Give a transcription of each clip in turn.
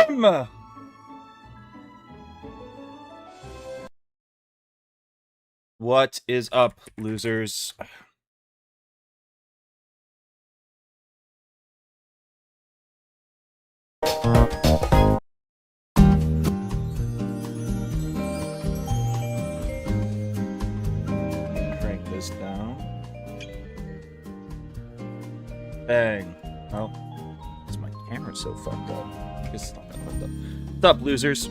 time! What is up, losers? Crank this down. Bang. Oh, because my camera's so fucked up. I guess it's not that fucked up. What's up, losers?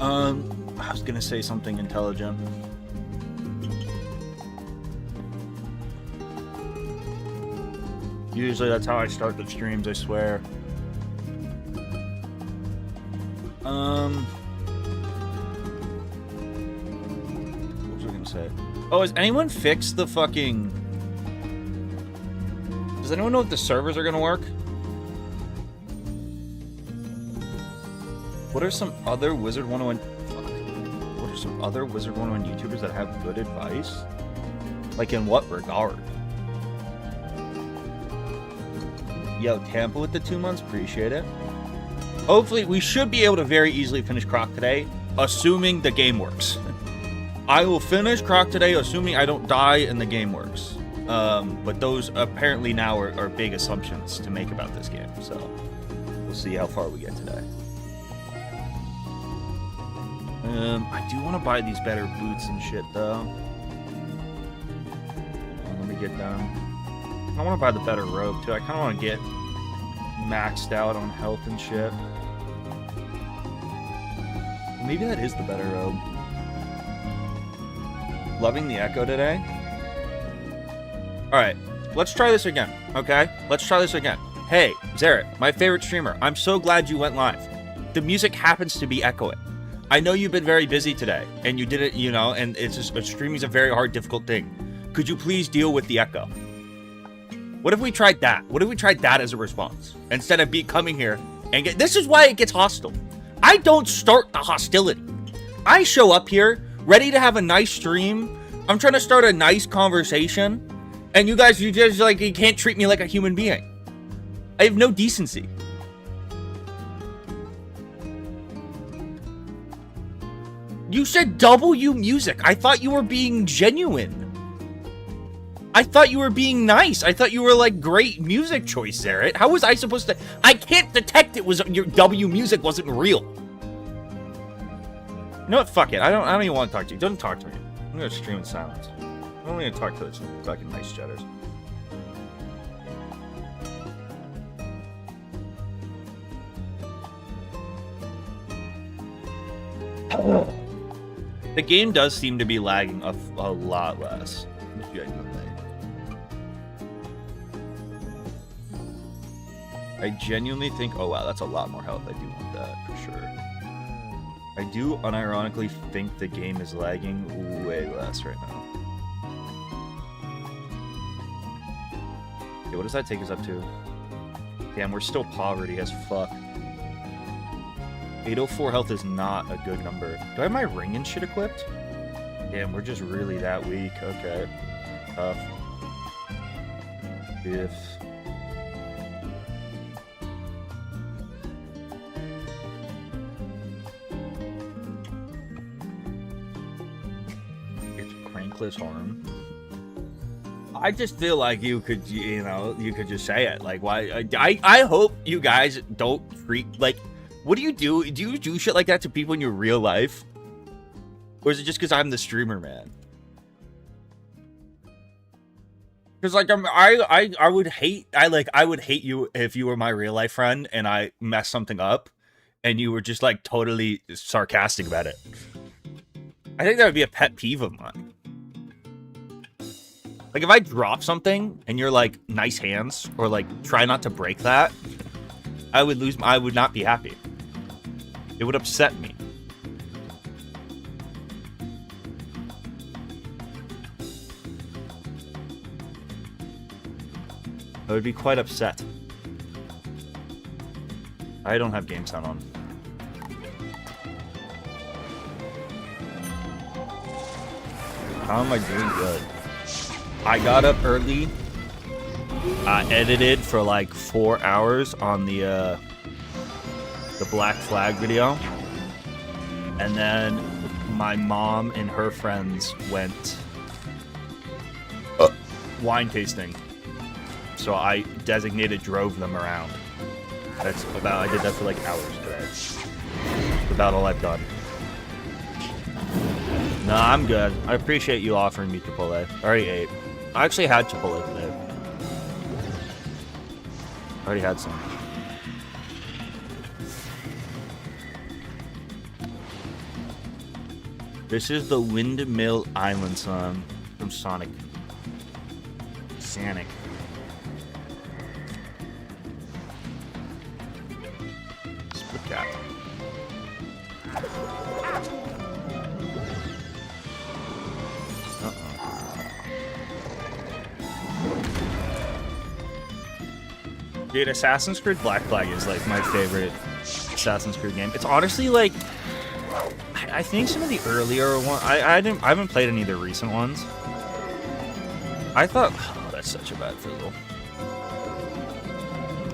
I was gonna say something intelligent. Usually that's how I start the streams, I swear. What was I gonna say? Oh, has anyone fixed the fucking... Does anyone know if the servers are gonna work? What are some other Wizard 101... What are some other Wizard 101 YouTubers that have good advice? Like, in what regard? Yo, Tampa with the 2 months, appreciate it. Hopefully, we should be able to very easily finish Krok today, assuming the game works. I will finish Krok today, assuming I don't die and the game works. But those apparently now are big assumptions to make about this game, so we'll see how far we get today. I do want to buy these better boots and shit, though. Let me get down. I want to buy the better robe, too. I kind of want to get maxed out on health and shit. Maybe that is the better robe. Loving the echo today. Alright, let's try this again, okay? Let's try this again. Hey, Zaret, my favorite streamer, I'm so glad you went live. The music happens to be echoing. I know you've been very busy today, and you did it, you know, and it's just, streaming is a very hard, difficult thing. Could you please deal with the echo? What if we tried that? What if we tried that as a response? Instead of coming here and get... This is why it gets hostile. I don't start the hostility. I show up here, ready to have a nice stream. I'm trying to start a nice conversation. And you guys, you just, like, you can't treat me like a human being. I have no decency. You said W music. I thought you were being genuine. I thought you were being nice. I thought you were like great music choice, Zaret. How was I supposed to? I can't detect it was your W music wasn't real. You know what? Fuck it. I don't even want to talk to you. Don't talk to me. I'm gonna stream in silence. I'm only gonna talk to those fucking nice jetters. The game does seem to be lagging a lot less. I genuinely think, oh wow, that's a lot more health. I do want that for sure. I do unironically think the game is lagging way less right now. Okay, what does that take us up to? Damn, we're still poverty as fuck. 804 health is not a good number. Do I have my ring and shit equipped? Damn, we're just really that weak. Okay. Tough. If... It's crankless harm. I just feel like you could, you know, you could just say it. Like, why? I hope you guys don't treat, like... What do you do? Do you do shit like that to people in your real life? Or is it just because I'm the streamer, man? Because like I would hate I would hate you if you were my real life friend and I messed something up and you were just like totally sarcastic about it. I think that would be a pet peeve of mine. Like if I drop something and you're like nice hands or like try not to break that, I would not be happy. It would upset me. I would be quite upset. I don't have game sound on. How am I doing good? I got up early I edited for like 4 hours on the Black Flag video, and then my mom and her friends went wine tasting. So I drove them around. I did that for like hours today. That's about all I've done. No, I'm good. I appreciate you offering me Chipotle. I already ate. I actually had Chipotle today. I already had some. This is the Windmill Island song from Sonic. Sonic. Split cap. Dude, Assassin's Creed Black Flag is like my favorite Assassin's Creed game. It's honestly like, I think some of the earlier ones. I haven't played any of the recent ones. I thought, oh, that's such a bad fizzle.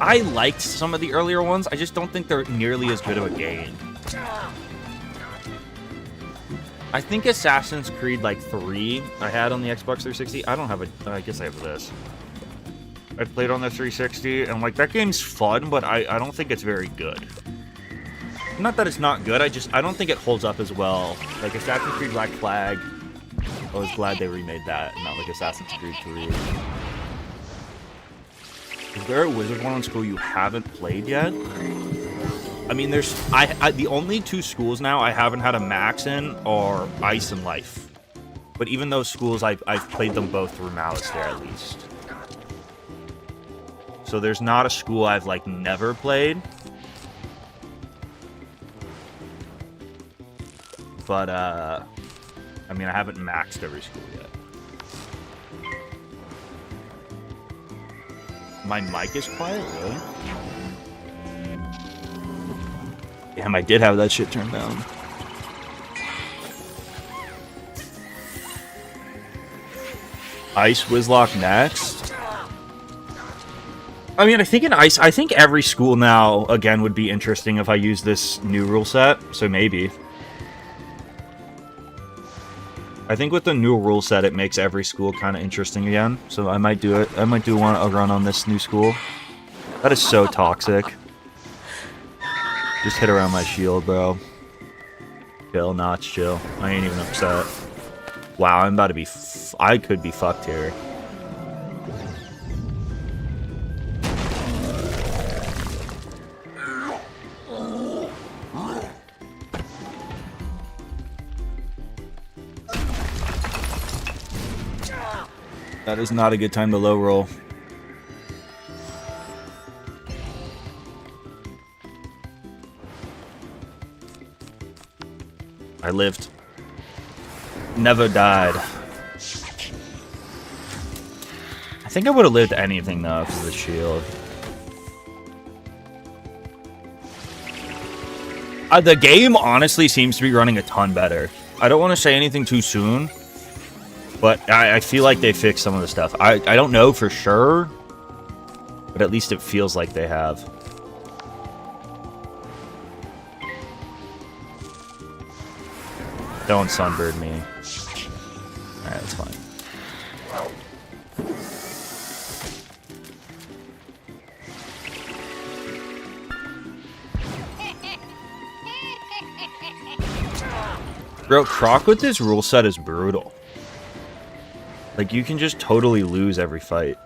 I liked some of the earlier ones. I just don't think they're nearly as good of a game. I think Assassin's Creed like 3 I had on the Xbox 360. I don't have a. I guess I have this. I played on the 360, and like that game's fun, but I don't think it's very good. Not that it's not good, I don't think it holds up as well. Like Assassin's Creed Black Flag, I was glad they remade that, not like Assassin's Creed 3. Is there a Wizard one on school you haven't played yet? I mean, there's the only 2 schools now I haven't had a max in are Ice and Life. But even those schools, I've played them both through Malice there at least. So there's not a school I've like never played. But I mean, I haven't maxed every school yet. My mic is quiet, really? Damn, I did have that shit turned down. Ice Wizlocke next. I mean, I think in Ice, I think every school now, again, would be interesting if I use this new rule set, so maybe. I think with the new rule set, it makes every school kind of interesting again, so I might do it. I might do a run on this new school. That is so toxic. Just hit around my shield, bro. Chill, Notch, chill. I ain't even upset. Wow, I'm about to be... I could be fucked here. That is not a good time to low roll. I lived. Never died. I think I would have lived anything though for the shield. The game honestly seems to be running a ton better. I don't want to say anything too soon, but I feel like they fixed some of the stuff. I don't know for sure, but at least it feels like they have. Don't sunbird me. Alright, that's fine. Bro, Krok with this rule set is brutal. Like, you can just totally lose every fight.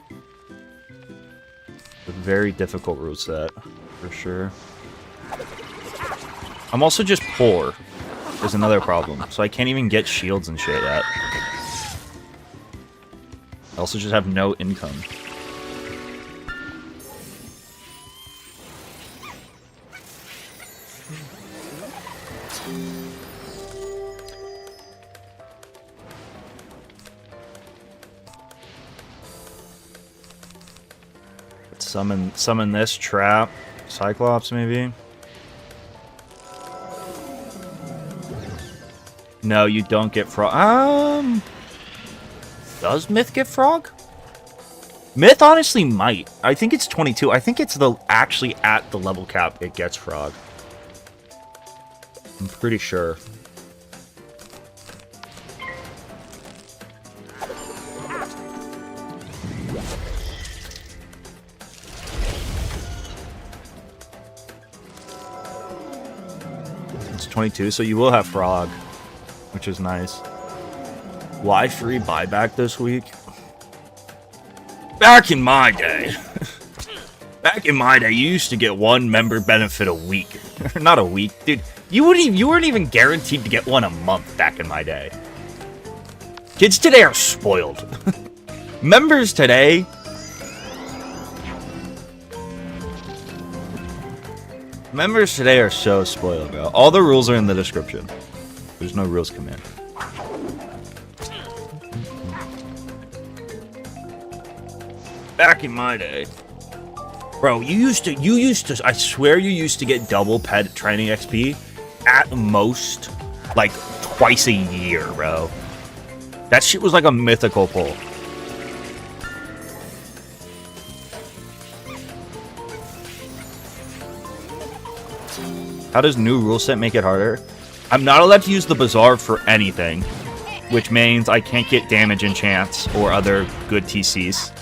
It's a very difficult rule set, for sure. I'm also just poor. There's another problem. So I can't even get shields and shit yet. I also just have no income. Let's summon this trap. Cyclops, maybe? No, you don't get frog. Does Myth get frog? Myth honestly might. I think it's 22. I think it's actually at the level cap it gets frog. I'm pretty sure. It's 22, so you will have frog, which is nice. Why free buyback this week? Back in my day, you used to get one member benefit a week. Not a week, dude. You weren't even guaranteed to get one a month back in my day. Kids today are spoiled. Members today. Members today are so spoiled, bro. All the rules are in the description. There's no rules command. Back in my day. Bro, you used to, I swear you used to get double pet training XP at most, like, twice a year, bro. That shit was like a mythical pull. How does new rule set make it harder? I'm not allowed to use the Bazaar for anything, which means I can't get damage enchants or other good TCs.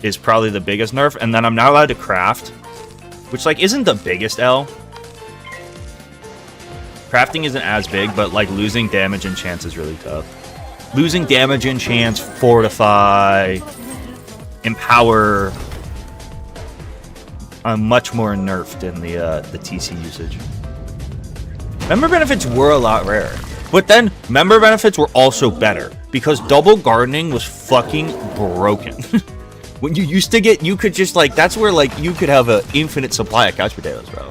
Is probably the biggest nerf, and then I'm not allowed to craft, which, like, isn't the biggest L. Crafting isn't as big, but, like, losing damage enchants is really tough. Losing damage enchants, fortify, empower, I'm much more nerfed in the TC usage. Member benefits were a lot rarer, but then member benefits were also better because double gardening was fucking broken. When you used to get, you could just, like, that's where, like, you could have an infinite supply of couch potatoes, bro.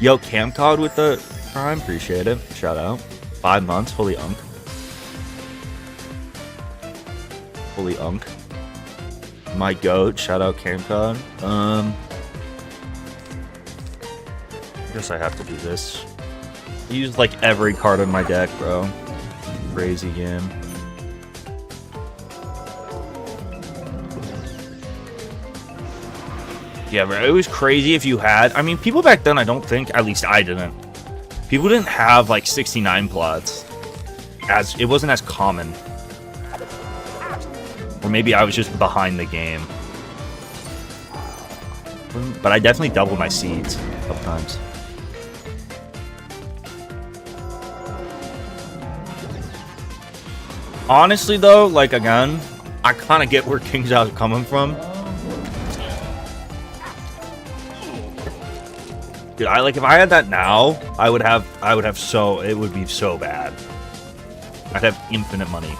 Yo, Camcod with the Prime, appreciate it. Shout out. 5 months, holy unk. Holy unk. My goat, shout out Camcod. I guess I have to do this. I used, like, every card in my deck, bro. Crazy game. Yeah, bro, it was crazy if you had... I mean, people back then, I don't think... At least I didn't. People didn't have, like, 69 plots. It wasn't as common. Or maybe I was just behind the game. But I definitely doubled my seeds a couple times. Honestly, though, like, again, I kind of get where King's Out is coming from. Dude, if I had that now, I would have so, it would be so bad. I'd have infinite money.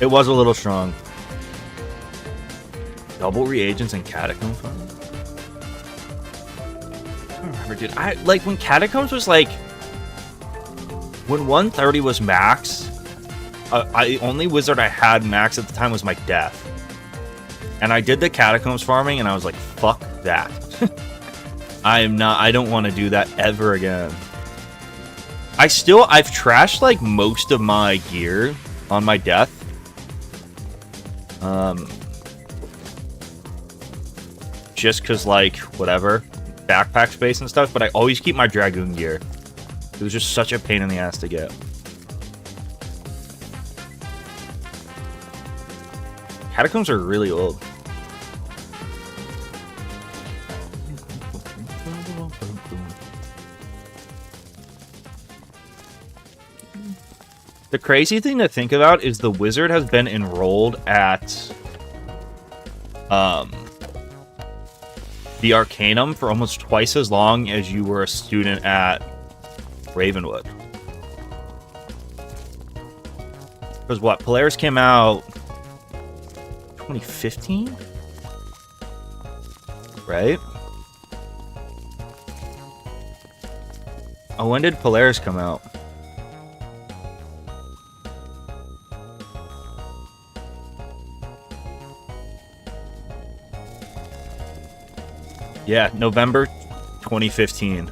It was a little strong. Double reagents and catacomb fund? I don't remember, dude. Like, when catacombs was, like, when 130 was max, the only wizard I had max at the time was my death. And I did the catacombs farming, and I was like, fuck that. I don't want to do that ever again. I've trashed, like, most of my gear on my death. Just because, like, whatever. Backpack space and stuff, but I always keep my Dragoon gear. It was just such a pain in the ass to get. Catacombs are really old. The crazy thing to think about is the wizard has been enrolled at the Arcanum for almost twice as long as you were a student at Ravenwood. Because what? Polaris came out 2015? Right? Oh, when did Polaris come out? Yeah, November 2015.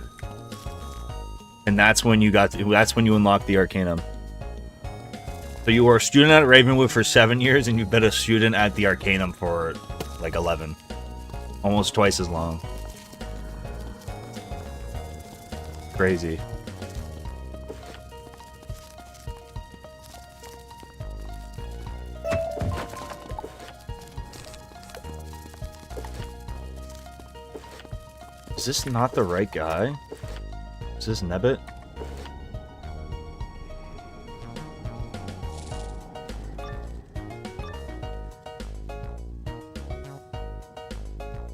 And that's when you unlocked the Arcanum. So you were a student at Ravenwood for 7 years, and you've been a student at the Arcanum for, like, 11. Almost twice as long. Crazy. Is this not the right guy? Is this Nebbit?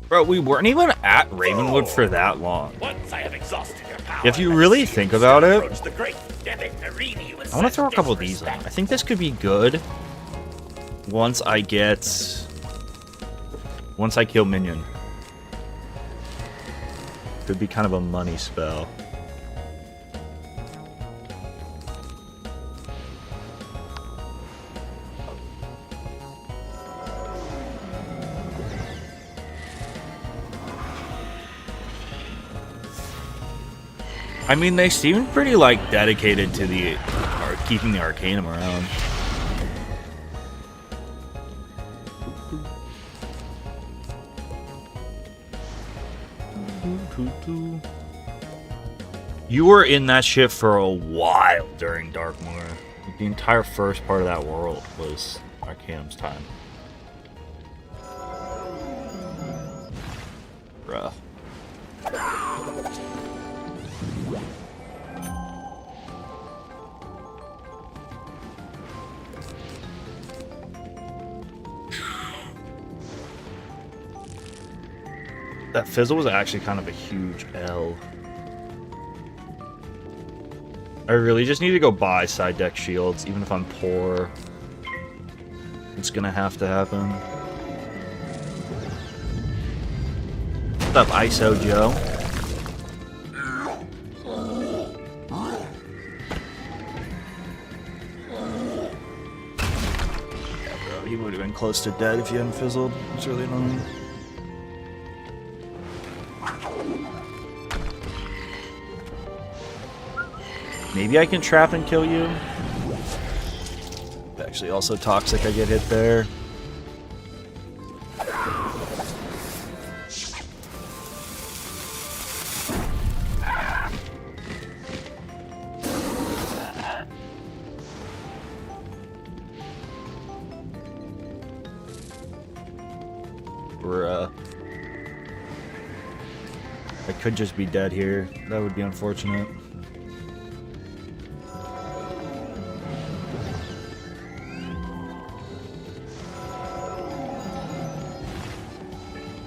Bro, we weren't even at Ravenwood for that long. Once I have exhausted your power, If you really think about it, I want to throw a couple of these in. I think this could be good once I kill Minion. Could be kind of a money spell. I mean, they seem pretty, like, dedicated to the keeping the Arcanum around. You were in that ship for a while during Darkmoor. The entire first part of that world was Arcanum's time. Bruh. That fizzle was actually kind of a huge L. I really just need to go buy side deck shields, even if I'm poor. It's gonna have to happen. What's up, ISO Joe? Yeah, bro, he would have been close to dead if you hadn't fizzled. It's really annoying. Maybe I can trap and kill you. Actually, also toxic. I get hit there. Bruh. I could just be dead here. That would be unfortunate.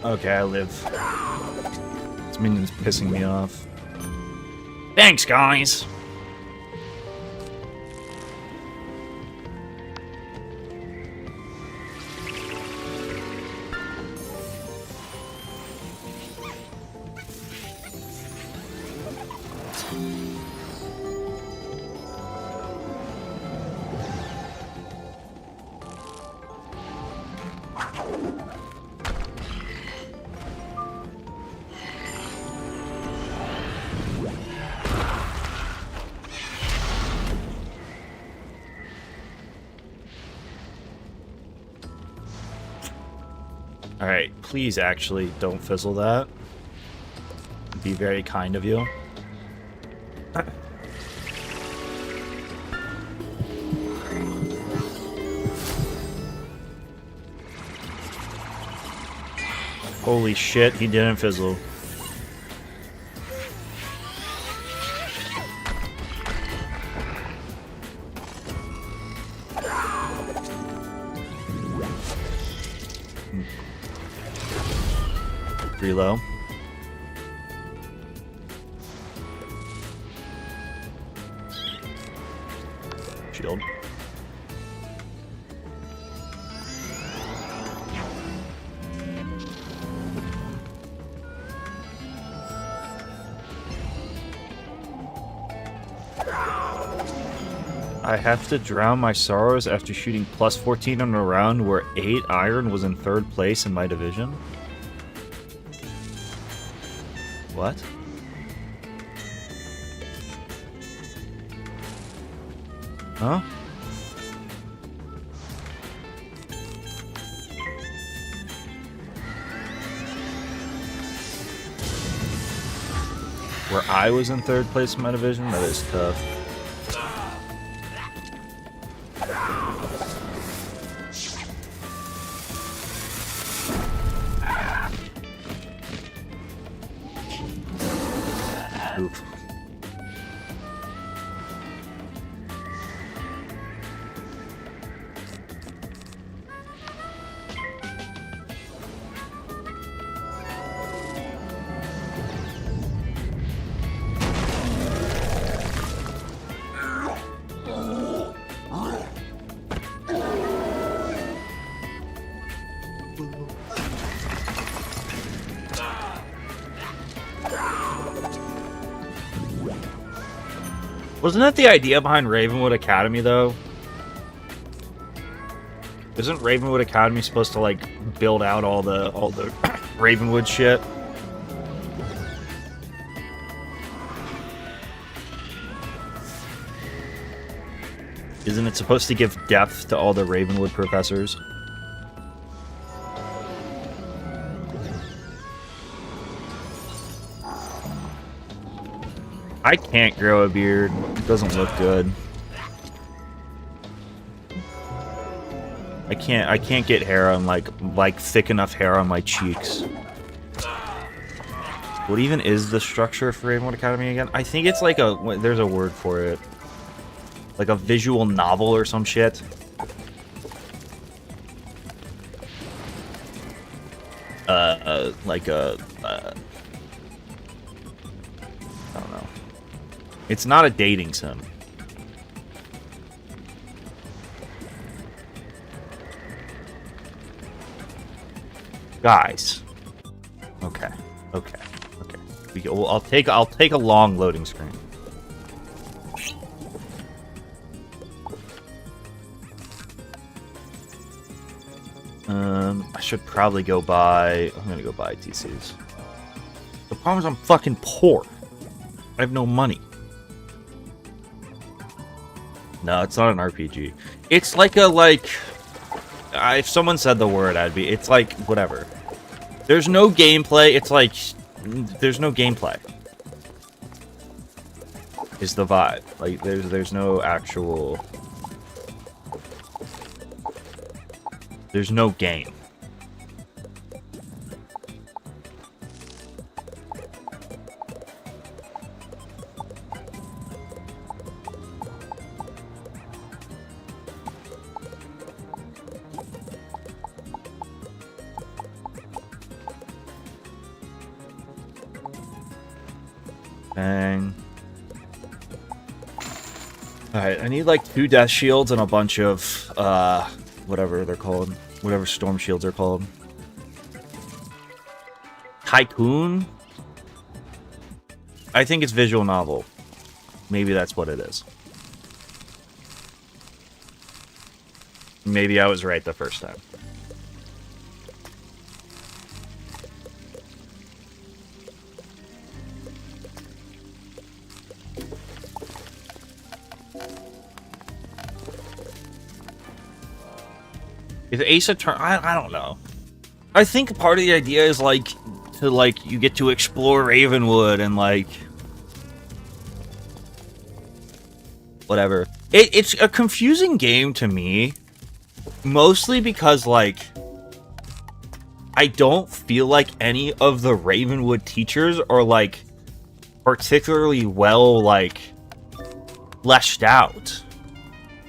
Okay, I live. This minion's pissing me off. Thanks, guys! Alright, please actually don't fizzle that. It'd be very kind of you. Holy shit, he didn't fizzle. Reload. Shield. I have to drown my sorrows after shooting plus 14 on a round where 8 iron was in 3rd place in my division. What? Huh? where I was in 3rd place in my division. That is tough. Oof. Wasn't that the idea behind Ravenwood Academy, though? Isn't Ravenwood Academy supposed to, like, build out all the Ravenwood shit? Isn't it supposed to give depth to all the Ravenwood professors? I can't grow a beard. It doesn't look good. I can't get hair on like thick enough hair on my cheeks. What even is the structure for Ravenwood Academy again? I think it's like there's a word for it. Like a visual novel or some shit. Like a I don't know. It's not a dating sim. Guys. Okay. I'll take a long loading screen. I should probably go buy. I'm gonna go buy TCs. The problem is I'm fucking poor. I have no money. No, it's not an RPG. It's like if someone said the word, it's like, whatever. There's no gameplay, it's like, there's no gameplay. Is the vibe. Like, there's no actual... There's no game. Bang. Alright, I need like 2 death shields and a bunch of, whatever they're called. Whatever storm shields are called. Tycoon? I think it's visual novel. Maybe that's what it is. Maybe I was right the first time. Is Ace Attorney? I don't know. I think part of the idea is like you get to explore Ravenwood and like whatever. It's a confusing game to me, mostly because like I don't feel like any of the Ravenwood teachers are like particularly well like fleshed out.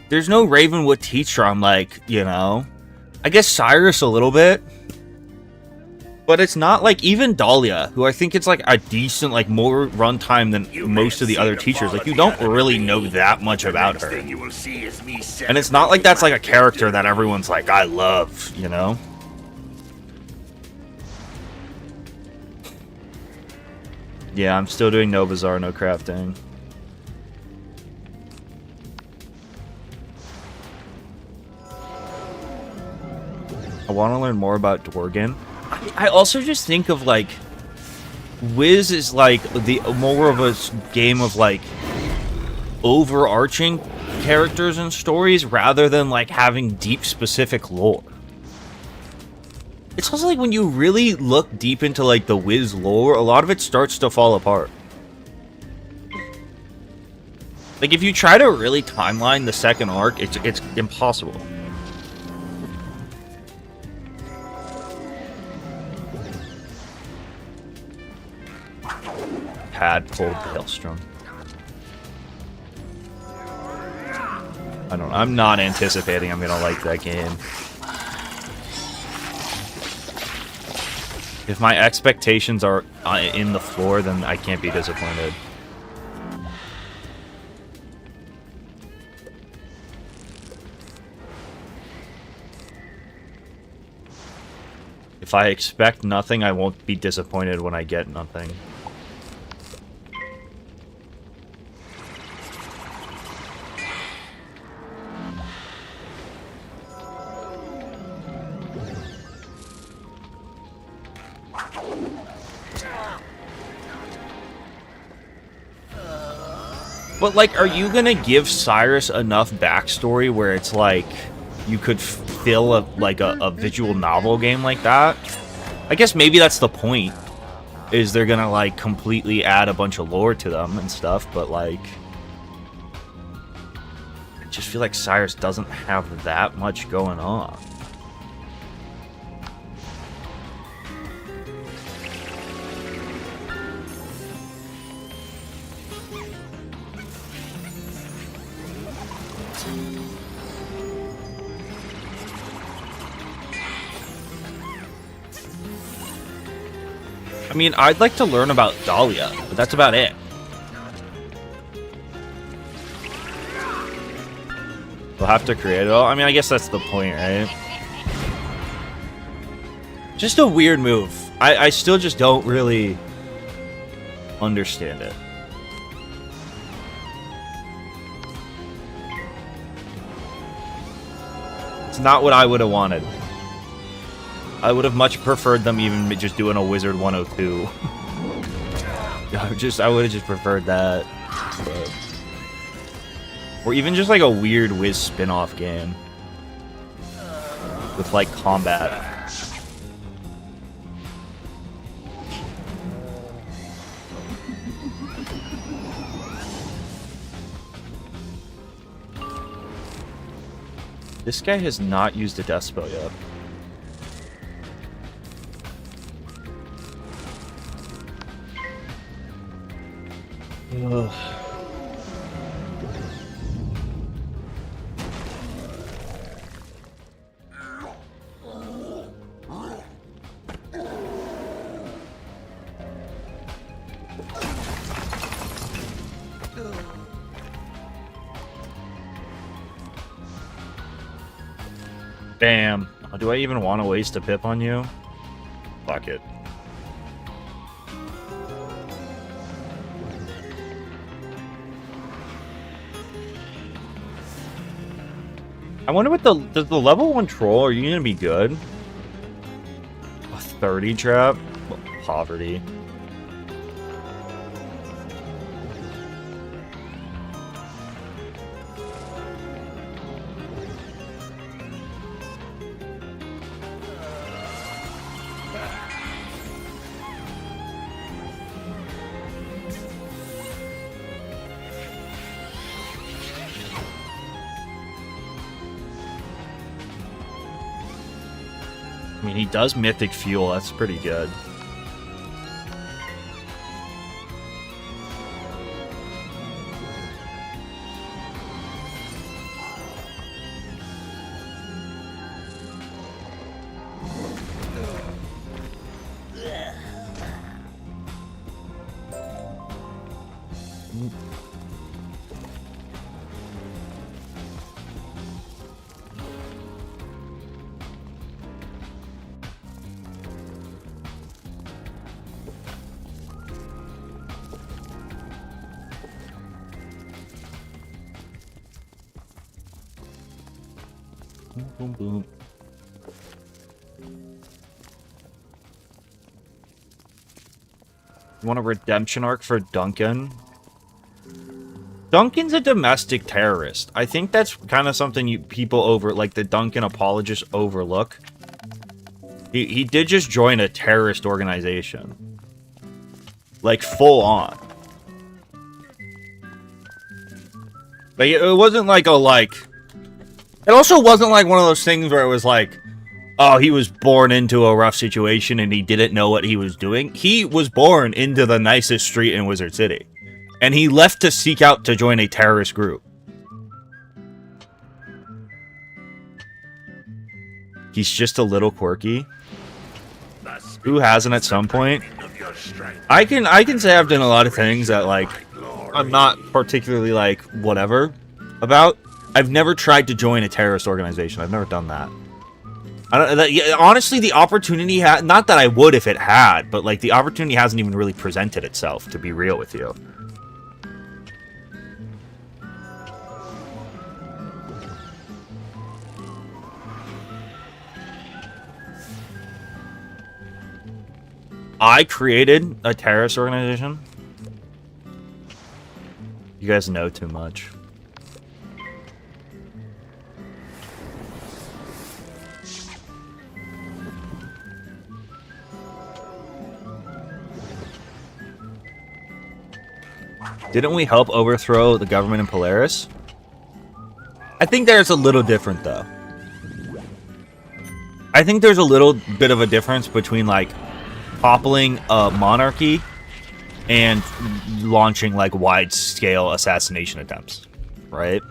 There's no Ravenwood teacher I'm like, you know. I guess Cyrus a little bit. But it's not like even Dahlia, who I think it's like a decent, like more runtime than most of the other teachers. Like you don't really know that much about her. And it's not like that's like a character that everyone's like, I love, you know? Yeah, I'm still doing no Bazaar No Crafting. I want to learn more about Dworgen. I also just think of like Wiz is like the more of a game of like overarching characters and stories rather than like having deep specific lore. It's also like when you really look deep into like the Wiz lore, a lot of it starts to fall apart. Like, if you try to really timeline the second arc, it's impossible. Tadpole Hailstrom. I'm not anticipating I'm gonna like that game. If my expectations are in the floor, then I can't be disappointed. If I expect nothing, I won't be disappointed when I get nothing. But, like, are you gonna give Cyrus enough backstory where it's like you could fill a visual novel game like that? I guess maybe that's the point. Is they're gonna like completely add a bunch of lore to them and stuff, but like I just feel like Cyrus doesn't have that much going on. I mean, I'd like to learn about Dahlia, but that's about it. We'll have to create it all. I mean, I guess that's the point, right? Just a weird move. I still just don't really understand it. It's not what I would have wanted. I would have much preferred them even just doing a Wizard 102. I would have just preferred that. But... Or even just like a weird Wiz spin-off game. With like combat. This guy has not used a death spell yet. Ugh. Damn. Do I even want to waste a pip on you? Fuck it. I wonder what does the level 1 troll, are you gonna be good? A 30 trap? Well, poverty. I mean, he does Mythic Fuel. That's pretty good. Boom, boom. You want a redemption arc for Duncan? Duncan's a domestic terrorist. I think that's kind of something people like the Duncan apologists overlook. He did just join a terrorist organization. Like, full on. Like, it wasn't like a, like... It also wasn't like one of those things where it was like, oh, he was born into a rough situation and he didn't know what he was doing. He was born into the nicest street in Wizard City. And he left to seek out to join a terrorist group. He's just a little quirky. Who hasn't at some point? I can say I've done a lot of things that, like, I'm not particularly, like, whatever about. I've never tried to join a terrorist organization. I've never done that. Honestly, the opportunity not that I would if it had, but, like, the opportunity hasn't even really presented itself, to be real with you. I created a terrorist organization. You guys know too much. Didn't we help overthrow the government in Polaris? I think there's a little different, though. I think there's a little bit of a difference between, like, toppling a monarchy and launching, like, wide-scale assassination attempts, right?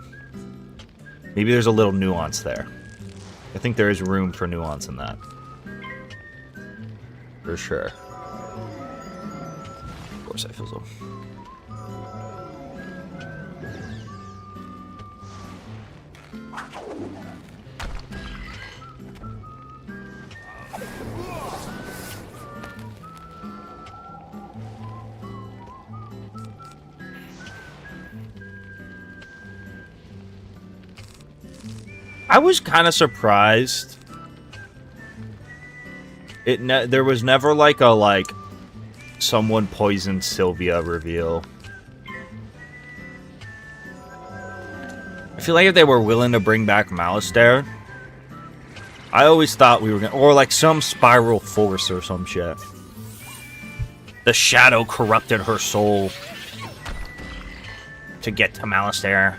Maybe there's a little nuance there. I think there is room for nuance in that. For sure. Of course I fizzle. I was kind of surprised. There was never like a someone poisoned Sylvia reveal. I feel like if they were willing to bring back Malistaire, I always thought we were gonna, or like some spiral force or some shit. The shadow corrupted her soul to get to Malistaire.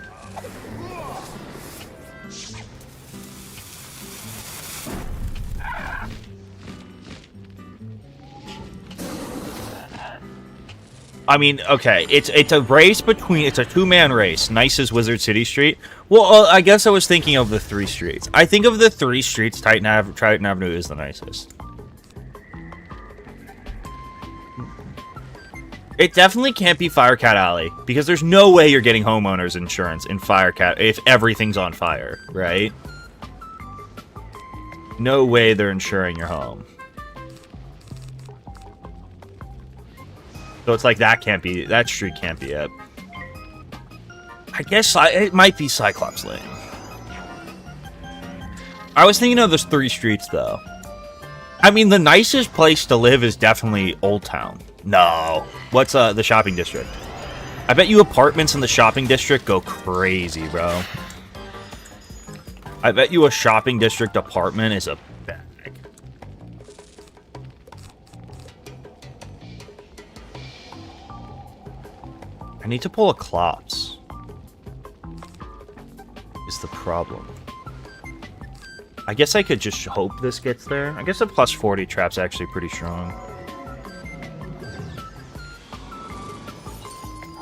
I mean, okay, it's a race between, it's a two-man race. Nice as Wizard City Street. Well, I guess I was thinking of the three streets. I think of the three streets, Triton Avenue is the nicest. It definitely can't be Firecat Alley, because there's no way you're getting homeowners insurance in Firecat if everything's on fire, right? No way they're insuring your home. So it's like that street can't be it. I guess it might be Cyclops Lane. I was thinking of those three streets, though. I mean, the nicest place to live is definitely Old Town. No. What's the shopping district? I bet you apartments in the shopping district go crazy, bro. I bet you a shopping district apartment is a bag. I need to pull a Klops. Is the problem. I guess I could just hope this gets there. I guess a plus 40 trap's actually pretty strong.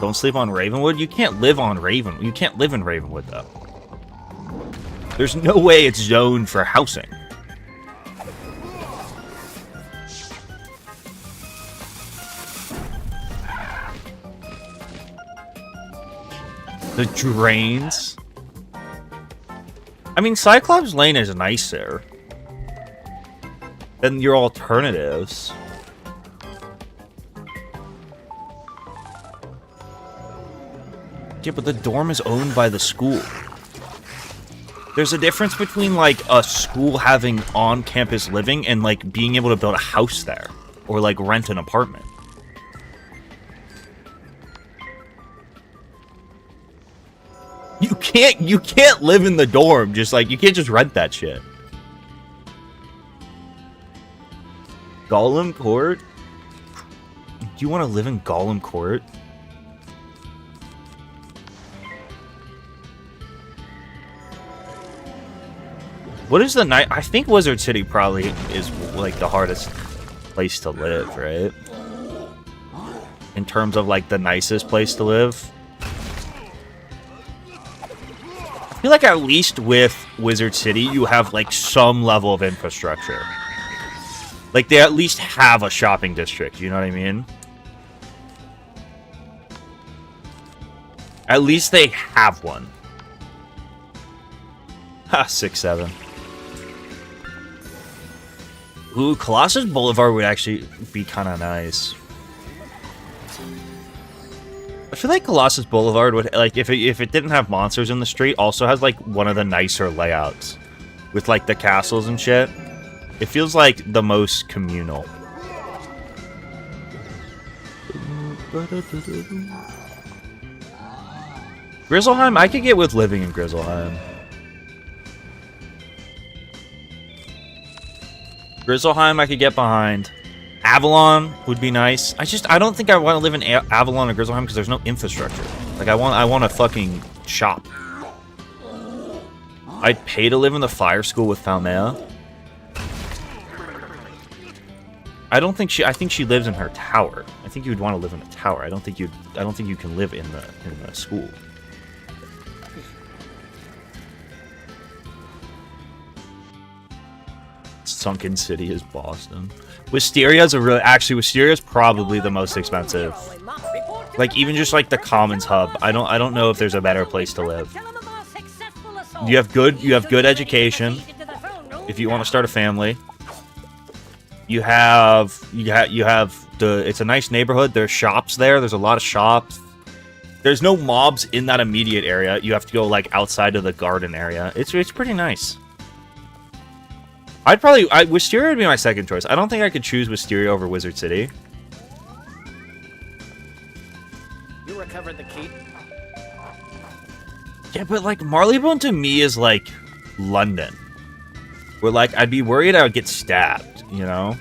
Don't sleep on Ravenwood? You can't live on Ravenwood. You can't live in Ravenwood, though. There's no way it's zoned for housing. The drains. I mean, Cyclops Lane is nicer than your alternatives. Yeah, but the dorm is owned by the school. There's a difference between, like, a school having on-campus living and, like, being able to build a house there. Or, like, rent an apartment. You can't live in the dorm, just like, you can't just rent that shit. Golem Court? Do you want to live in Golem Court? What is the night? I think Wizard City probably is like the hardest place to live, right? In terms of like the nicest place to live. I feel like at least with Wizard City, you have like some level of infrastructure. Like they at least have a shopping district, you know what I mean? At least they have one. Ha, 6-7. Ooh, Colossus Boulevard would actually be kind of nice. I feel like Colossus Boulevard would, like, if it didn't have monsters in the street, also has, like, one of the nicer layouts. With, like, the castles and shit. It feels like the most communal. Grizzleheim? I could get with living in Grizzleheim. Grizzleheim I could get behind. Avalon would be nice. I don't think I want to live in Avalon or Grizzleheim because there's no infrastructure. Like I want a fucking shop. I'd pay to live in the fire school with Falmea. I think she lives in her tower. I think you would want to live in a tower. I don't think you can live in the school. Sunken City is Boston. Wisteria's Wisteria's probably the most expensive. Like even just like the Commons hub. I don't know if there's a better place to live. You have good education if you want to start a family. It's a nice neighborhood. There's shops there. There's a lot of shops. There's no mobs in that immediate area. You have to go like outside of the garden area. It's pretty nice. Wisteria would be my second choice. I don't think I could choose Wisteria over Wizard City. You recovered the key. Yeah, but like Marleybone to me is like London. Where like I'd be worried I would get stabbed, you know?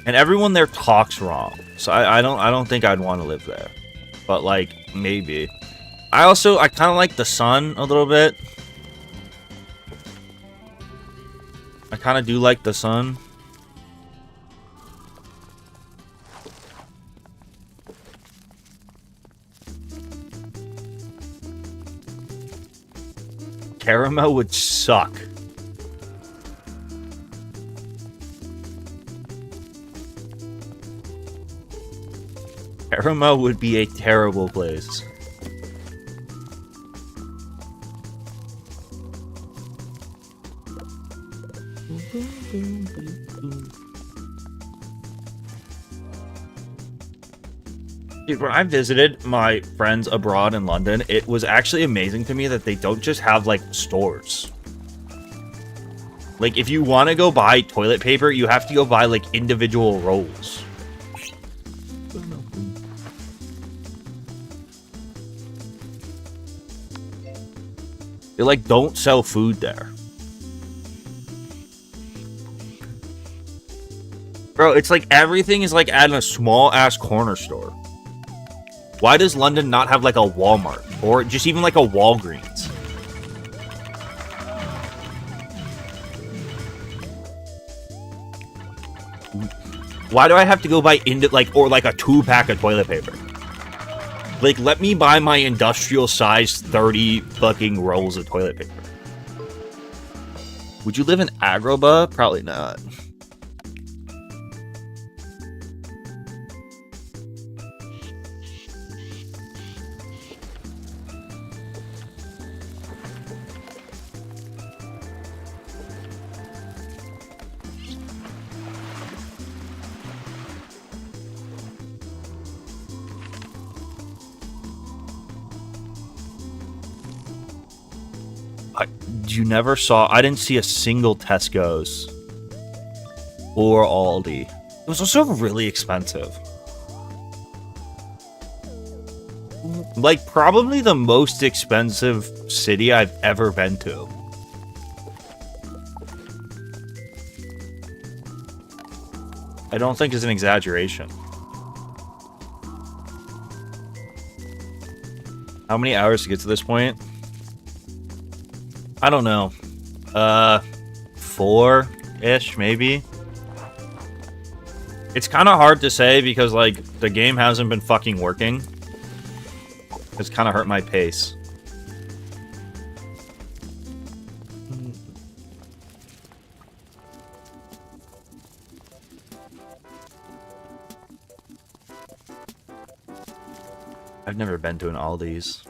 And everyone there talks wrong. So I don't think I'd want to live there. But like maybe. I kind of like the sun a little bit. I kind of do like the sun. Caramel would suck. Caramel would be a terrible place. Dude, when I visited my friends abroad in London, it was actually amazing to me that they don't just have, like, stores. Like, if you want to go buy toilet paper, you have to go buy, like, individual rolls. They, like, don't sell food there. Bro, it's like everything is, like, at a small-ass corner store. Why does London not have, like, a Walmart? Or just even, like, a Walgreens? Why do I have to go buy, a 2-pack of toilet paper? Like, let me buy my industrial-sized 30 fucking rolls of toilet paper. Would you live in Agrabah? Probably not. I didn't see a single Tesco's or Aldi. It was also really expensive. Like, probably the most expensive city I've ever been to. I don't think it's an exaggeration. How many hours to get to this point? I don't know. 4-ish, maybe. It's kind of hard to say because, like, the game hasn't been fucking working. It's kind of hurt my pace. I've never been to an Aldi's.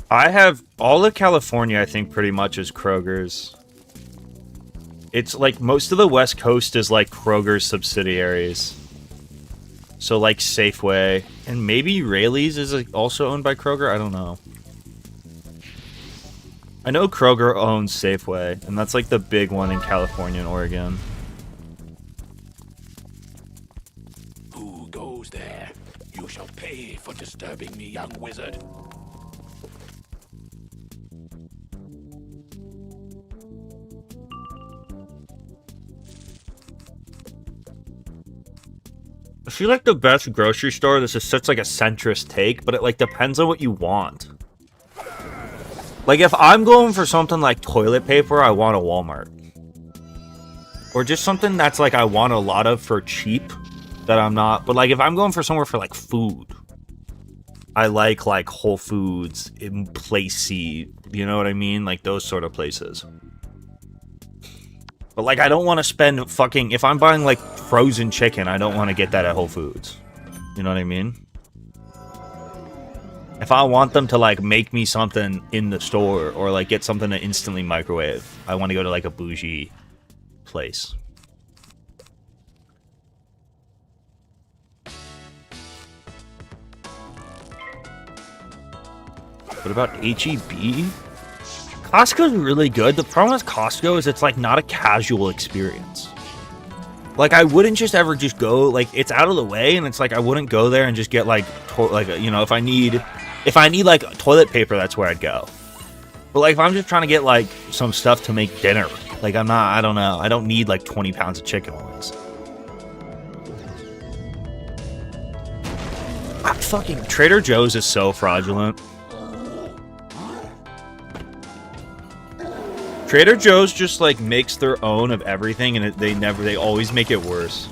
I have all of California, I think, pretty much is Kroger's. It's like most of the West Coast is like Kroger's subsidiaries. So like Safeway and maybe Rayleigh's is also owned by Kroger. I don't know. I know Kroger owns Safeway, and that's like the big one in California and Oregon. Who goes there? You shall pay for disturbing me, young wizard. I feel like the best grocery store, this is such like a centrist take, but it like depends on what you want. Like if I'm going for something like toilet paper, I want a Walmart. Or just something that's like I want a lot of for cheap that I'm not. But like if I'm going for somewhere for like food, I like Whole Foods, in Placey, you know what I mean? Like those sort of places. But, like, I don't want to spend fucking... If I'm buying, like, frozen chicken, I don't want to get that at Whole Foods. You know what I mean? If I want them to, like, make me something in the store or, like, get something to instantly microwave, I want to go to, like, a bougie place. What about H-E-B? Costco's really good. The problem with Costco is it's like not a casual experience. Like I wouldn't just ever just go, like it's out of the way and it's like I wouldn't go there and just get like you know, if I need like toilet paper, that's where I'd go. But like if I'm just trying to get like some stuff to make dinner, like I don't know, I don't need like 20 pounds of chicken wings. Fucking Trader Joe's is so fraudulent. Trader Joe's just like makes their own of everything, and they always make it worse.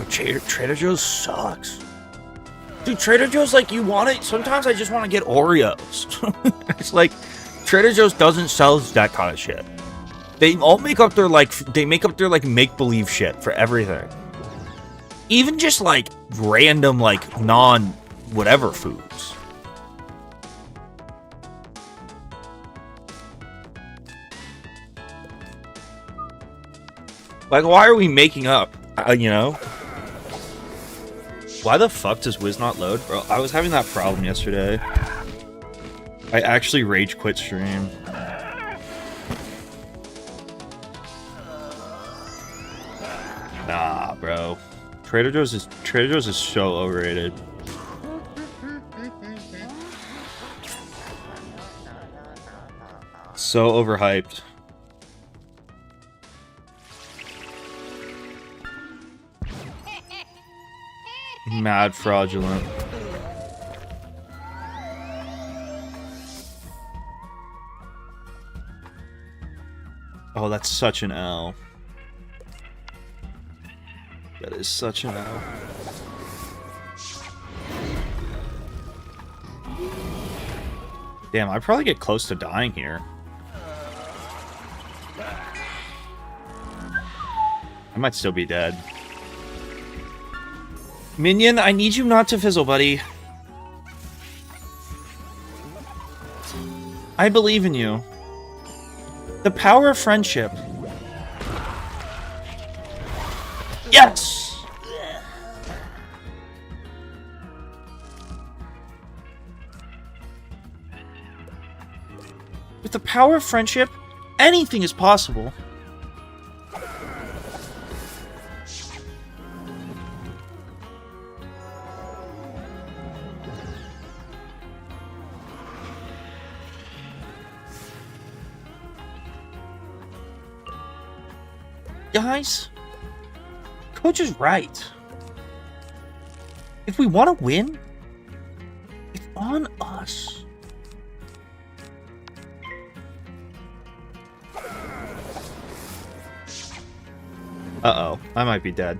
Shit. Trader Joe's sucks. Dude, Trader Joe's like, you want it? Sometimes I just want to get Oreos. It's like, Trader Joe's doesn't sell that kind of shit. They all make up their like, make-believe shit for everything. Even just like random like non-whatever foods. Like, why are we making up? You know? Why the fuck does Wiz not load? Bro, I was having that problem yesterday. I actually rage quit stream. Nah, bro. Trader Joe's is so overrated. So overhyped. Mad fraudulent. Oh, that's such an L. That is such an L. Damn, I'd probably get close to dying here. I might still be dead. Minion, I need you not to fizzle, buddy. I believe in you. The power of friendship. Yes! With the power of friendship, anything is possible. Guys, Coach is right. If we want to win, it's on us. Uh-oh, I might be dead.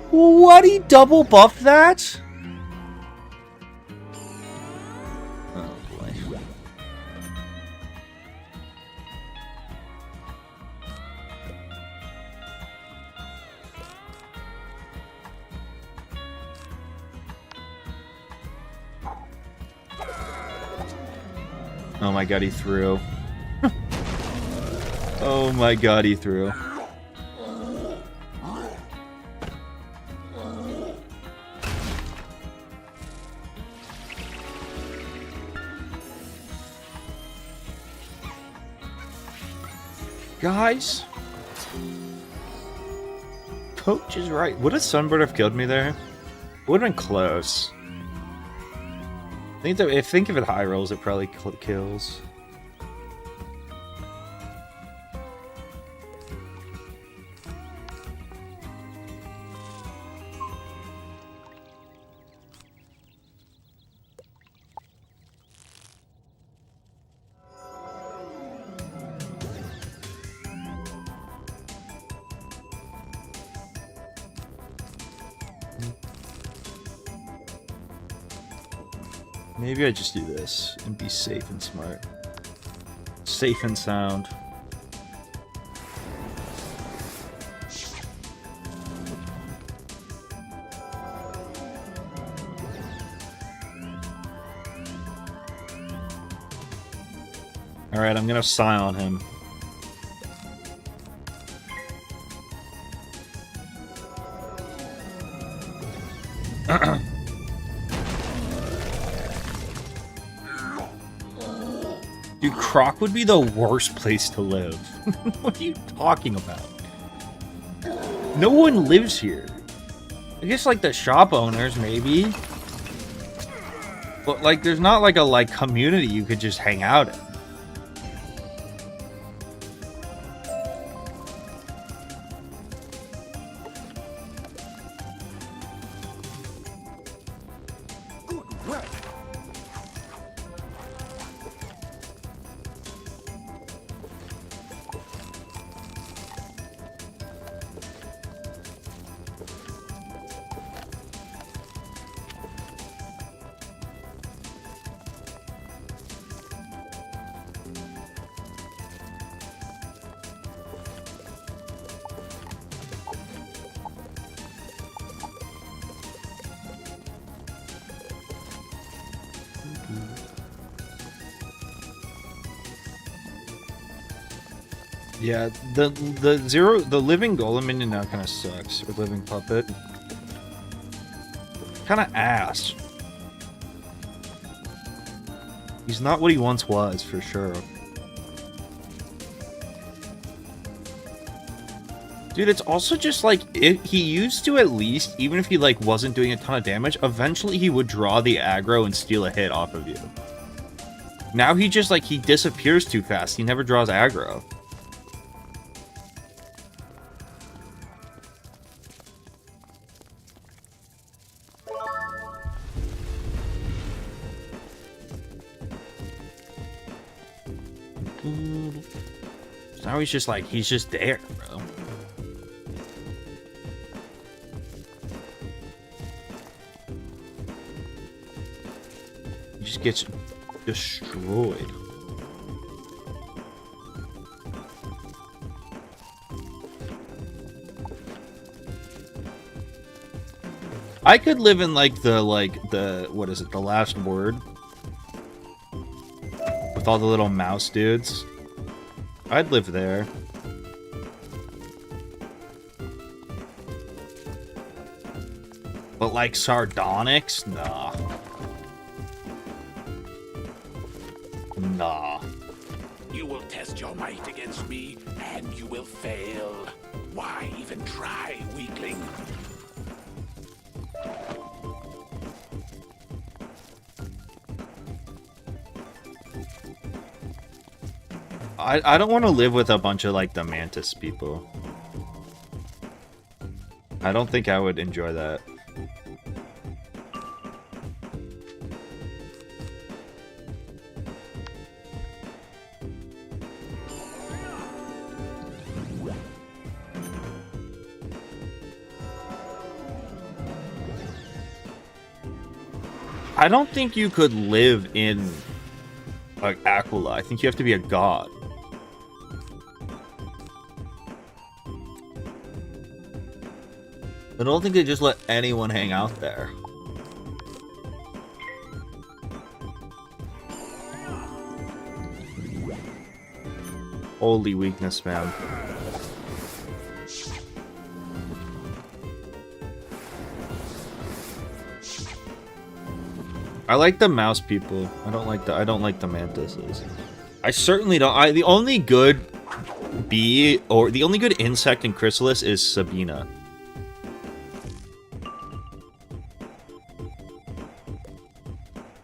What? He double buffed that? Oh boy. Oh my god, he threw. Oh my god, he threw. Guys, Coach is right. Would a Sunbird have killed me there? Would have been close. Think if it high rolls, it probably kills. Maybe I just do this and be safe and smart. Safe and sound. Alright, I'm gonna sigh on him. Dude, Krok would be the worst place to live. What are you talking about? No one lives here. I guess, like, the shop owners, maybe. But, like, there's not, like, a, community you could just hang out in. Yeah, the living golem minion now kind of sucks. Or living puppet, kind of ass. He's not what he once was, for sure. Dude, it's also just like, if he used to, at least, even if he wasn't doing a ton of damage, eventually he would draw the aggro and steal a hit off of you. Now he just he disappears too fast. He never draws aggro. Now he's just there, bro. He just gets destroyed. I could live in like the what is it, the last word? With all the little mouse dudes. I'd live there. But like sardonyx? Nah. Nah. You will test your might against me, and you will fail. Why even try, weakling? I don't want to live with a bunch of like the mantis people. I don't think I would enjoy that. I don't think you could live in like Aquila. I think you have to be a god. I don't think they just let anyone hang out there. Holy weakness, man. I like the mouse people. I don't like the mantises. I certainly don't. The only good bee or the only good insect in Chrysalis is Sabina.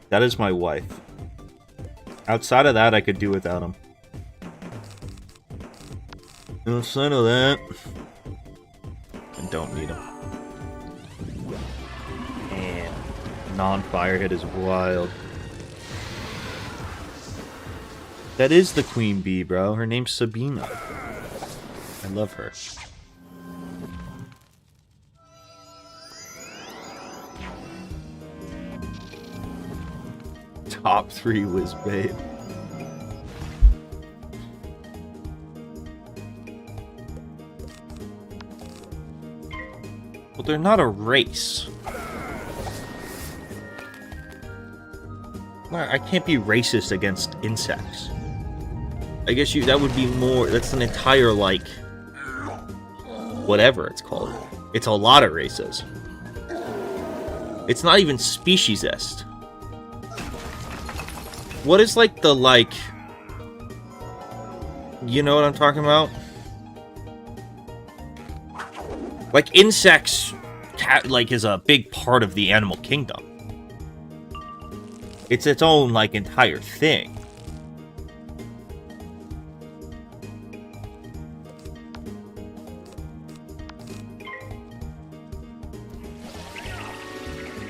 That is my wife. Outside of that, I could do without him. Outside of that, I don't need him. And non-fire hit is wild. That is the queen bee, bro. Her name's Sabina. I love her. Top 3 Wizbait. Well, they're not a race. I can't be racist against insects. I guess that would be more. That's an entire, like, whatever it's called. It's a lot of races. It's not even speciesist. What is, like, the, like... You know what I'm talking about? Like, insects, like, is a big part of the animal kingdom. It's its own, like, entire thing.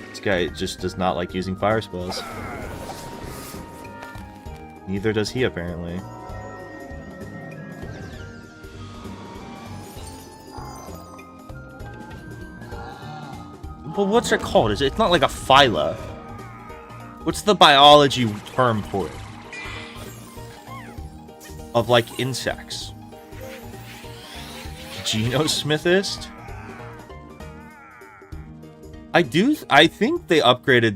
This guy just does not like using fire spells. Neither does he, apparently. But what's it called? It's not like a phyla. What's the biology term for it? Of, like, insects. Genosmithist? I think they upgraded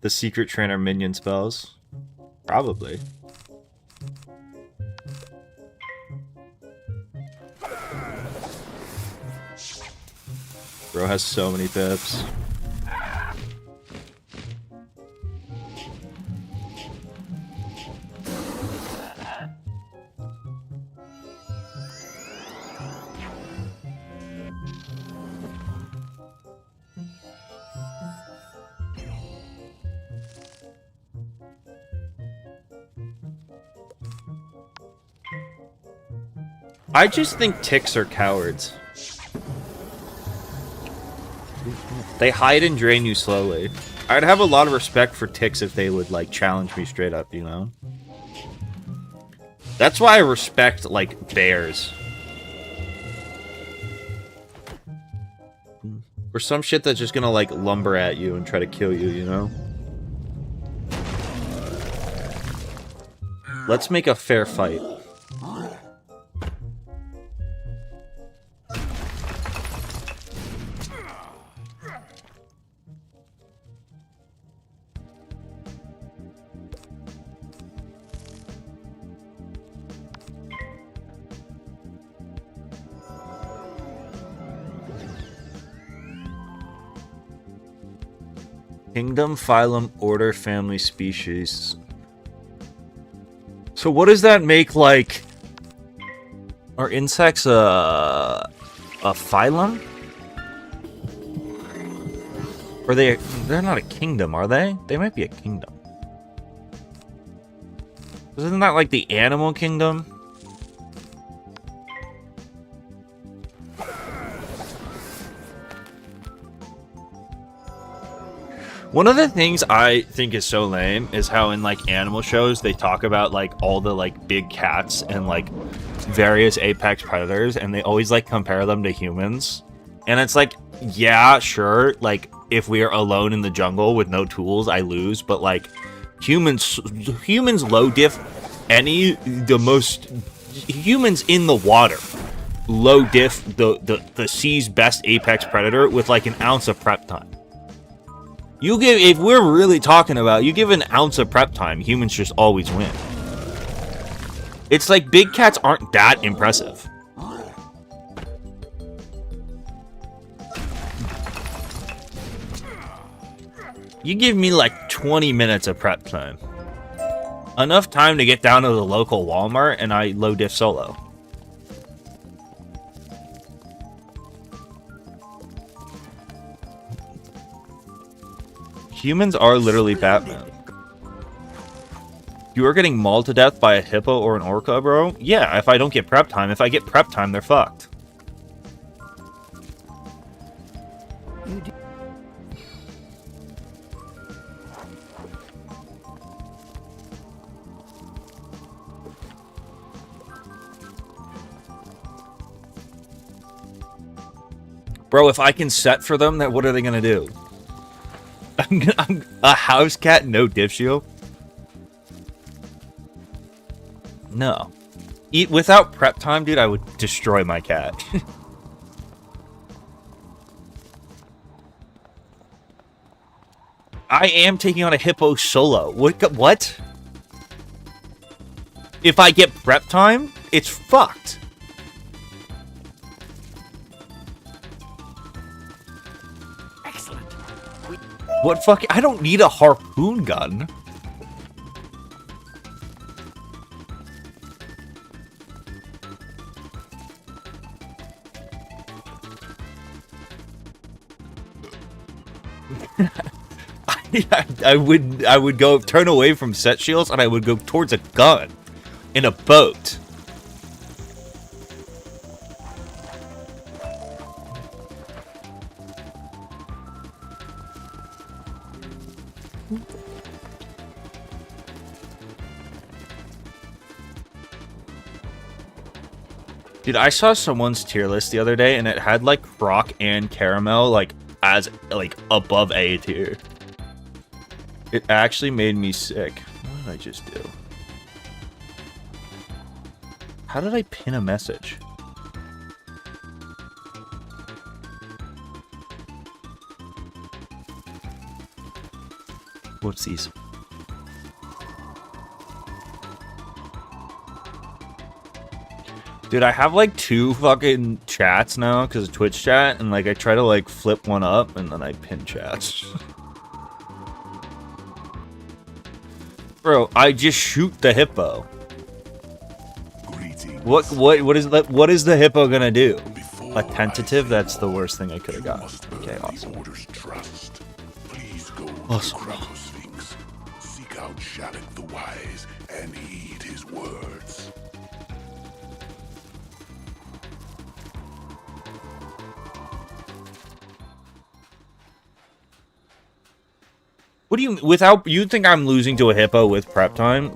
the secret trainer minion spells. Probably. Bro has so many pips. I just think ticks are cowards. They hide and drain you slowly. I'd have a lot of respect for ticks if they would, like, challenge me straight up, you know? That's why I respect, like, bears. Or some shit that's just gonna, like, lumber at you and try to kill you, you know? Let's make a fair fight. Kingdom, phylum, order, family, species. So what does that make, like... Are insects a phylum? Or they're not a kingdom, are they? They might be a kingdom. Isn't that like the animal kingdom? One of the things I think is so lame is how in like animal shows they talk about like all the like big cats and like various apex predators, and they always like compare them to humans. And it's like, yeah, sure, like if we are alone in the jungle with no tools, I lose, but like humans low diff humans in the water low diff the sea's best apex predator with like an ounce of prep time. If we're really talking about, you give an ounce of prep time, humans just always win. It's like big cats aren't that impressive. You give me like 20 minutes of prep time. Enough time to get down to the local Walmart and I low diff solo. Humans are literally Batman. You are getting mauled to death by a hippo or an orca, bro? Yeah, if I don't get prep time. If I get prep time, they're fucked. Bro, if I can set for them, then what are they gonna do? I'm a house cat, no diff shield? No. Without prep time, dude, I would destroy my cat. I am taking on a hippo solo. What? If I get prep time, it's fucked. What fuck? I don't need a harpoon gun. I would go turn away from set shields and I would go towards a gun in a boat. Dude, I saw someone's tier list the other day, and it had, like, Krok and Caramel, like, as, like, above A tier. It actually made me sick. What did I just do? How did I pin a message? Whoopsies. Dude, I have like 2 fucking chats now because of Twitch chat, and like I try to like flip one up and then I pin chats. Bro, I just shoot the hippo. What is the hippo gonna do? A tentative? That's the worst thing I could have got. Okay, awesome. Awesome. Seek out Shalak the Wise and heed his words. What do you think I'm losing to a hippo with prep time?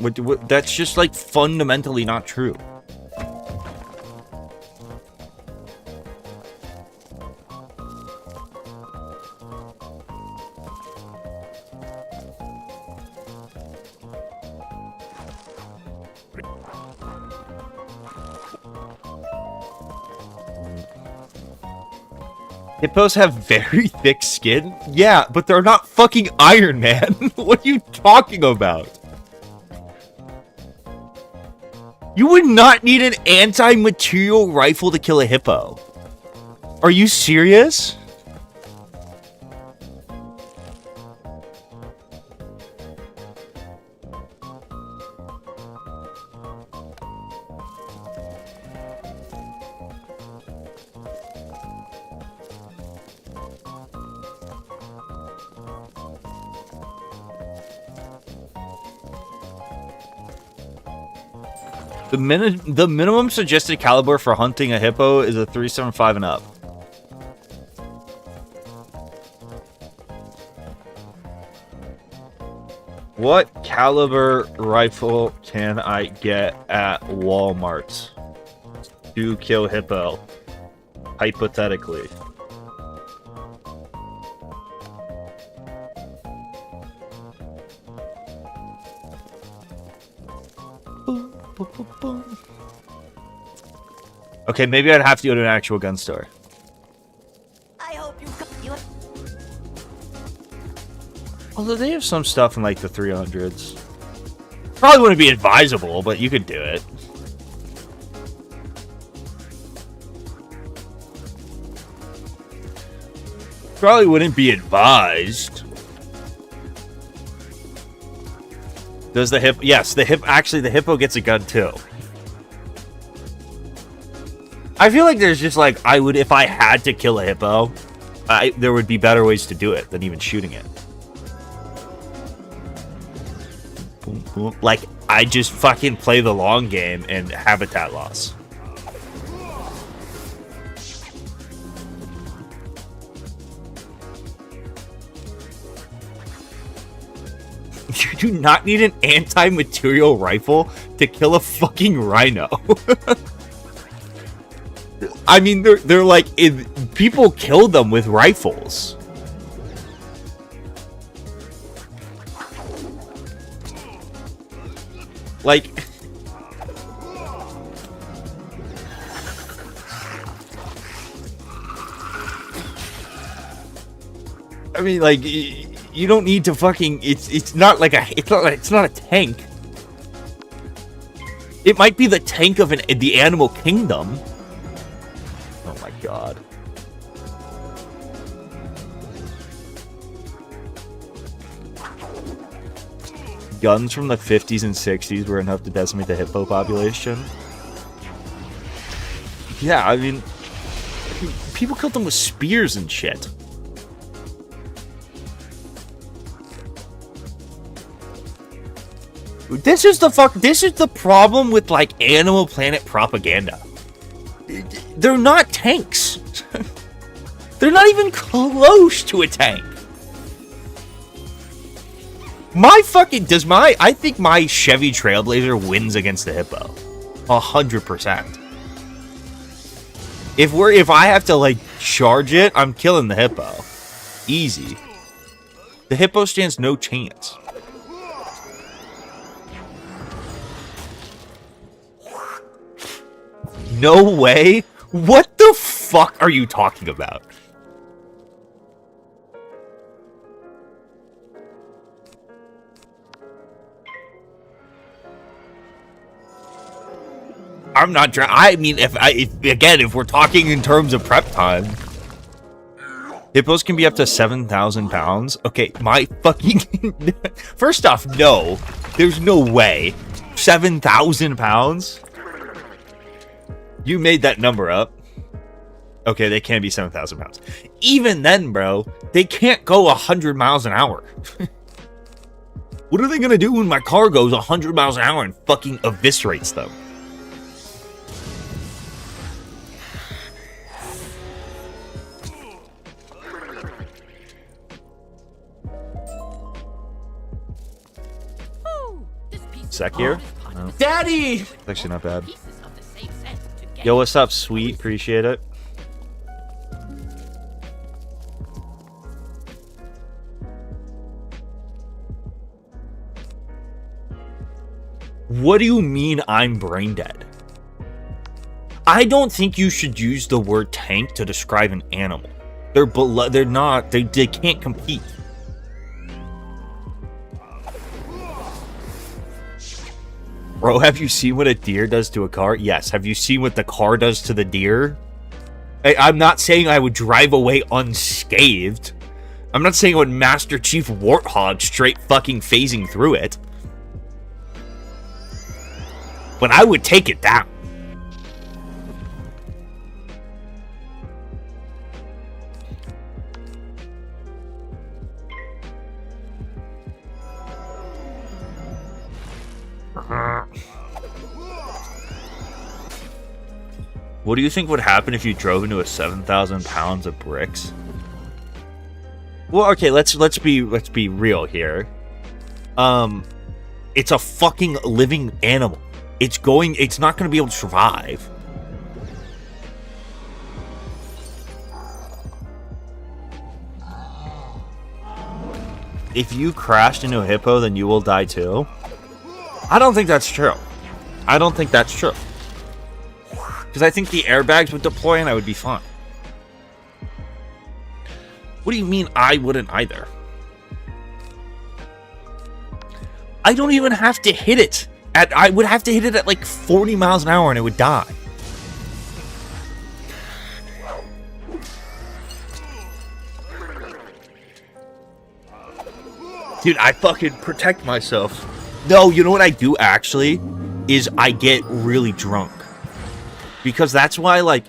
That's just like fundamentally not true. Hippos have very thick skin? Yeah, but they're not fucking Iron Man. What are you talking about? You would not need an anti-material rifle to kill a hippo. Are you serious? The minimum suggested caliber for hunting a hippo is a 375 and up. What caliber rifle can I get at Walmart to kill hippo? Hypothetically. Okay, maybe I'd have to go to an actual gun store. I hope you. Although they have some stuff in like the 300s. Probably wouldn't be advisable, but you could do it. Probably wouldn't be advised. Does the hippo? Yes, the hippo. Actually, the hippo gets a gun too. I feel like there's just like I would if I had to kill a hippo. There would be better ways to do it than even shooting it. Boom, boom. Like I just fucking play the long game and habitat loss. You do not need an anti-material rifle to kill a fucking rhino. I mean, they're like people kill them with rifles. Like, I mean, like. You don't need to fucking. It's not like a. It's not a tank. It might be the tank of the animal kingdom. Oh my god. Guns from the 50s and 60s were enough to decimate the hippo population. Yeah, I mean, people killed them with spears and shit. This is the problem with like Animal Planet propaganda. They're not tanks. They're not even close to a tank. I think my Chevy Trailblazer wins against the hippo. 100%. If I have to like charge it, I'm killing the hippo. Easy. The hippo stands no chance. No way? What the fuck are you talking about? I'm not I mean, if we're talking in terms of prep time, hippos can be up to 7,000 pounds. Okay, my fucking first off, no, there's no way. 7,000 pounds. You made that number up. Okay, they can be 7,000 pounds. Even then, bro, they can't go 100 miles an hour. What are they gonna do when my car goes 100 miles an hour and fucking eviscerates them? Sec here? No. Daddy! It's actually not bad. Yo, what's up, sweet? Appreciate it. What do you mean I'm brain dead? I don't think you should use the word tank to describe an animal. They're not. They can't compete. Bro, have you seen what a deer does to a car? Yes. Have you seen what the car does to the deer? I'm not saying I would drive away unscathed. I'm not saying I would Master Chief Warthog straight fucking phasing through it. But I would take it down. What do you think would happen if you drove into a 7,000 pounds of bricks? Well, okay, let's be real here. It's a fucking living animal. It's not going to be able to survive. If you crashed into a hippo, then you will die too. I don't think that's true. I don't think that's true. Because I think the airbags would deploy and I would be fine. What do you mean I wouldn't either? I don't even have to hit it. I would have to hit it at like 40 miles an hour and it would die. Dude, I fucking protect myself. No, you know what I do actually? Is I get really drunk. Because that's why, like,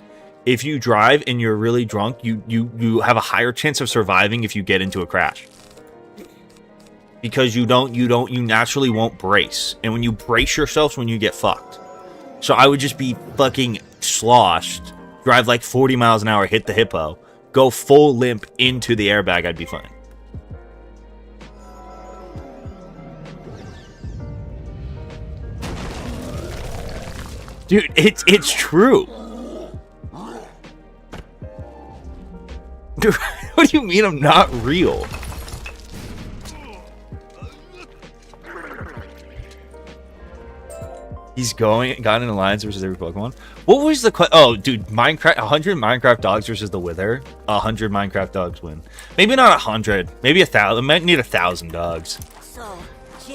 if you drive and you're really drunk, you have a higher chance of surviving if you get into a crash. Because you naturally won't brace. And when you brace yourselves, when you get fucked. So I would just be fucking sloshed, drive like 40 miles an hour, hit the hippo, go full limp into the airbag, I'd be fine. Dude, it's true. Dude, what do you mean I'm not real? He's got an alliance versus every Pokemon. What was the oh, dude, Minecraft, 100 Minecraft dogs versus the Wither. 100 Minecraft dogs win. Maybe not 100. Maybe 1,000. Might need 1,000 dogs. So,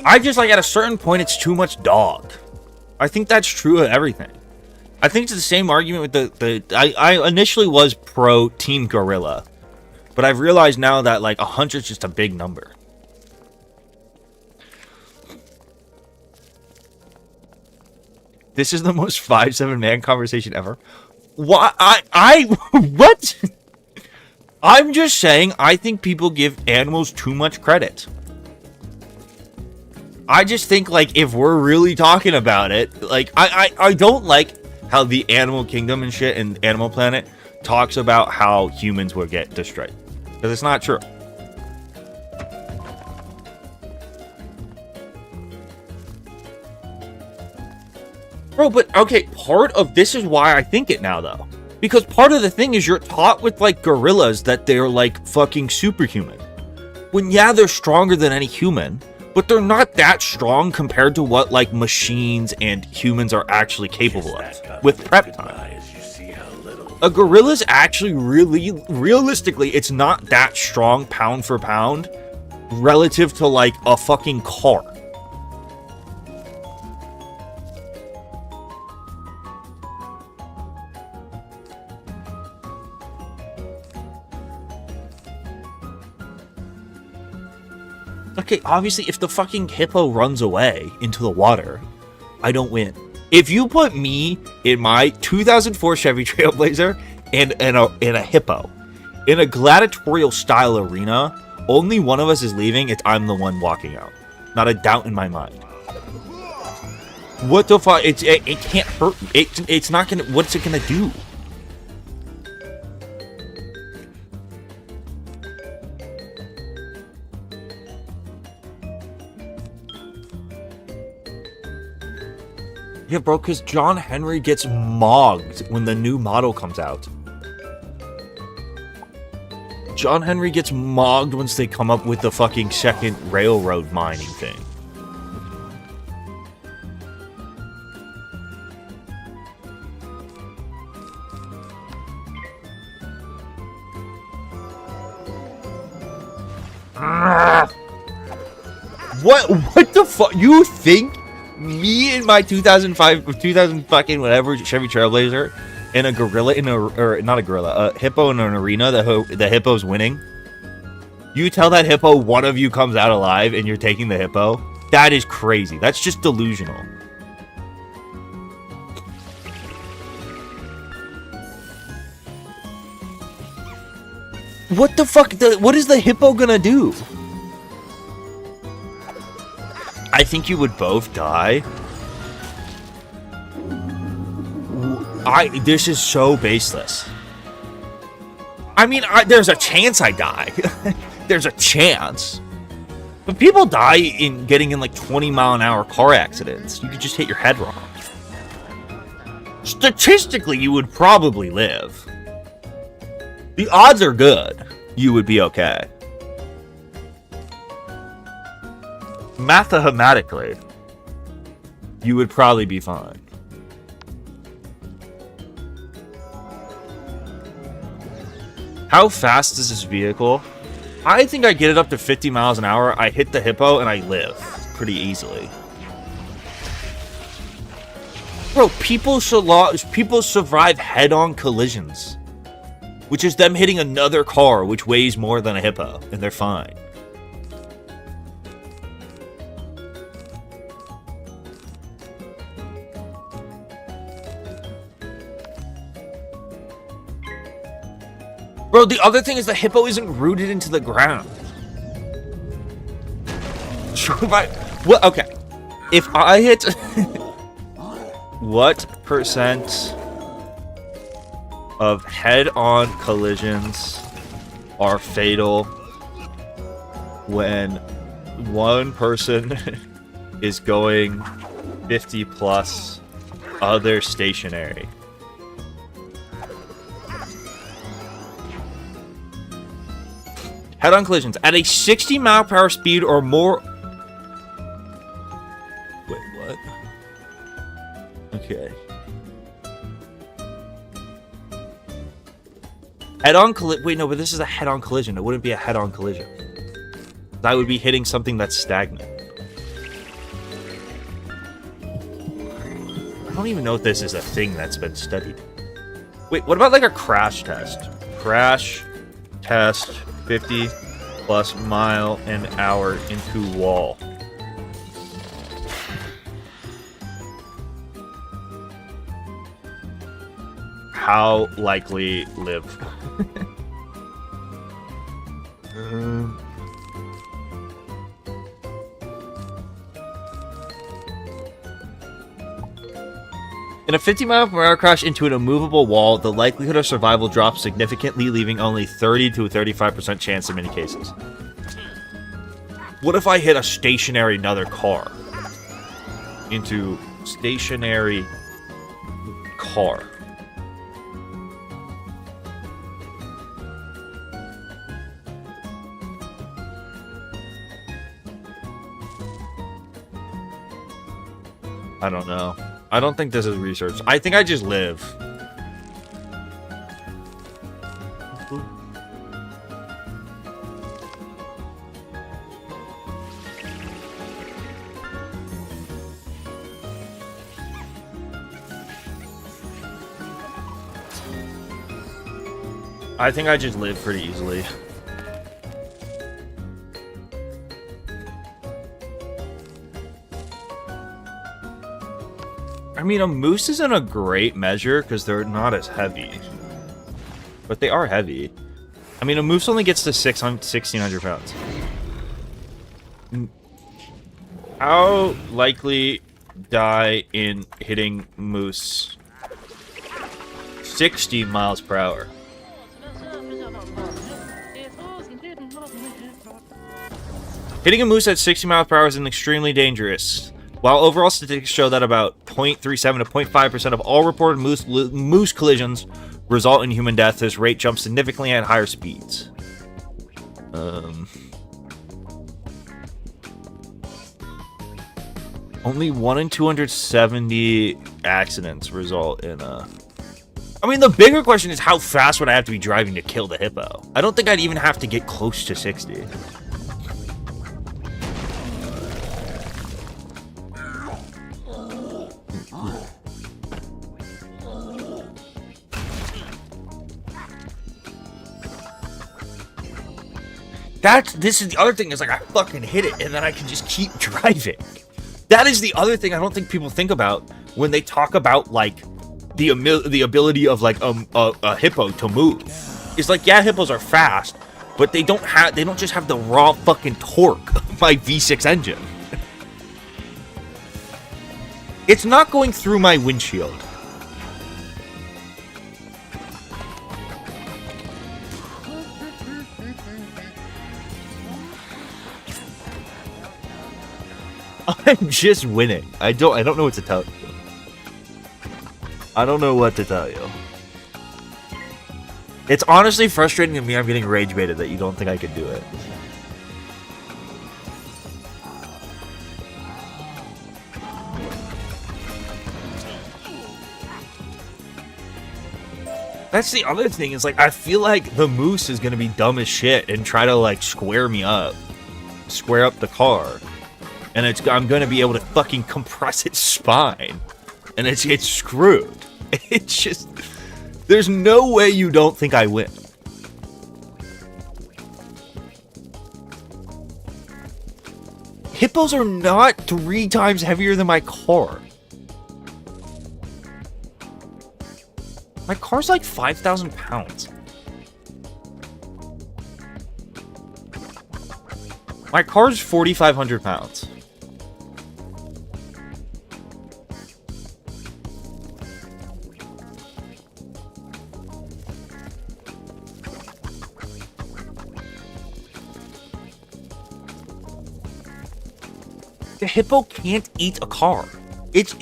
I just like at a certain point it's too much dog. I think that's true of everything. I think it's the same argument with I initially was pro Team Gorilla, but I've realized now that like 100 is just a big number. This is the most 5-7 man conversation ever. What? What? I'm just saying I think people give animals too much credit. I just think, like, if we're really talking about it, like, I don't like how the Animal Kingdom and shit and Animal Planet talks about how humans will get destroyed. Because it's not true. Bro, but, okay, part of this is why I think it now, though. Because part of the thing is you're taught with, like, gorillas that they're, like, fucking superhuman. When, yeah, they're stronger than any human, but they're not that strong compared to what, like, machines and humans are actually capable of with prep time. A gorilla's actually realistically, it's not that strong pound for pound relative to, like, a fucking car. Okay, obviously, if the fucking hippo runs away into the water, I don't win. If you put me in my 2004 Chevy Trailblazer and a hippo in a gladiatorial style arena, only one of us is leaving. I'm the one walking out. Not a doubt in my mind. What the fuck? It can't hurt. It's not gonna. What's it gonna do? Yeah, bro, because John Henry gets mogged when the new model comes out. John Henry gets mogged once they come up with the fucking second railroad mining thing. What the fuck? You think me and my 2000 fucking whatever Chevy Trailblazer and a gorilla or not a gorilla, a hippo in an arena, the hippo's winning? You tell that hippo one of you comes out alive and you're taking the hippo? That is crazy. That's just delusional. What the fuck? What is the hippo gonna do? I think you would both die. This is so baseless. I mean, there's a chance I die. There's a chance. But people die in getting in like 20-mile-an-hour car accidents. You could just hit your head wrong. Statistically, you would probably live. The odds are good. You would be okay. Mathematically, you would probably be fine. How fast is this vehicle? I think I get it up to 50 miles an hour. I hit the hippo and I live pretty easily. Bro, people survive head-on collisions, which is them hitting another car which weighs more than a hippo, and they're fine. Bro, the other thing is the hippo isn't rooted into the ground. What? Okay. If I hit... What percent of head-on collisions are fatal when one person is going 50 plus, other stationary? Head-on collisions at a 60 mile per hour speed or more. Wait, what? Okay. Head-on collision. Wait, no, but this is a head-on collision. It wouldn't be a head-on collision. I would be hitting something that's stagnant. I don't even know if this is a thing that's been studied. Wait, what about like a crash test? Crash test 50 plus mile an hour into wall. How likely live? In a 50 mile per hour crash into an immovable wall, the likelihood of survival drops significantly, leaving only 30 to 35% chance in many cases. What if I hit a stationary another car? Into stationary car. I don't know. I don't think this is research. I think I just live. I think I just live pretty easily. I mean, a moose isn't a great measure because they're not as heavy. But they are heavy. I mean, a moose only gets to 1,600 pounds. How likely die in hitting moose? 60 miles per hour. Hitting a moose at 60 miles per hour is extremely dangerous. While overall statistics show that about 0.37 to 0.5% of all reported moose collisions result in human death, this rate jumps significantly at higher speeds. Only 1 in 270 accidents result in a... I mean, the bigger question is how fast would I have to be driving to kill the hippo? I don't think I'd even have to get close to 60. This is the other thing, is like I fucking hit it and then I can just keep driving. That is the other thing I don't think people think about when they talk about like the ability of like a hippo to move. It's like, yeah, hippos are fast, but they don't just have the raw fucking torque of my V6 engine. It's not going through my windshield. I'm just winning. I don't know what to tell you. I don't know what to tell you. It's honestly frustrating to me. I'm getting rage baited that you don't think I could do it. That's the other thing, is like, I feel like the moose is gonna be dumb as shit and try to like square me up. Square up the car. And I'm gonna be able to fucking compress its spine. And it's screwed. It's just, there's no way you don't think I win. Hippos are not 3 times heavier than my car. My car's like 5,000 pounds. My car's 4,500 pounds. The hippo can't eat a car. It's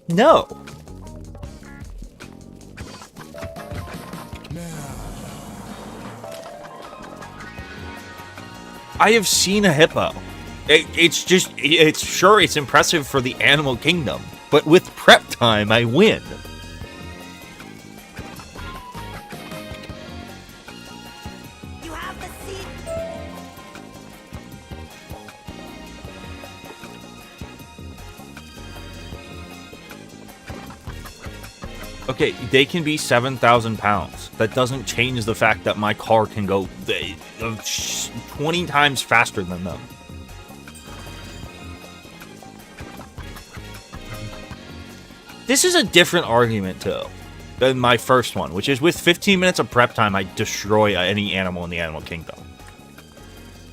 no. I have seen a hippo. It's impressive for the animal kingdom, but with prep time, I win. You have the seat. Okay, they can be 7,000 pounds. That doesn't change the fact that my car can go 20 times faster than them. This is a different argument, too, than my first one, which is with 15 minutes of prep time, I destroy any animal in the animal kingdom.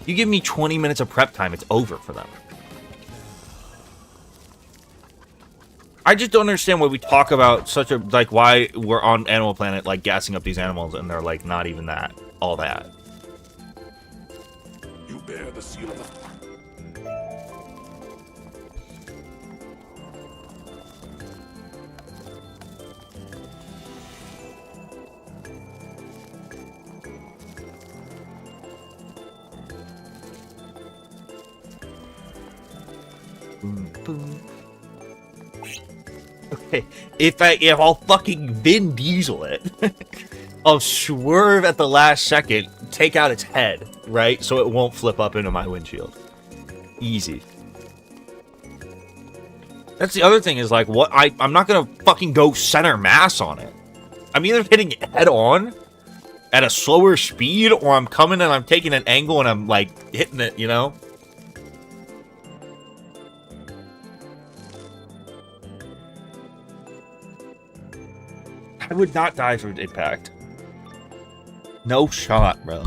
You give me 20 minutes of prep time, it's over for them. I just don't understand why we talk about such a, like, why we're on Animal Planet, like, gassing up these animals, and they're, like, not even that. All that. You bear the seal of the... Boom, boom. Okay, if I'll fucking Vin Diesel it, I'll swerve at the last second, take out its head, right? So it won't flip up into my windshield. Easy. That's the other thing, is like, what I'm not gonna fucking go center mass on it. I'm either hitting it head on at a slower speed, or I'm coming and I'm taking an angle and I'm like hitting it, you know? I would not die from impact. No shot, bro.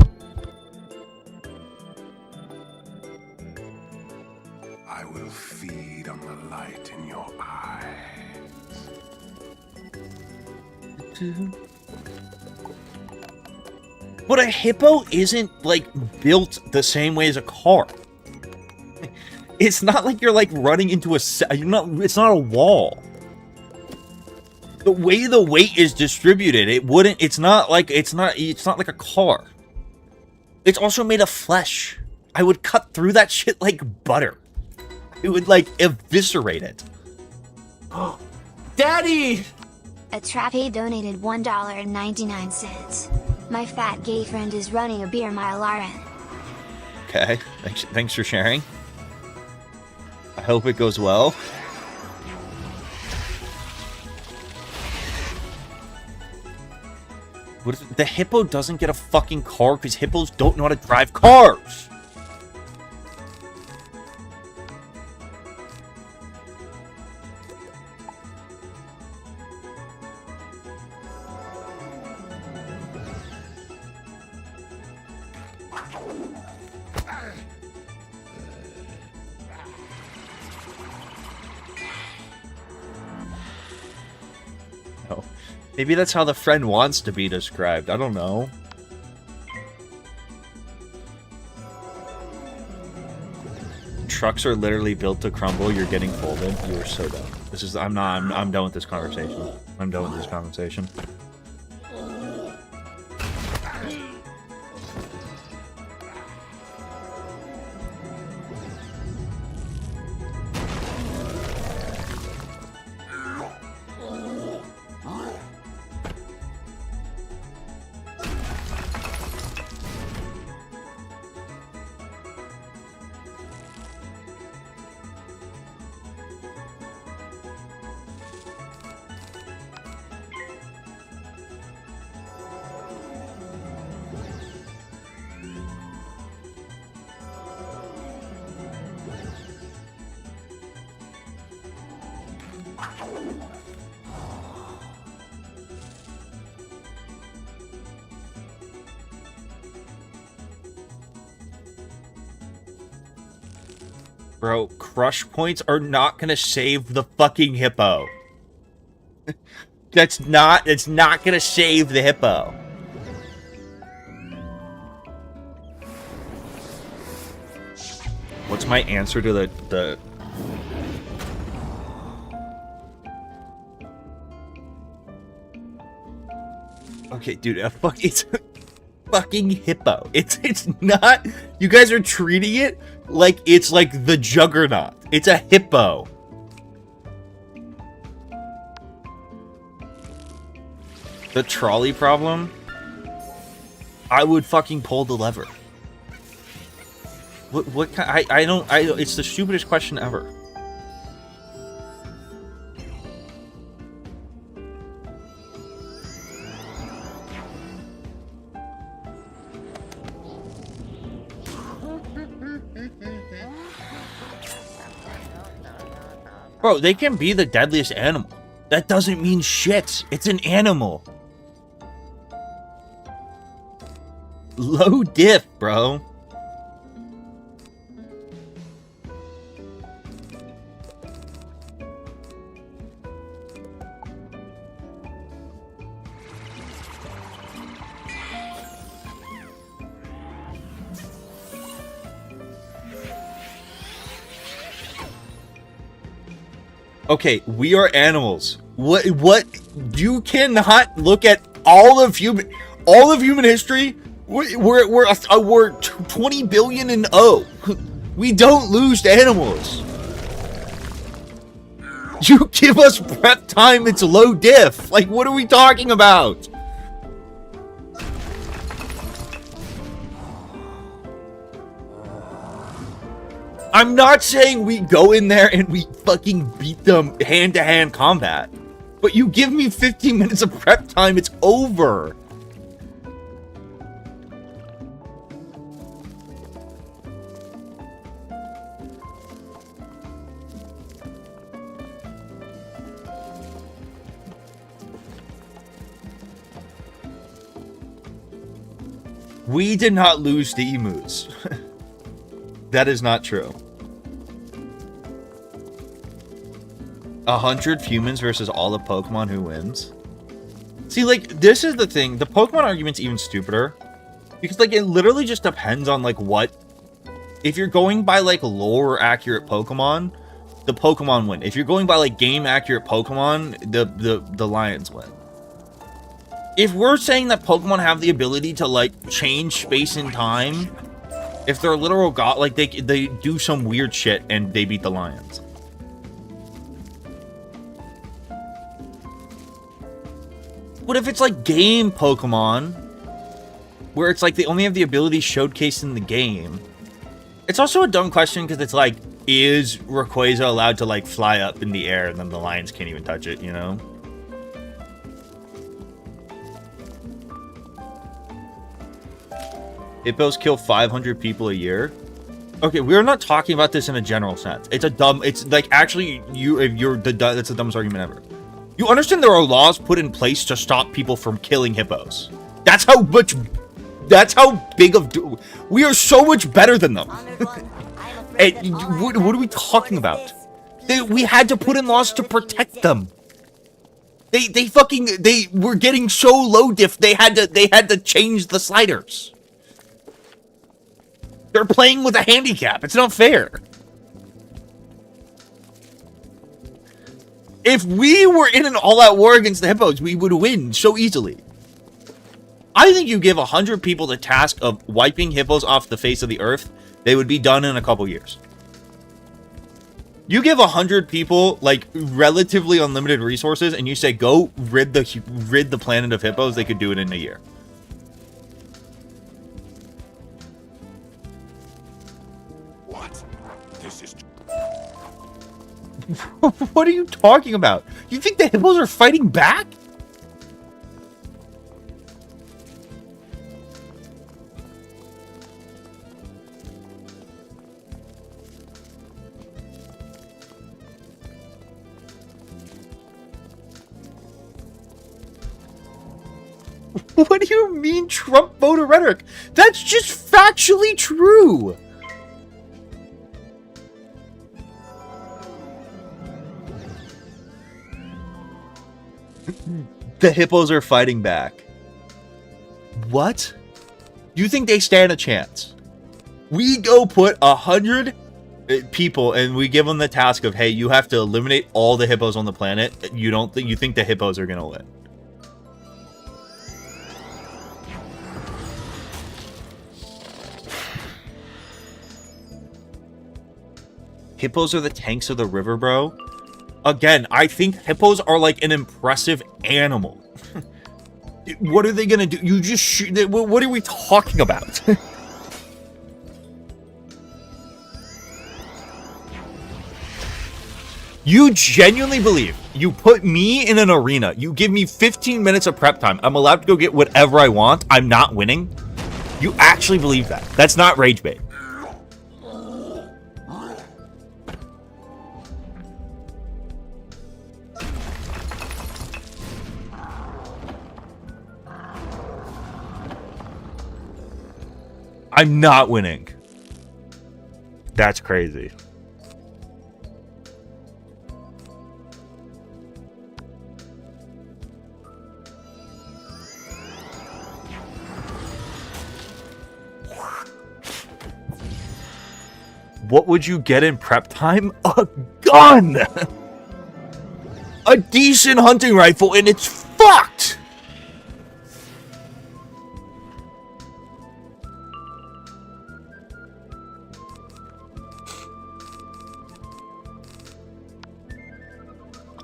I will feed on the light in your eyes. But a hippo isn't, like, built the same way as a car. It's not like you're, like, running into it's not a wall. The way the weight is distributed, it's not like a car. It's also made of flesh. I would cut through that shit like butter. It would, like, eviscerate it. Daddy! A Trappy donated $1.99. My fat gay friend is running a beer mile RN. Okay, thanks for sharing. I hope it goes well. What if the hippo doesn't get a fucking car because hippos don't know how to drive cars? Maybe that's how the friend wants to be described. I don't know. trucks are literally built to crumble, you're getting folded. You are so dumb. This is I'm done with this conversation. I'm done with this conversation. Bro, crush points are not gonna save the fucking hippo. It's not gonna save the hippo. What's my answer to the Okay, dude, it's fucking hippo. It's not. You guys are treating it like it's like the juggernaut. It's a hippo. The trolley problem? I would fucking pull the lever. What kind? I don't. It's the stupidest question ever. Bro, they can be the deadliest animal. That doesn't mean shit. It's an animal. Low diff, bro. Okay, we are animals. What you cannot look at all of human history. We're 20 billion and we don't lose to animals. You give us prep time, it's low diff. Like, what are we talking about? I'm not saying we go in there and we fucking beat them hand-to-hand combat. But you give me 15 minutes of prep time, it's over. We did not lose to emus. That is not true. 100 humans versus all the Pokemon, who wins? See, like, this is the thing. The Pokemon argument's even stupider. Because, like, it literally just depends on, like, what... If you're going by, like, lore-accurate Pokemon, the Pokemon win. If you're going by, like, game-accurate Pokemon, the Lions win. If we're saying that Pokemon have the ability to, like, change space and time, if they're a literal god, like, they do some weird shit and they beat the Lions. What if it's like game Pokemon, where it's like they only have the ability showcased in the game? It's also a dumb question because it's like, is Rayquaza allowed to like fly up in the air and then the Lions can't even touch it, you know? Hippos kill 500 people a year. Okay, we're not talking about this in a general sense. It's like, actually, that's the dumbest argument ever. You understand there are laws put in place to stop people from killing hippos. That's how big of... We are so much better than them. And what are we talking about? We had to put in laws to protect them. They were getting so low diff, they had to change the sliders. They're playing with a handicap. It's not fair. If we were in an all-out war against the hippos, we would win so easily. I think you give 100 people the task of wiping hippos off the face of the earth, they would be done in a couple years. You give 100 people like relatively unlimited resources, and you say go rid the planet of hippos, they could do it in a year. What? This is... What are you talking about? You think the hippos are fighting back? What do you mean Trump voter rhetoric? That's just factually true. The hippos are fighting back. What? You think they stand a chance? We go put 100 people and we give them the task of, hey, you have to eliminate all the hippos on the planet. You think the hippos are gonna win? Hippos are the tanks of the river, bro. Again, I think hippos are like an impressive animal. What are they gonna do? You just shoot. What are we talking about? You genuinely believe you put me in an arena, you give me 15 minutes of prep time, I'm allowed to go get whatever I want, I'm not winning? You actually believe that? That's not rage bait. I'm not winning. That's crazy. What would you get in prep time? A gun! A decent hunting rifle, and it's fucked!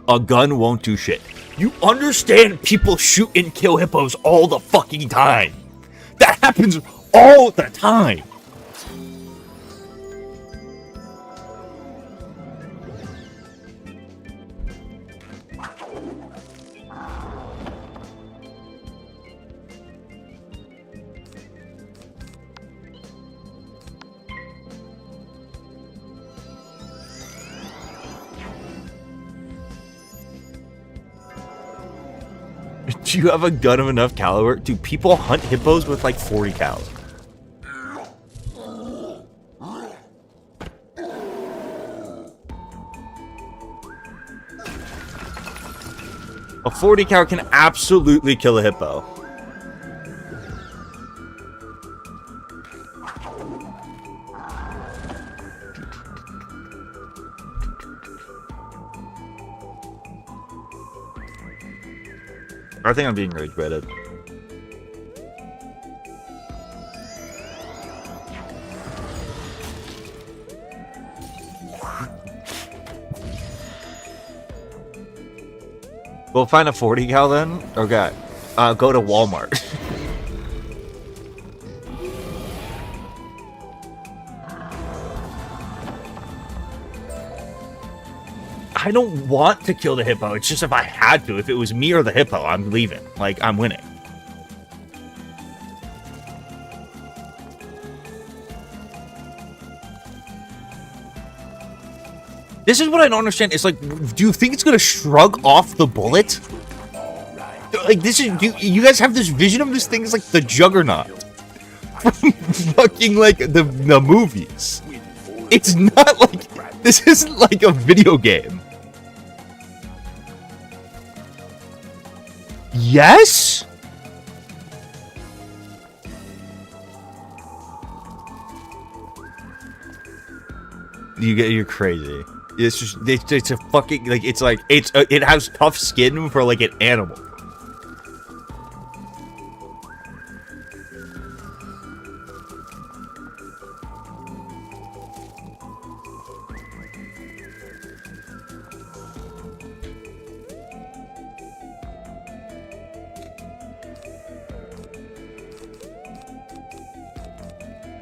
A gun won't do shit. You understand people shoot and kill hippos all the fucking time. That happens all the time. Do you have a gun of enough caliber? Do people hunt hippos with like 40 cal? A 40 cal can absolutely kill a hippo. I think I'm being rage baited. We'll find a 40 cal then? Okay. Go to Walmart. I don't want to kill the hippo. It's just if I had to. If it was me or the hippo, I'm leaving. Like, I'm winning. This is what I don't understand. It's like, do you think it's going to shrug off the bullet? Like, this is... You guys have this vision of this thing as like the Juggernaut. From fucking, like, the movies. It's not like... This isn't like a video game. Yes? You're crazy. It's just it's a fucking like it has tough skin for like an animal.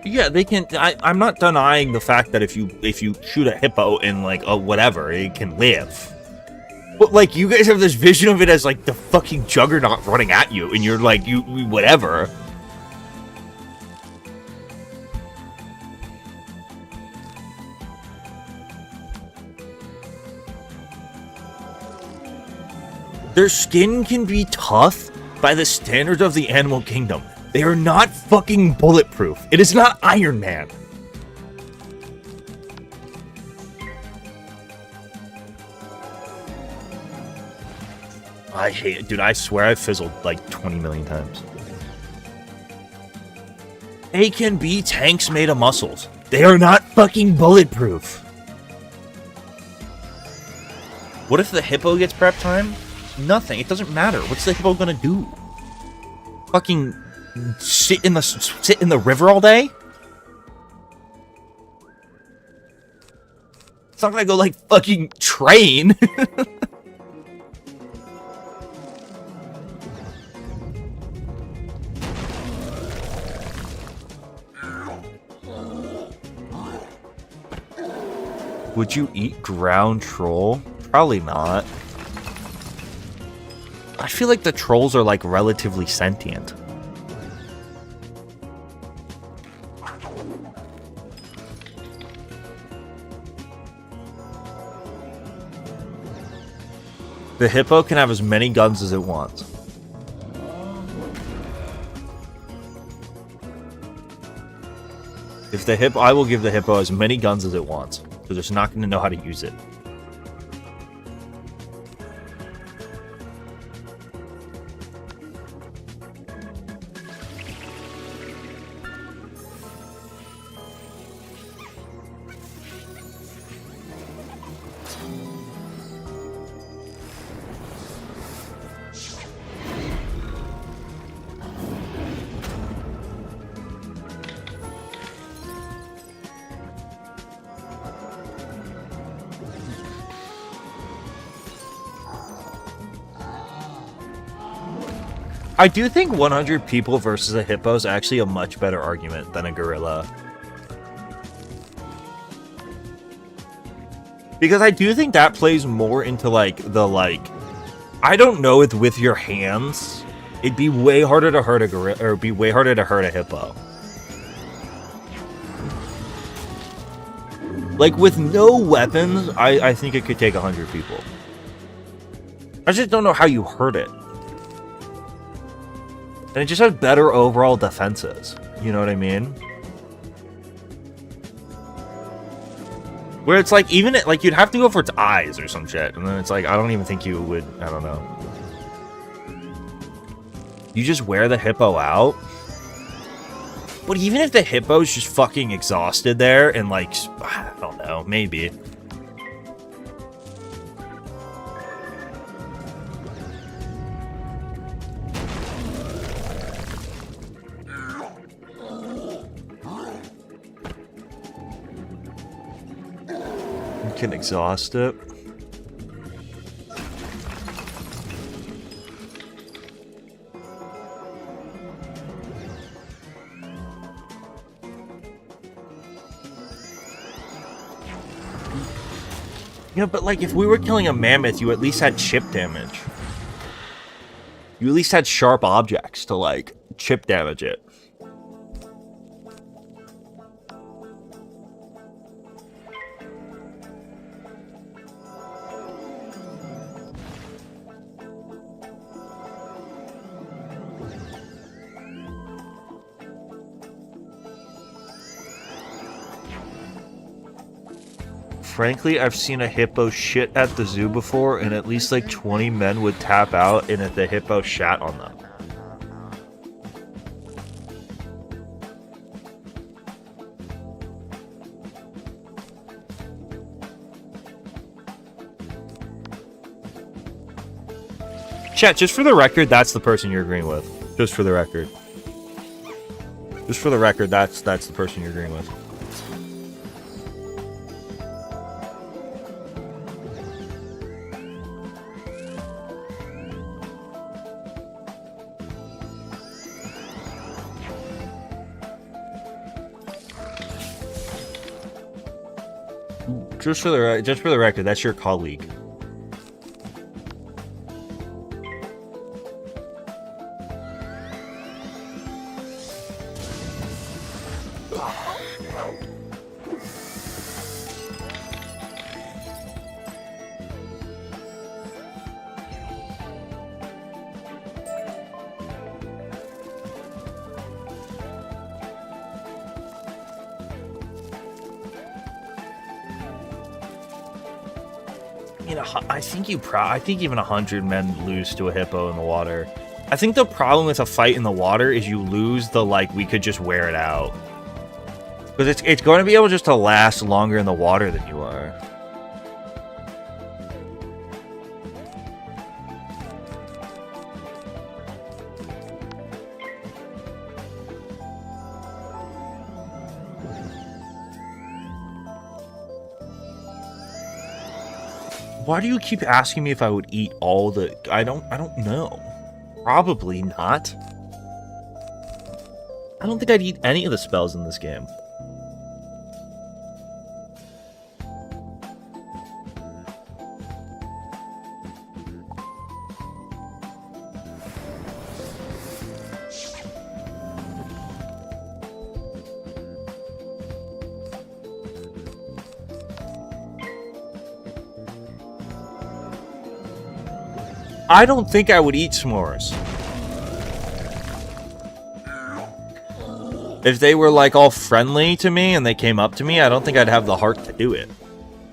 Yeah, they can. I'm not denying the fact that if you shoot a hippo in like a whatever, it can live. But like, you guys have this vision of it as like the fucking juggernaut running at you, and you're like, you whatever. Their skin can be tough by the standards of the animal kingdom. They are not fucking bulletproof. It is not Iron Man. I hate it. Dude, I swear I've fizzled like 20 million times. They can be tanks made of muscles. They are not fucking bulletproof. What if the hippo gets prep time? Nothing. It doesn't matter. What's the hippo gonna do? Fucking sit in the river all day? It's not gonna go like fucking train. Would you eat ground troll? Probably not. I feel like the trolls are like relatively sentient. The hippo can have as many guns as it wants. If the hippo, I will give the hippo as many guns as it wants, because it's not going to know how to use it. I do think 100 people versus a hippo is actually a much better argument than a gorilla. Because I do think that plays more into like the I don't know if with your hands it'd be way harder to hurt a gorilla, or it'd be way harder to hurt a hippo. Like with no weapons, I think it could take 100 people. I just don't know how you hurt it. And it just has better overall defenses. You know what I mean? Where it's like, even like you'd have to go for its eyes or some shit. And then it's like, I don't even think you would, I don't know. You just wear the hippo out. But even if the hippo's just fucking exhausted there and like, I don't know, maybe. Can exhaust it. Yeah, but like if we were killing a mammoth, you at least had chip damage. You at least had sharp objects to like chip damage it. Frankly, I've seen a hippo shit at the zoo before, and at least like 20 men would tap out, and if the hippo shat on them. Chat, just for the record, that's the person you're agreeing with. Just for the record. Just for the record, that's the person you're agreeing with. Just for the record, that's your colleague. I think even 100 men lose to a hippo in the water. I think the problem with a fight in the water is you lose the, like, we could just wear it out. Because it's going to be able just to last longer in the water than you are. Why do you keep asking me if I would eat all the... I don't know. Probably not. I don't think I'd eat any of the spells in this game. I don't think I would eat s'mores. If they were, like, all friendly to me and they came up to me, I don't think I'd have the heart to do it.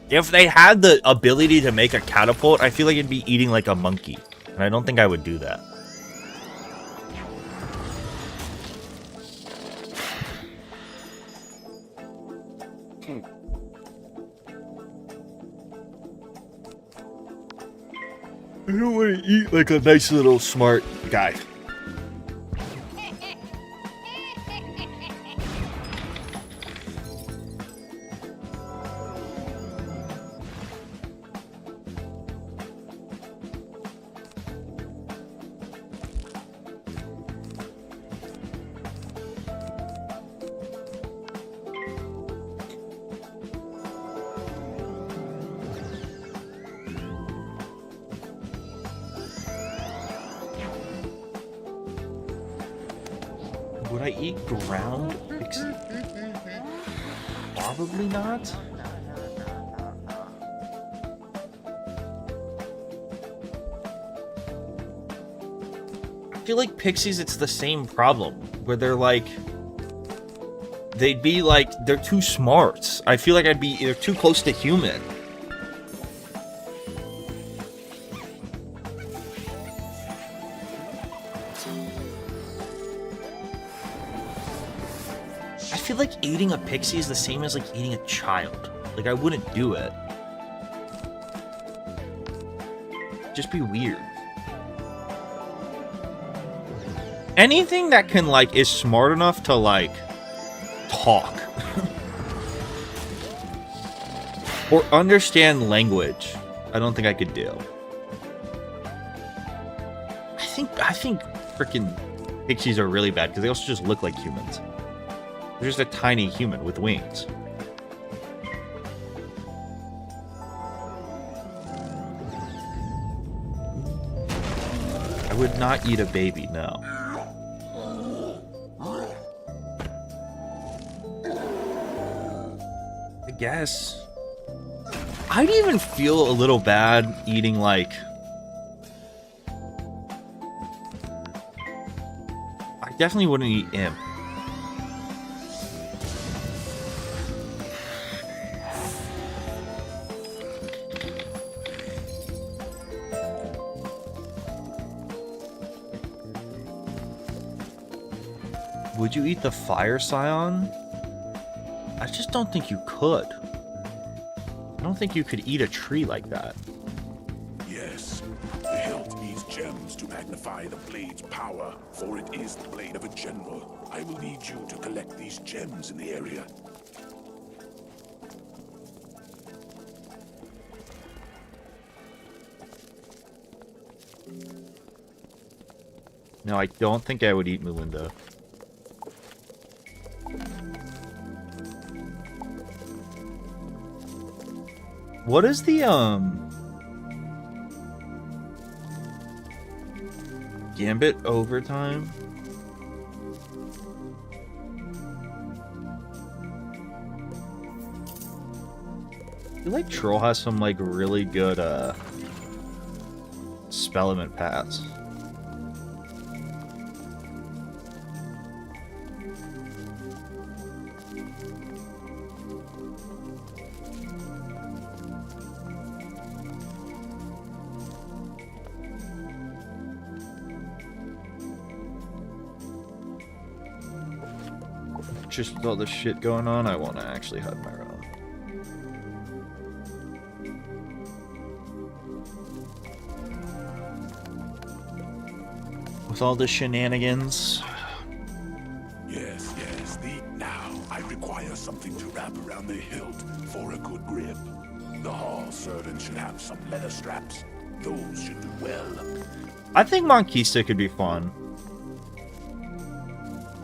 If they had the ability to make a catapult, I feel like it'd be eating like a monkey. And I don't think I would do that. I don't want to eat like a nice little smart guy. Would I eat ground pixie? Probably not. I feel like pixies, it's the same problem. Where they're like... They'd be like... They're too smart. I feel like they're too close to human. I feel like eating a pixie is the same as like eating a child. Like I wouldn't do it. Just be weird. Anything that can like is smart enough to like talk or understand language, I don't think I could do. I think freaking pixies are really bad because they also just look like humans. They're just a tiny human with wings. I would not eat a baby, no. I guess. I'd even feel a little bad eating, like... I definitely wouldn't eat imp. Would you eat the fire scion? I just don't think you could. I don't think you could eat a tree like that. Yes. this. The hilt needs gems to magnify the blade's power, for it is the blade of a general. I will need you to collect these gems in the area. No, I don't think I would eat Melinda. What is the, Gambit overtime? I feel like Troll has some, like, really good, Spellement paths. Just with all this shit going on, I want to actually hug my own. With all the shenanigans. Yes. Now, I require something to wrap around the hilt for a good grip. The hall servant should have some leather straps. Those should do well. I think Monquista could be fun.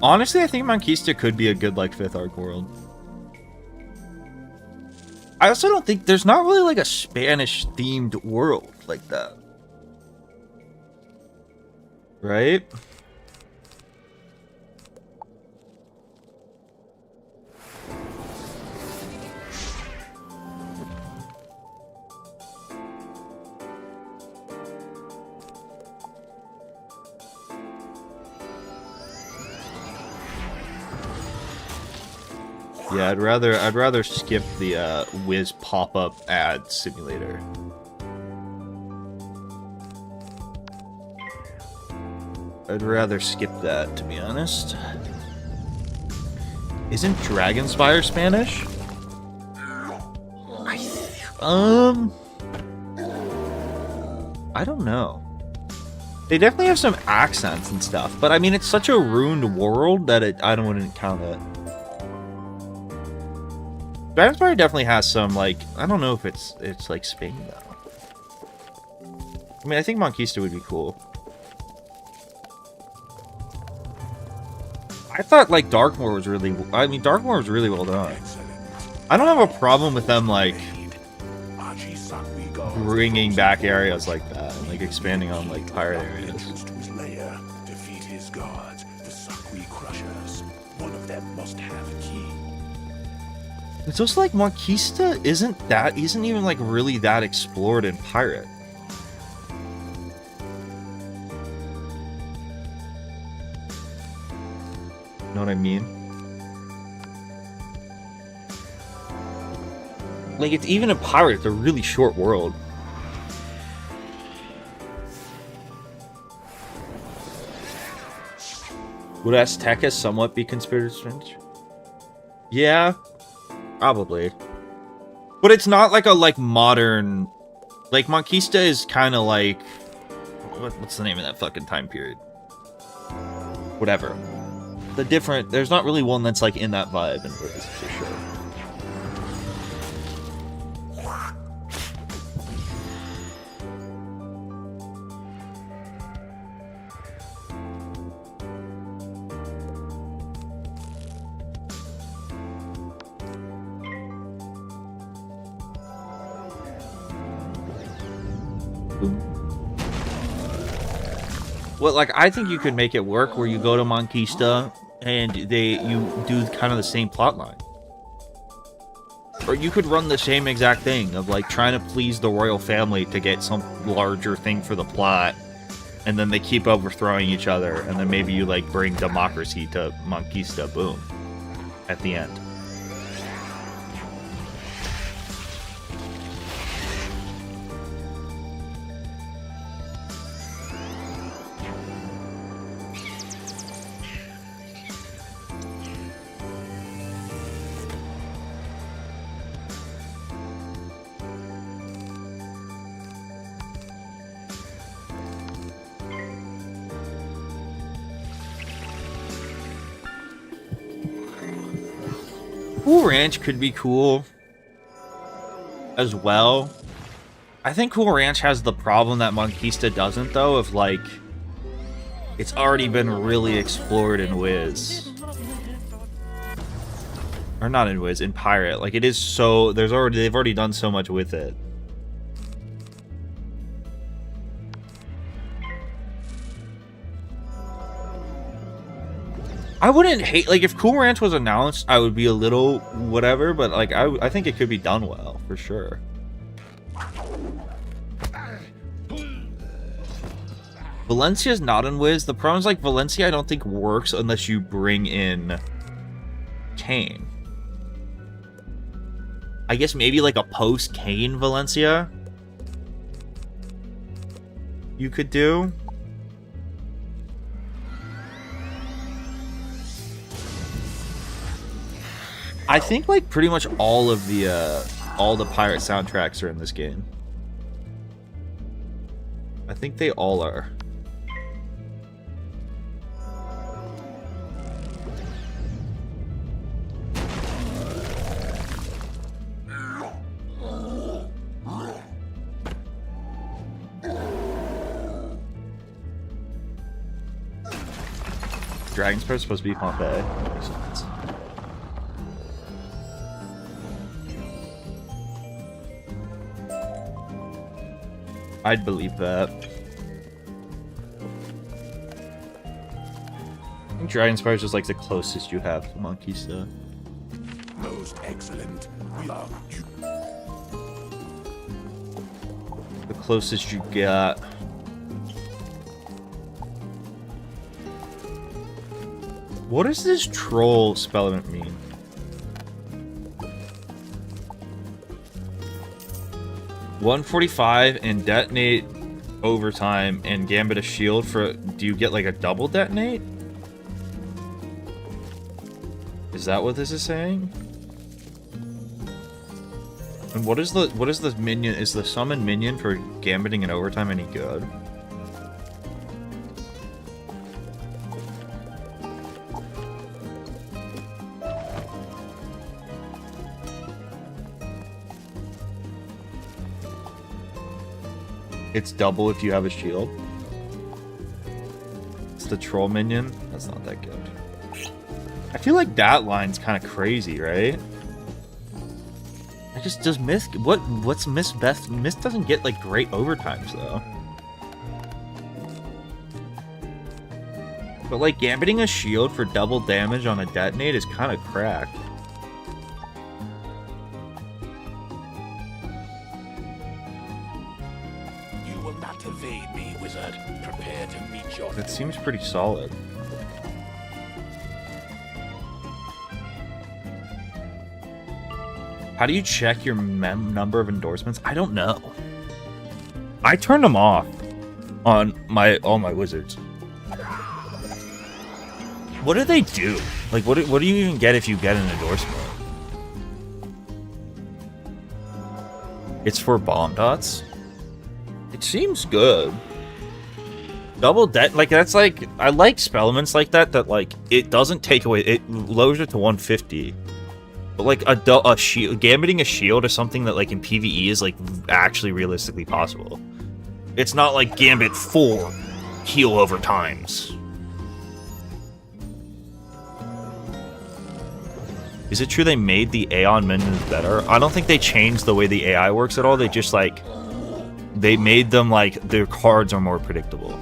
Honestly, I think Monquista could be a good, like, 5th Arc world. I also don't think... There's not really, like, a Spanish-themed world like that. Right? Yeah, I'd rather skip the Wiz pop-up ad simulator. I'd rather skip that, to be honest. Isn't Dragonspyre Spanish? I don't know. They definitely have some accents and stuff, but I mean, it's such a ruined world that I don't want to count it. Dragonspyre definitely has some, like, I don't know if it's like Spain, though. I mean, I think Monquista would be cool. I thought, like, Darkmoor was really... I mean, Darkmoor was really well done. I don't have a problem with them, like, bringing back areas like that and, like, expanding on, like, pirate areas. Defeat his guards, the Sakwi Crushers. One of them must have a key. It's also like Monquista isn't even like really that explored in Pirate. Know what I mean? Like, it's even in Pirate, it's a really short world. Would Azteca somewhat be considered strange? Yeah. Probably. But it's not like a, like, modern... Like, Monquista is kind of like... What's the name of that fucking time period? Whatever. There's not really one that's, like, in that vibe, and for sure. Well, like, I think you could make it work where you go to Monquista and you do kind of the same plotline. Or you could run the same exact thing of, like, trying to please the royal family to get some larger thing for the plot, and then they keep overthrowing each other, and then maybe you, like, bring democracy to Monquista, boom, at the end. Cool Ranch could be cool as well. I think Cool Ranch has the problem that Monquista doesn't, though, of like it's already been really explored in Wiz. Or not in Wiz, in Pirate. Like it is so they've already done so much with it. I wouldn't hate, like, if Cool Ranch was announced, I would be a little whatever, but, like, I think it could be done well, for sure. Valencia's not in Wiz. The problem is, like, Valencia I don't think works unless you bring in Kane. I guess maybe, like, a post-Kane Valencia you could do. I think like pretty much all the pirate soundtracks are in this game. I think they all are. Dragonspyre is supposed to be Pompeii. Makes sense. I'd believe that. I think Dragonspyre is just like the closest you have to Monquista. Most excellent. We are you. The closest you got. What does this troll spell mean? $145 and detonate overtime and gambit a shield for. Do you get like a double detonate? Is that what this is saying? And what is the minion? Is the summon minion for gambiting and overtime any good? It's double if you have a shield. It's the troll minion. That's not that good. I feel like that line's kind of crazy, right? I just does Myth what's Myth best? Myth doesn't get like great overtimes though. But like gambiting a shield for double damage on a detonate is kind of cracked. It seems pretty solid. How do you check your number of endorsements? I don't know. I turned them off on all my wizards. What do they do? Like, what do you even get if you get an endorsement? It's for bomb dots? It seems good. Double det, like that's like I like spellements like that like it doesn't take away, it lowers it to 150. But like a shield, gambiting a shield is something that like in PvE is like actually realistically possible. It's not like gambit 4 heal over times. Is it true they made the Aeon minions better? I don't think they changed the way the AI works at all. They just like they made them like their cards are more predictable.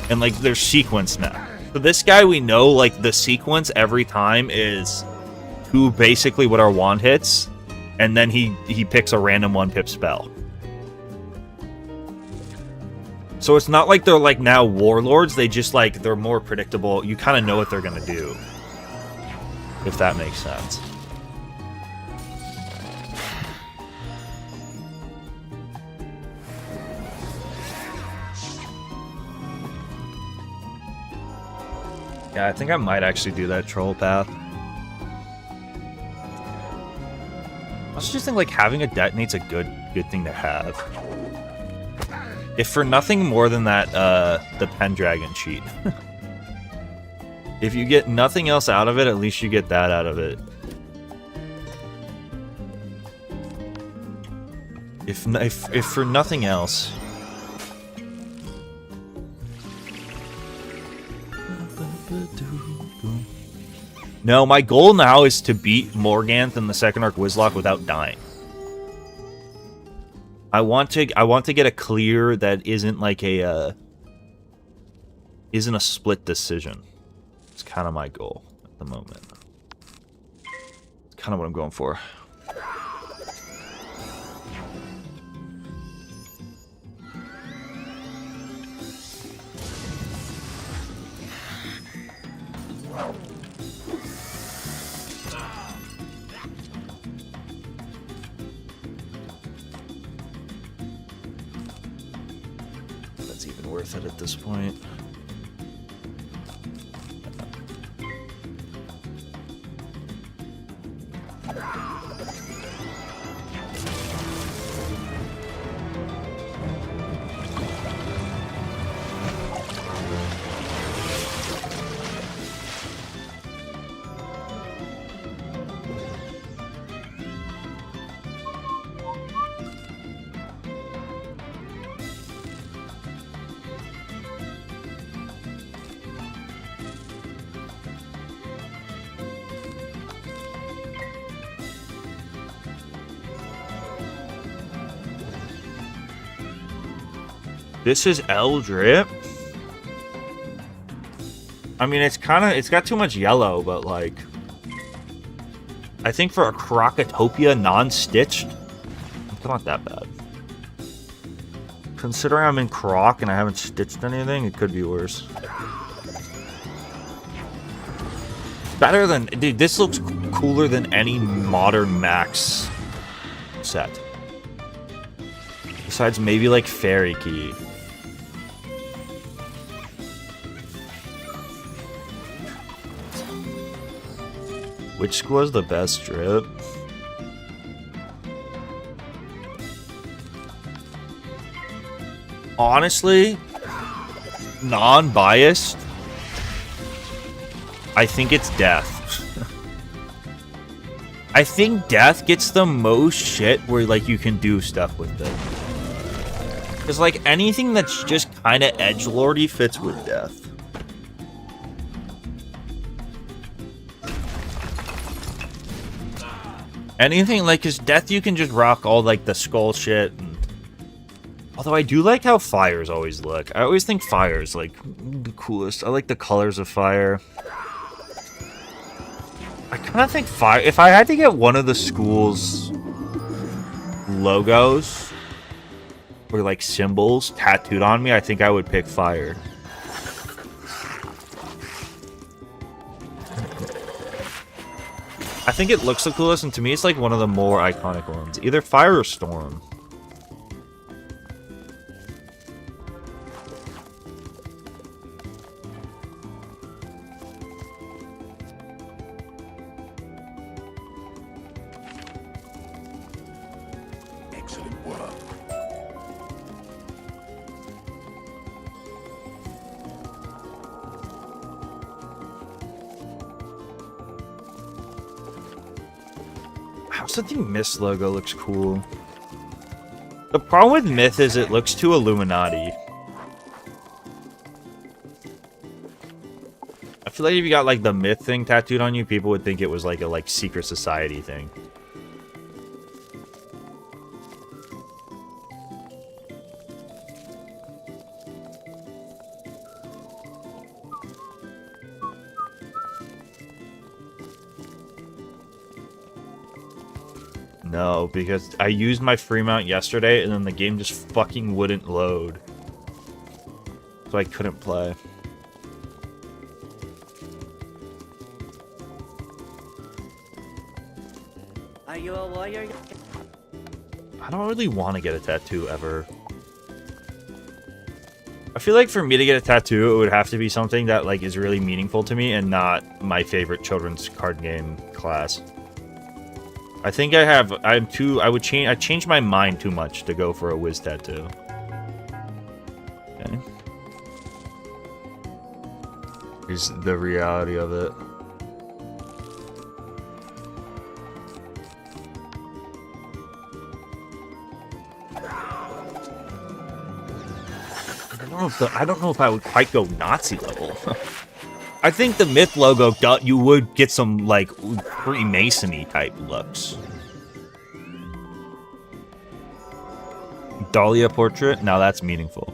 And like their sequence now. So this guy we know like the sequence every time is who basically what our wand hits, and then he picks a random 1-pip spell. So it's not like they're like now warlords, they just like they're more predictable. You kind of know what they're gonna do. If that makes sense. Yeah, I think I might actually do that troll path. I also just think like having a detonate's a good thing to have. If for nothing more than that, the Pendragon cheat. If you get nothing else out of it, at least you get that out of it. If for nothing else. No, my goal now is to beat Morganth in the second arc Wizlocke without dying. I want to get a clear that isn't like a isn't a split decision. It's kind of my goal at the moment. It's kind of what I'm going for. That's even worth it at this point. This is L drip. I mean, it's got too much yellow, but like, I think for a Krokotopia non-stitched, it's not that bad. Considering I'm in Krok and I haven't stitched anything, it could be worse. Better than, dude, this looks cooler than any modern Max set. Besides maybe like Fairy Key. Which school has the best drip? Honestly, non-biased, I think it's Death. I think Death gets the most shit where like you can do stuff with it. Because like anything that's just kind of edgelordy fits with Death. Anything like his Death, you can just rock all like the skull shit. And... although I do like how fires always look. I always think fire's like the coolest. I like the colors of fire. I kind of think fire. If I had to get one of the school's logos or like symbols tattooed on me, I think I would pick fire. I think it looks the coolest, and to me it's like one of the more iconic ones. Either fire or storm. Excellent work. I also think Myth's logo looks cool. The problem with Myth is it looks too Illuminati. I feel like if you got like the Myth thing tattooed on you, people would think it was like a secret society thing. No, because I used my Fremount yesterday and then the game just fucking wouldn't load. So I couldn't play. Are you a warrior? I don't really want to get a tattoo ever. I feel like for me to get a tattoo, it would have to be something that like is really meaningful to me and not my favorite children's card game class. I think I changed my mind too much to go for a Wiz tattoo. Okay. Here's the reality of it. I don't know if I would quite go Nazi level. I think the myth logo, you would get some like Freemasony type looks. Dahlia portrait? Now that's meaningful.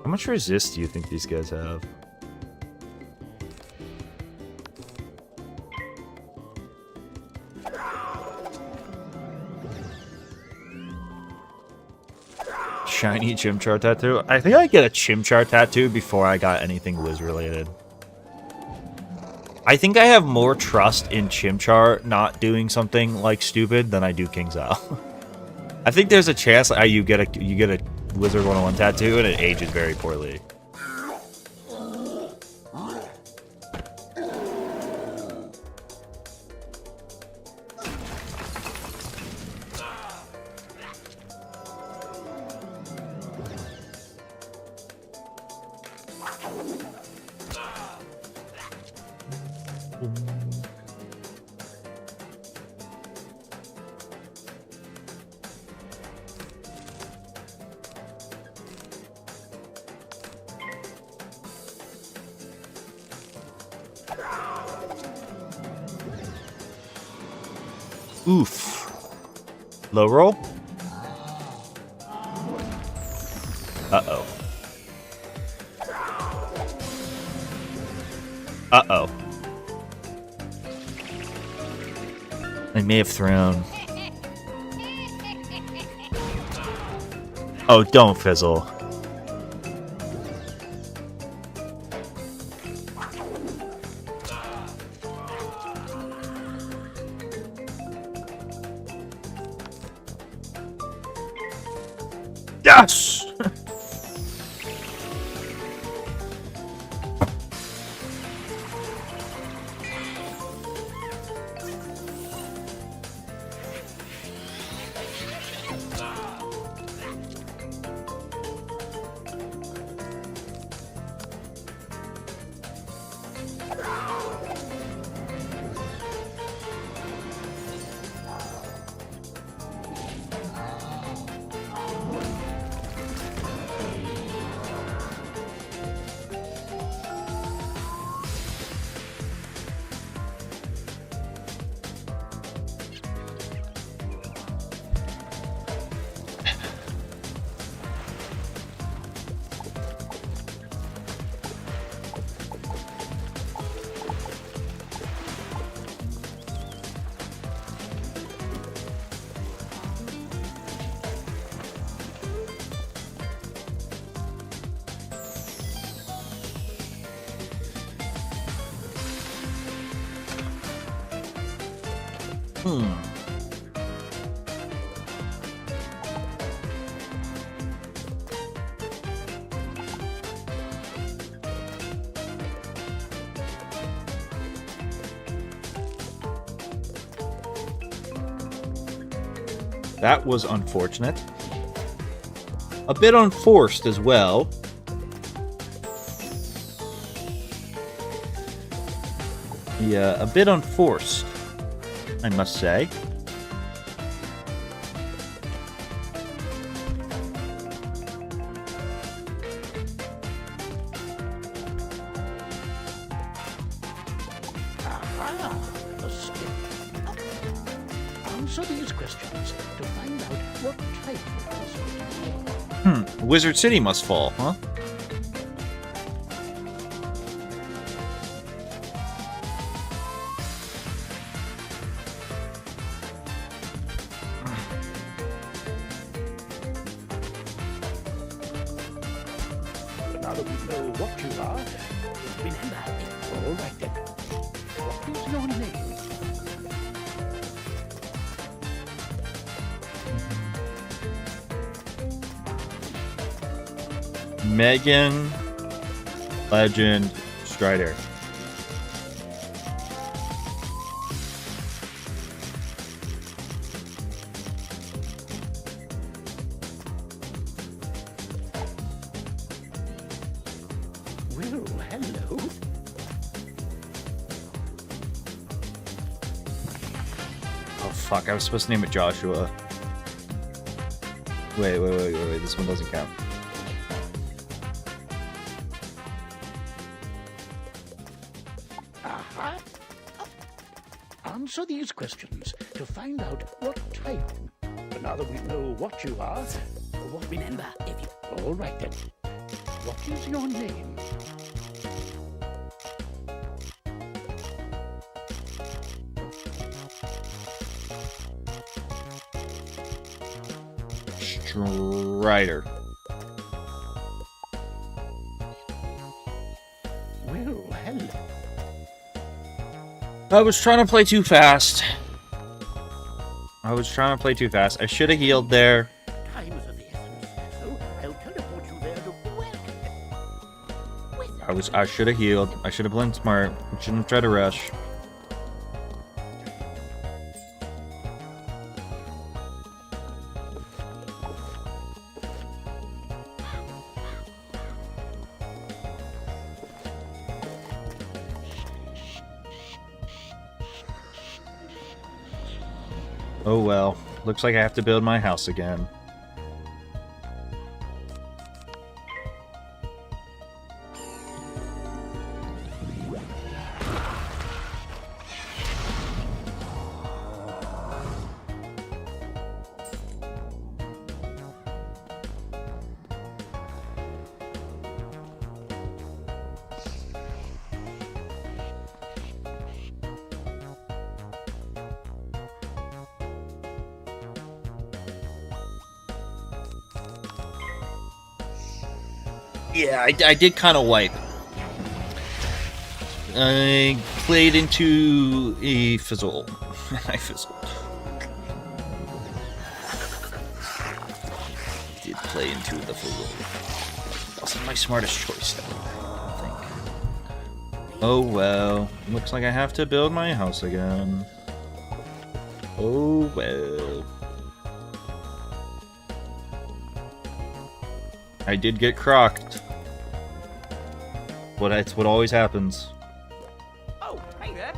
How much resist do you think these guys have? Shiny Chimchar tattoo? I think I'd get a Chimchar tattoo before I got anything Wiz related. I think I have more trust in Chimchar not doing something like stupid than I do King's Isle. I think there's a chance you get a Wizard 101 tattoo and it ages very poorly. Oof. Low roll? Uh-oh. Uh-oh. I may have thrown... Oh, don't fizzle. Yes! That was unfortunate. A bit unforced as well. Yeah, a bit unforced, I must say. Answer these questions to find out what type of person. Wizard City must fall, huh? Now that we know what you are, remember, all right then. What is your name? Megan Legend Strider. Well, hello. Oh fuck, I was supposed to name it Joshua. Wait, this one doesn't count. Aha. Answer these questions to find out what type. But now that we know what you are, what remember if you... All right then. What is your name? Strider. Well, hello. I was trying to play too fast. I should have healed there. Time is of the essence, so I'll teleport you there to welcome. I should have healed. I should have played smart. I shouldn't have tried to rush. Oh well, looks like I have to build my house again. Yeah, I did kind of wipe. I played into a fizzle. I fizzled. Did play into the fizzle. Wasn't my smartest choice, though, I think. Oh well. Looks like I have to build my house again. Oh well. I did get crocked. But that's what always happens. Oh, hey there.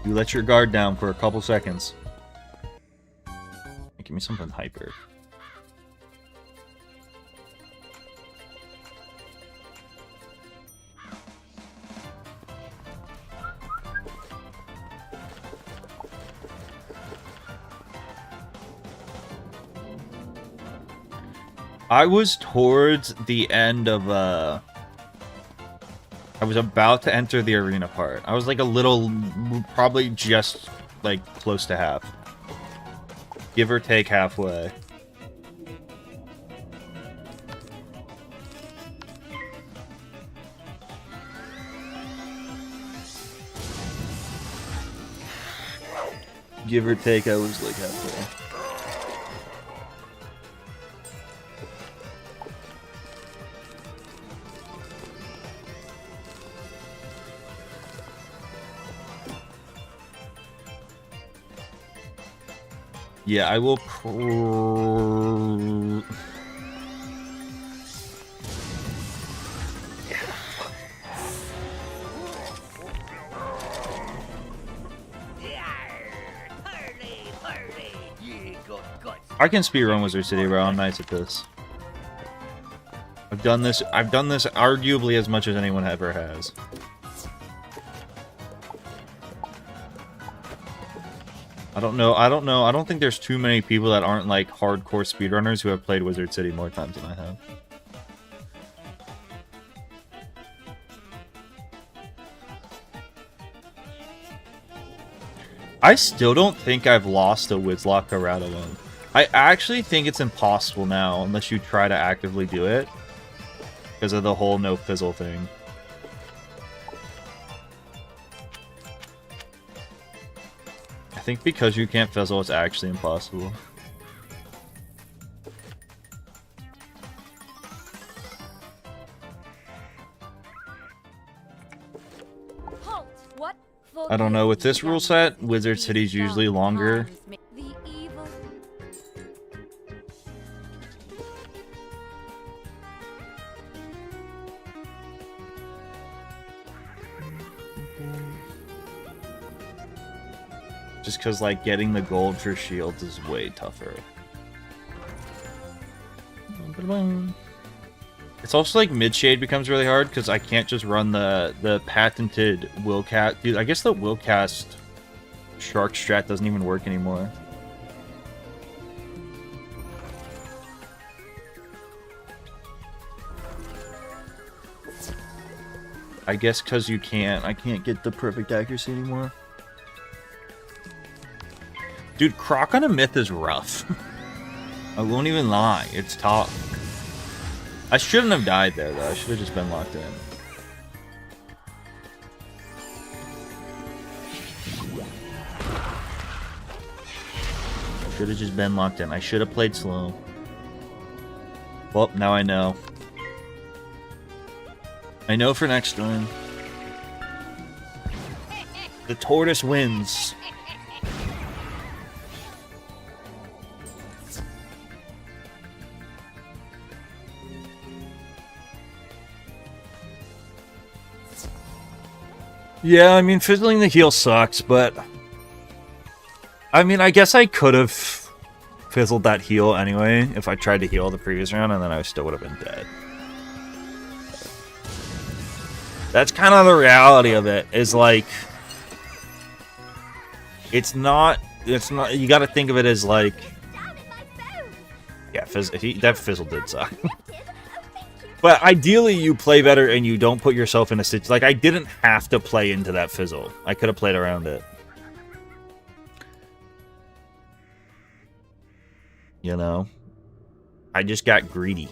You let your guard down for a couple seconds. Give me something hyper. I was towards the end of, I was about to enter the arena part. I was like a little, probably just, like, close to half. Give or take halfway. Give or take, I was like halfway. Yeah, I will I can speedrun Wizard City, bro. I'm nice at this. I've done this arguably as much as anyone ever has. I don't know. I don't think there's too many people that aren't like hardcore speedrunners who have played Wizard City more times than I have. I still don't think I've lost a Wizlocke route alone. I actually think it's impossible now unless you try to actively do it because of the whole no fizzle thing. I think because you can't fizzle, it's actually impossible. Halt! What? I don't know, with this rule set, Wizard City's usually longer. The evil. Just because, like, getting the gold for shields is way tougher. It's also like mid-shade becomes really hard because I can't just run the patented will cast. Dude, I guess the will cast shark strat doesn't even work anymore. I guess because I can't get the perfect accuracy anymore. Dude, Krok on a myth is rough. I won't even lie, it's tough. I shouldn't have died there though, I should have just been locked in. Should have just been locked in. I should have played slow. Well, now I know. I know for next time. The tortoise wins. Yeah, I mean, fizzling the heal sucks, but... I mean, I guess I could have fizzled that heal anyway if I tried to heal the previous round, and then I still would have been dead. That's kind of the reality of it, is like... It's not, you gotta think of it as like... Yeah, that fizzle did suck. But ideally, you play better and you don't put yourself in a situation... Like, I didn't have to play into that fizzle. I could have played around it. You know? I just got greedy.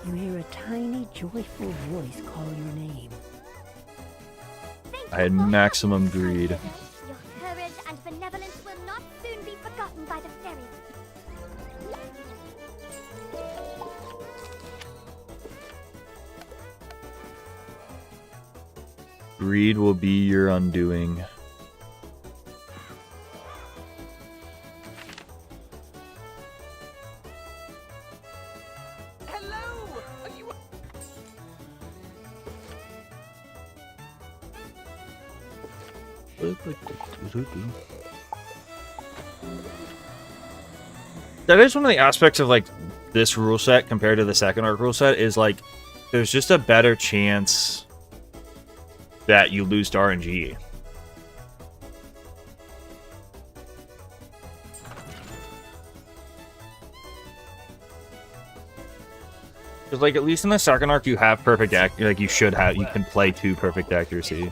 You hear a tiny, joyful voice call your name. I had maximum greed. Your courage and benevolence will not soon be forgotten by the fairies. Greed will be your undoing. Hello! Are you... That is one of the aspects of like this rule set compared to the second arc rule set is like there's just a better chance that you lose to RNG. Because like at least in the second arc you have perfect accuracy, like you should have, you can play to perfect accuracy.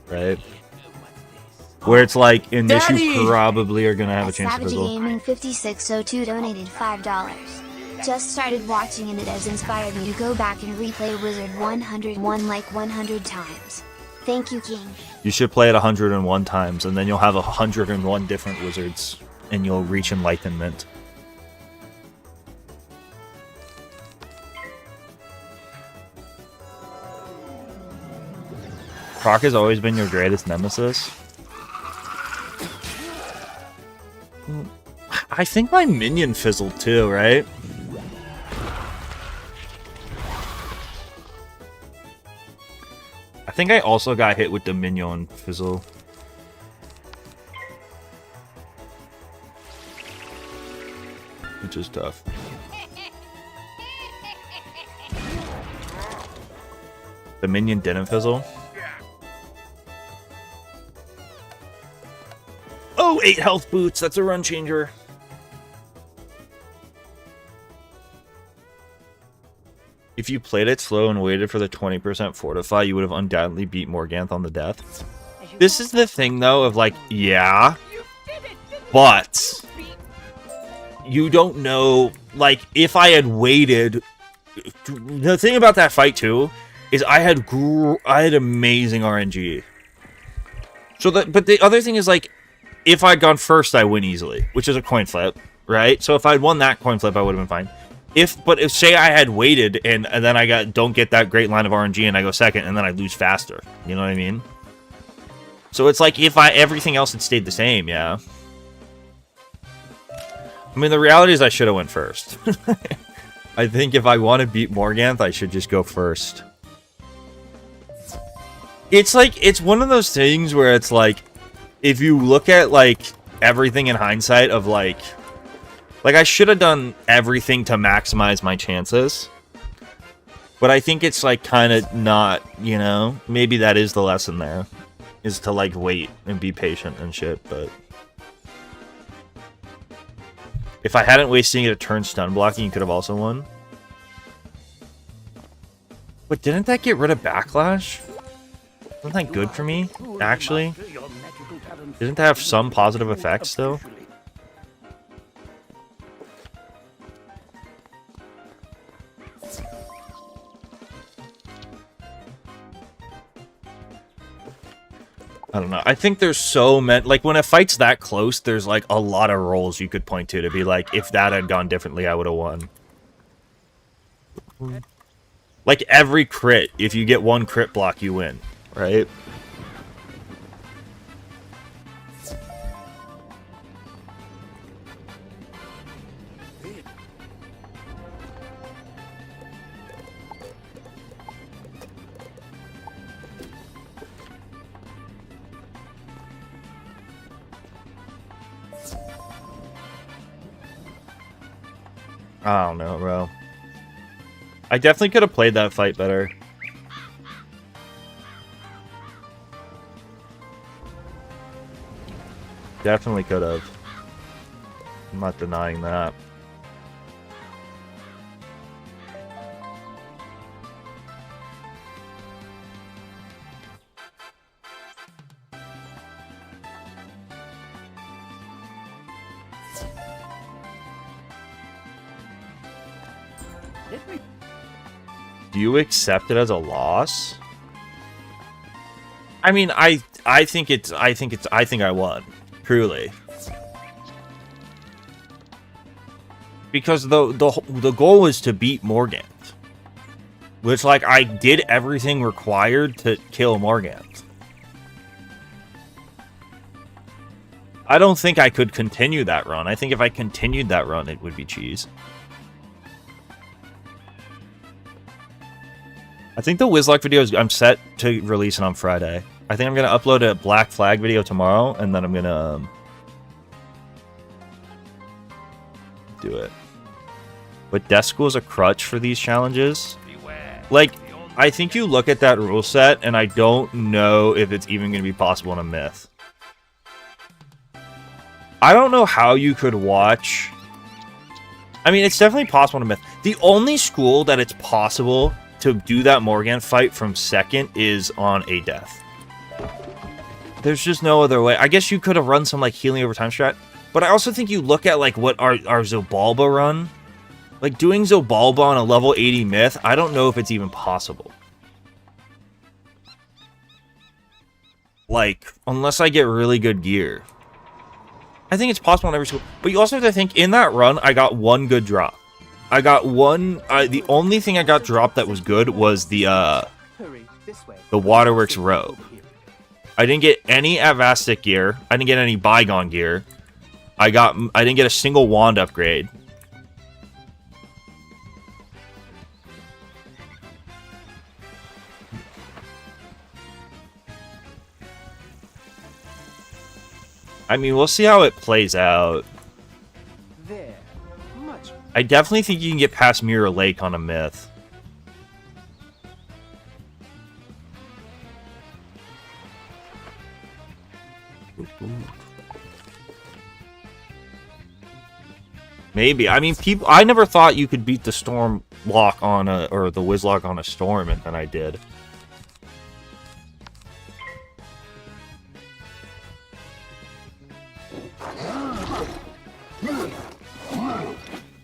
Right? Where it's like, in this you probably are gonna have a chance to Savage fizzle. Gaming 5602 donated $5. Just started watching and it has inspired me to go back and replay Wizard 101 like 100 times. Thank you, King. You should play it 101 times, and then you'll have 101 different wizards, and you'll reach enlightenment. Krok has always been your greatest nemesis. I think my minion fizzled too, right? I think I also got hit with the minion fizzle. Which is tough. The minion didn't fizzle. Oh, 8 health boots. That's a run changer. If you played it slow and waited for the 20% fortify, you would have undoubtedly beat Morganth on the death. This is the thing, though, of like, yeah, but you don't know, like, if I had waited... The thing about that fight, too, is I had amazing RNG. So that, but the other thing is, like, if I'd gone first, I win easily, which is a coin flip, right? So if I'd won that coin flip, I would have been fine. But if say I had waited and then I don't get that great line of RNG and I go second and then I lose faster, you know what I mean? So it's like if everything else had stayed the same, yeah. I mean, the reality is I should have went first. I think if I want to beat Morganth, I should just go first. It's like, it's one of those things where it's like, if you look at like everything in hindsight of like I should have done everything to maximize my chances. But I think it's like kind of not, you know, maybe that is the lesson there, is to like wait and be patient and shit. But if I hadn't wasted a turn stun blocking, you could have also won. But didn't that get rid of backlash? Wasn't that good for me, actually? Didn't that have some positive effects, though? I don't know. I think there's so many... Like, when a fight's that close, there's, like, a lot of rolls you could point to be like, if that had gone differently, I would have won. Like, every crit, if you get one crit block, you win. Right? I don't know, bro. I definitely could have played that fight better. Definitely could have. I'm not denying that. Do you accept it as a loss? I mean, I think I won. Truly. Because the goal was to beat Morgant. Which, like, I did everything required to kill Morgant. I don't think I could continue that run. I think if I continued that run, it would be cheese. I think the Wizlocke video is... I'm set to release it on Friday. I think I'm going to upload a Black Flag video tomorrow, and then I'm going to... do it. But Death School is a crutch for these challenges. Like, I think you look at that rule set, and I don't know if it's even going to be possible in a myth. I don't know how you could watch... I mean, it's definitely possible in a myth. The only school that it's possible to do that Morgant fight from second is on a death. There's just no other way. I guess you could have run some, like, healing over time strat. But I also think you look at, like, what our Zobalba run. Like, doing Zobalba on a level 80 myth, I don't know if it's even possible. Like, unless I get really good gear. I think it's possible in every school. But you also have to think, in that run, I got one good drop. I got one... the only thing I got dropped that was good was the Waterworks robe. I didn't get any Avastic gear. I didn't get any Bygone gear. I didn't get a single wand upgrade. I mean, we'll see how it plays out. I definitely think you can get past Mirror Lake on a myth. Maybe. I mean, I never thought you could beat the Storm Lock on a... or the Wizlocke on a Storm, and then I did.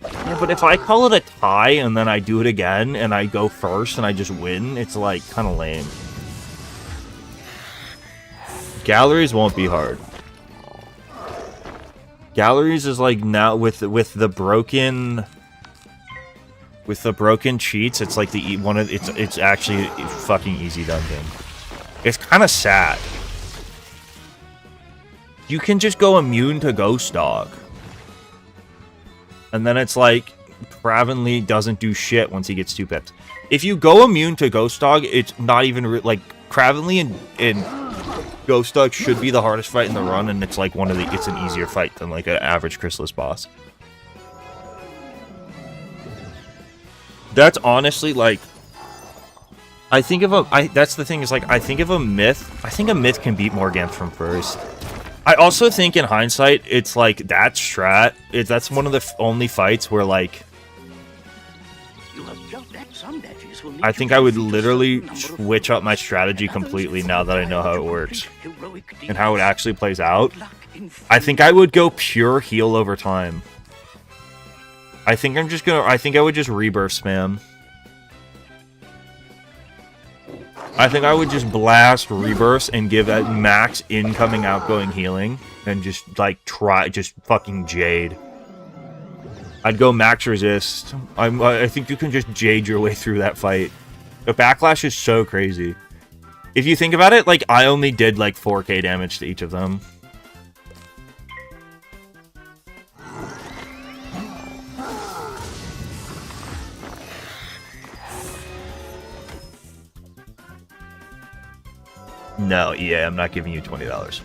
Yeah, but if I call it a tie, and then I do it again, and I go first, and I just win, it's, like, kind of lame. Galleries won't be hard. Galleries is like now with the broken cheats. It's like it's actually a fucking easy dungeon. It's kind of sad. You can just go immune to Ghost Dog, and then it's like Cravenly doesn't do shit once he gets 2 pips. If you go immune to Ghost Dog, it's not even like Cravenly and Ghost Dog should be the hardest fight in the run, and it's like it's an easier fight than like an average Chrysalis boss. That's honestly like, that's the thing is like, I think a myth can beat Morganth from first. I also think in hindsight, it's like that strat, that's one of the only fights where like, I think I would literally switch up my strategy completely now that I know how it works and how it actually plays out. I think I would go pure heal over time. I think I would just rebirth spam. I think I would just blast rebirths and give it max incoming outgoing healing and just like just fucking Jade. I'd go max resist. I think you can just Jade your way through that fight. The backlash is so crazy. If you think about it, like I only did like 4k damage to each of them. No, EA, I'm not giving you $20.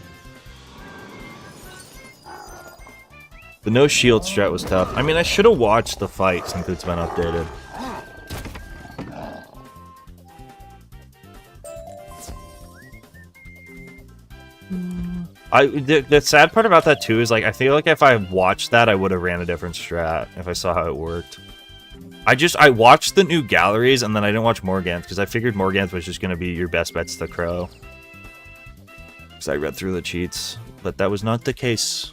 The no shield strat was tough. I mean, I should have watched the fight since it's been updated. The sad part about that too is like I feel like if I watched that, I would have ran a different strat if I saw how it worked. I watched the new galleries and then I didn't watch Morganth because I figured Morganth was just gonna be your best bet's the Crow. Because I read through the cheats, but that was not the case.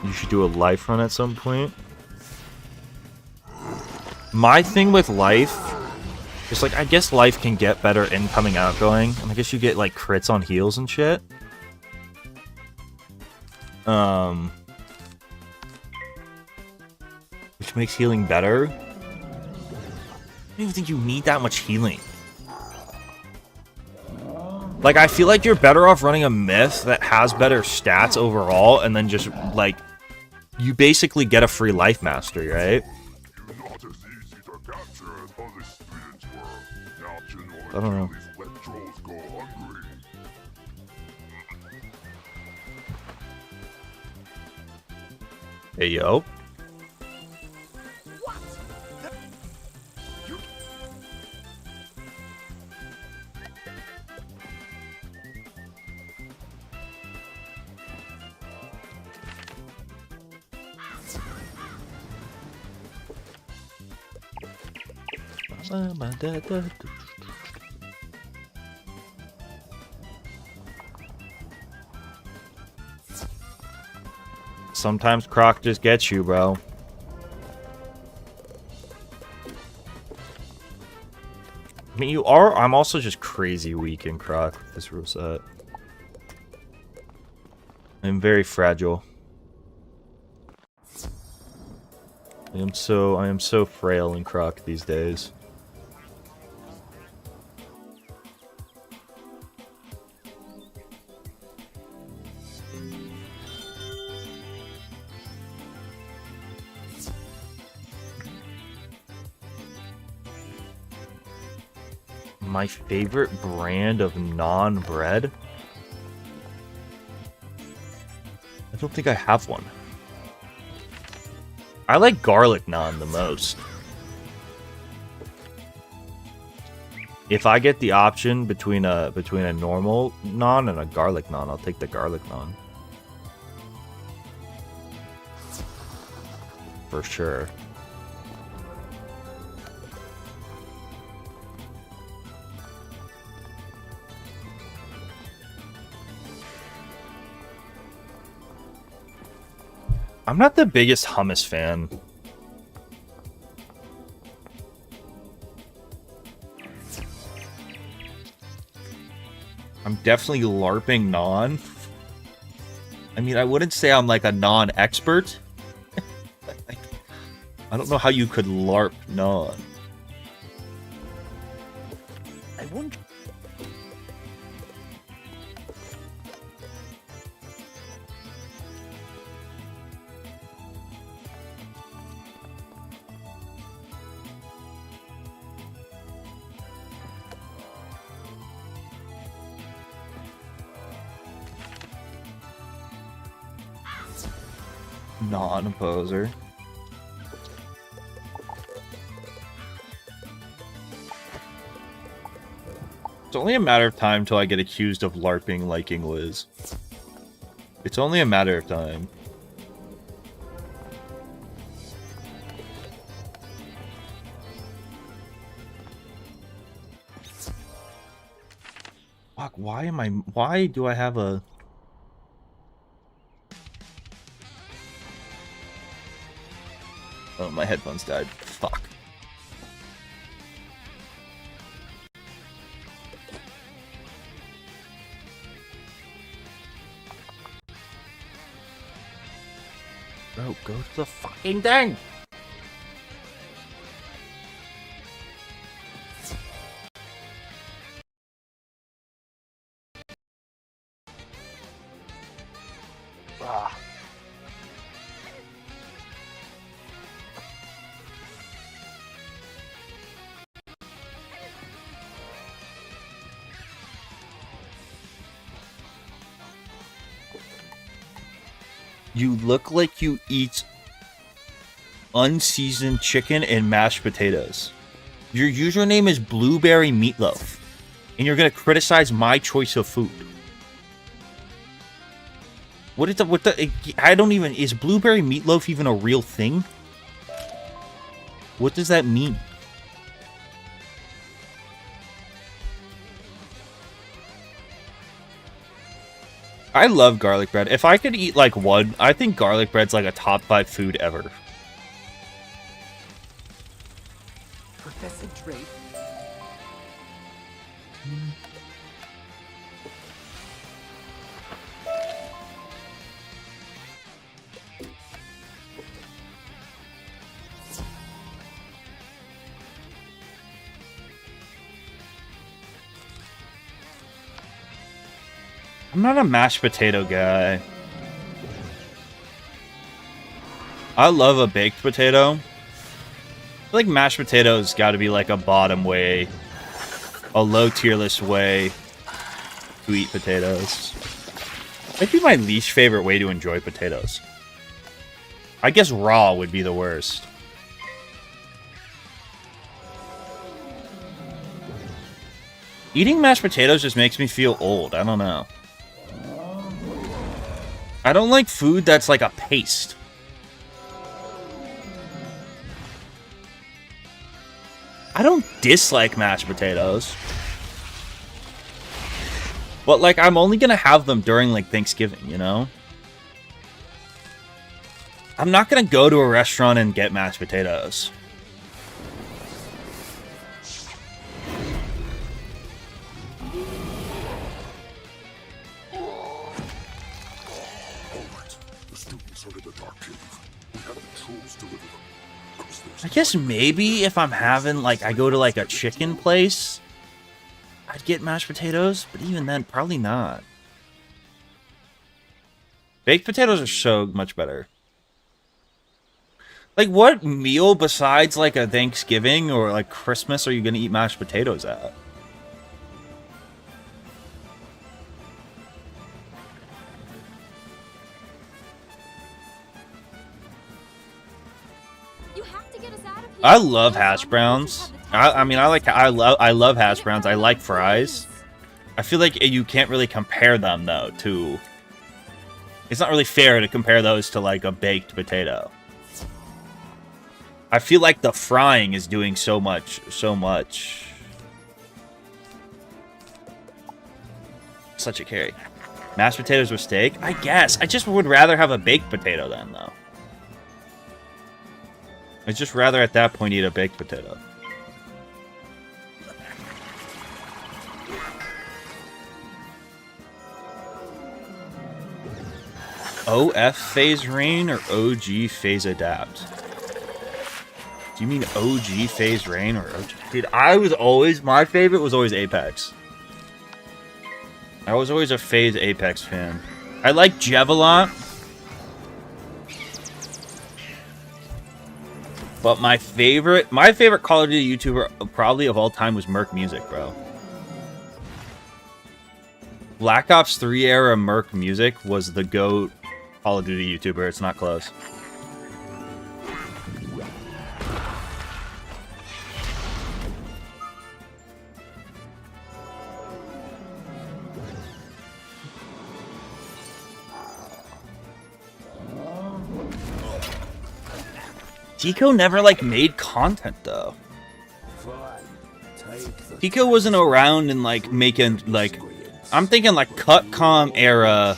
You should do a life run at some point. My thing with life is like, I guess life can get better incoming outgoing, and I guess you get like crits on heals and shit. Which makes healing better. I don't even think you need that much healing. Like, I feel like you're better off running a myth that has better stats overall, and then just, like, you basically get a free life mastery, right? I don't know. Hey, yo. Sometimes Krok just gets you, bro. I mean, I'm also just crazy weak in Krok with this rule set. I'm very fragile. I am so frail in Krok these days. My favorite brand of non-bread? I don't think I have one. I like garlic naan the most. If I get the option between a normal naan and a garlic naan, I'll take the garlic naan. For sure. I'm not the biggest hummus fan. I'm definitely LARPing naan. I mean, I wouldn't say I'm like a non-expert. I don't know how you could LARP naan. Non-poser. It's only a matter of time till I get accused of LARPing liking Liz. It's only a matter of time. Fuck, why do I have a... Oh, my headphones died. Fuck. Bro, go to the fucking thing! Ah. You look like you eat unseasoned chicken and mashed potatoes. Your username is Blueberry Meatloaf, and you're gonna criticize my choice of food. What the I don't even, is Blueberry Meatloaf even a real thing? What does that mean? I love garlic bread. If I could eat like one, I think garlic bread's like a top 5 food ever. Professor Drake. I'm not a mashed potato guy. I love a baked potato. I feel like mashed potatoes got to be like a bottom way, a low tier list way to eat potatoes. Might be my least favorite way to enjoy potatoes. I guess raw would be the worst. Eating mashed potatoes just makes me feel old. I don't know. I don't like food that's like a paste. I don't dislike mashed potatoes. But like, I'm only gonna have them during like Thanksgiving, you know? I'm not gonna go to a restaurant and get mashed potatoes. I guess maybe if I'm having, like, I go to, like, a chicken place, I'd get mashed potatoes, but even then, probably not. Baked potatoes are so much better. Like, what meal besides, like, a Thanksgiving or, like, Christmas are you gonna eat mashed potatoes at? I love hash browns. I mean, I love hash browns. I like fries. I feel like you can't really compare them though to. It's not really fair to compare those to like a baked potato. I feel like the frying is doing so much. Such a carry. Mashed potatoes with steak? I guess. I just would rather have a baked potato then though. I'd just rather at that point eat a baked potato. OF phase rain or OG phase adapt? Do you mean OG phase rain or OG? Dude, my favorite was always Apex. I was always a phase Apex fan. I like Jev a lot. But my favorite Call of Duty YouTuber probably of all time was Merc Music, bro. Black Ops 3 era Merc Music was the GOAT Call of Duty YouTuber. It's not close. Deco never, like, made content, though. Deco wasn't around and, like, making, like... I'm thinking, like, Cutcom era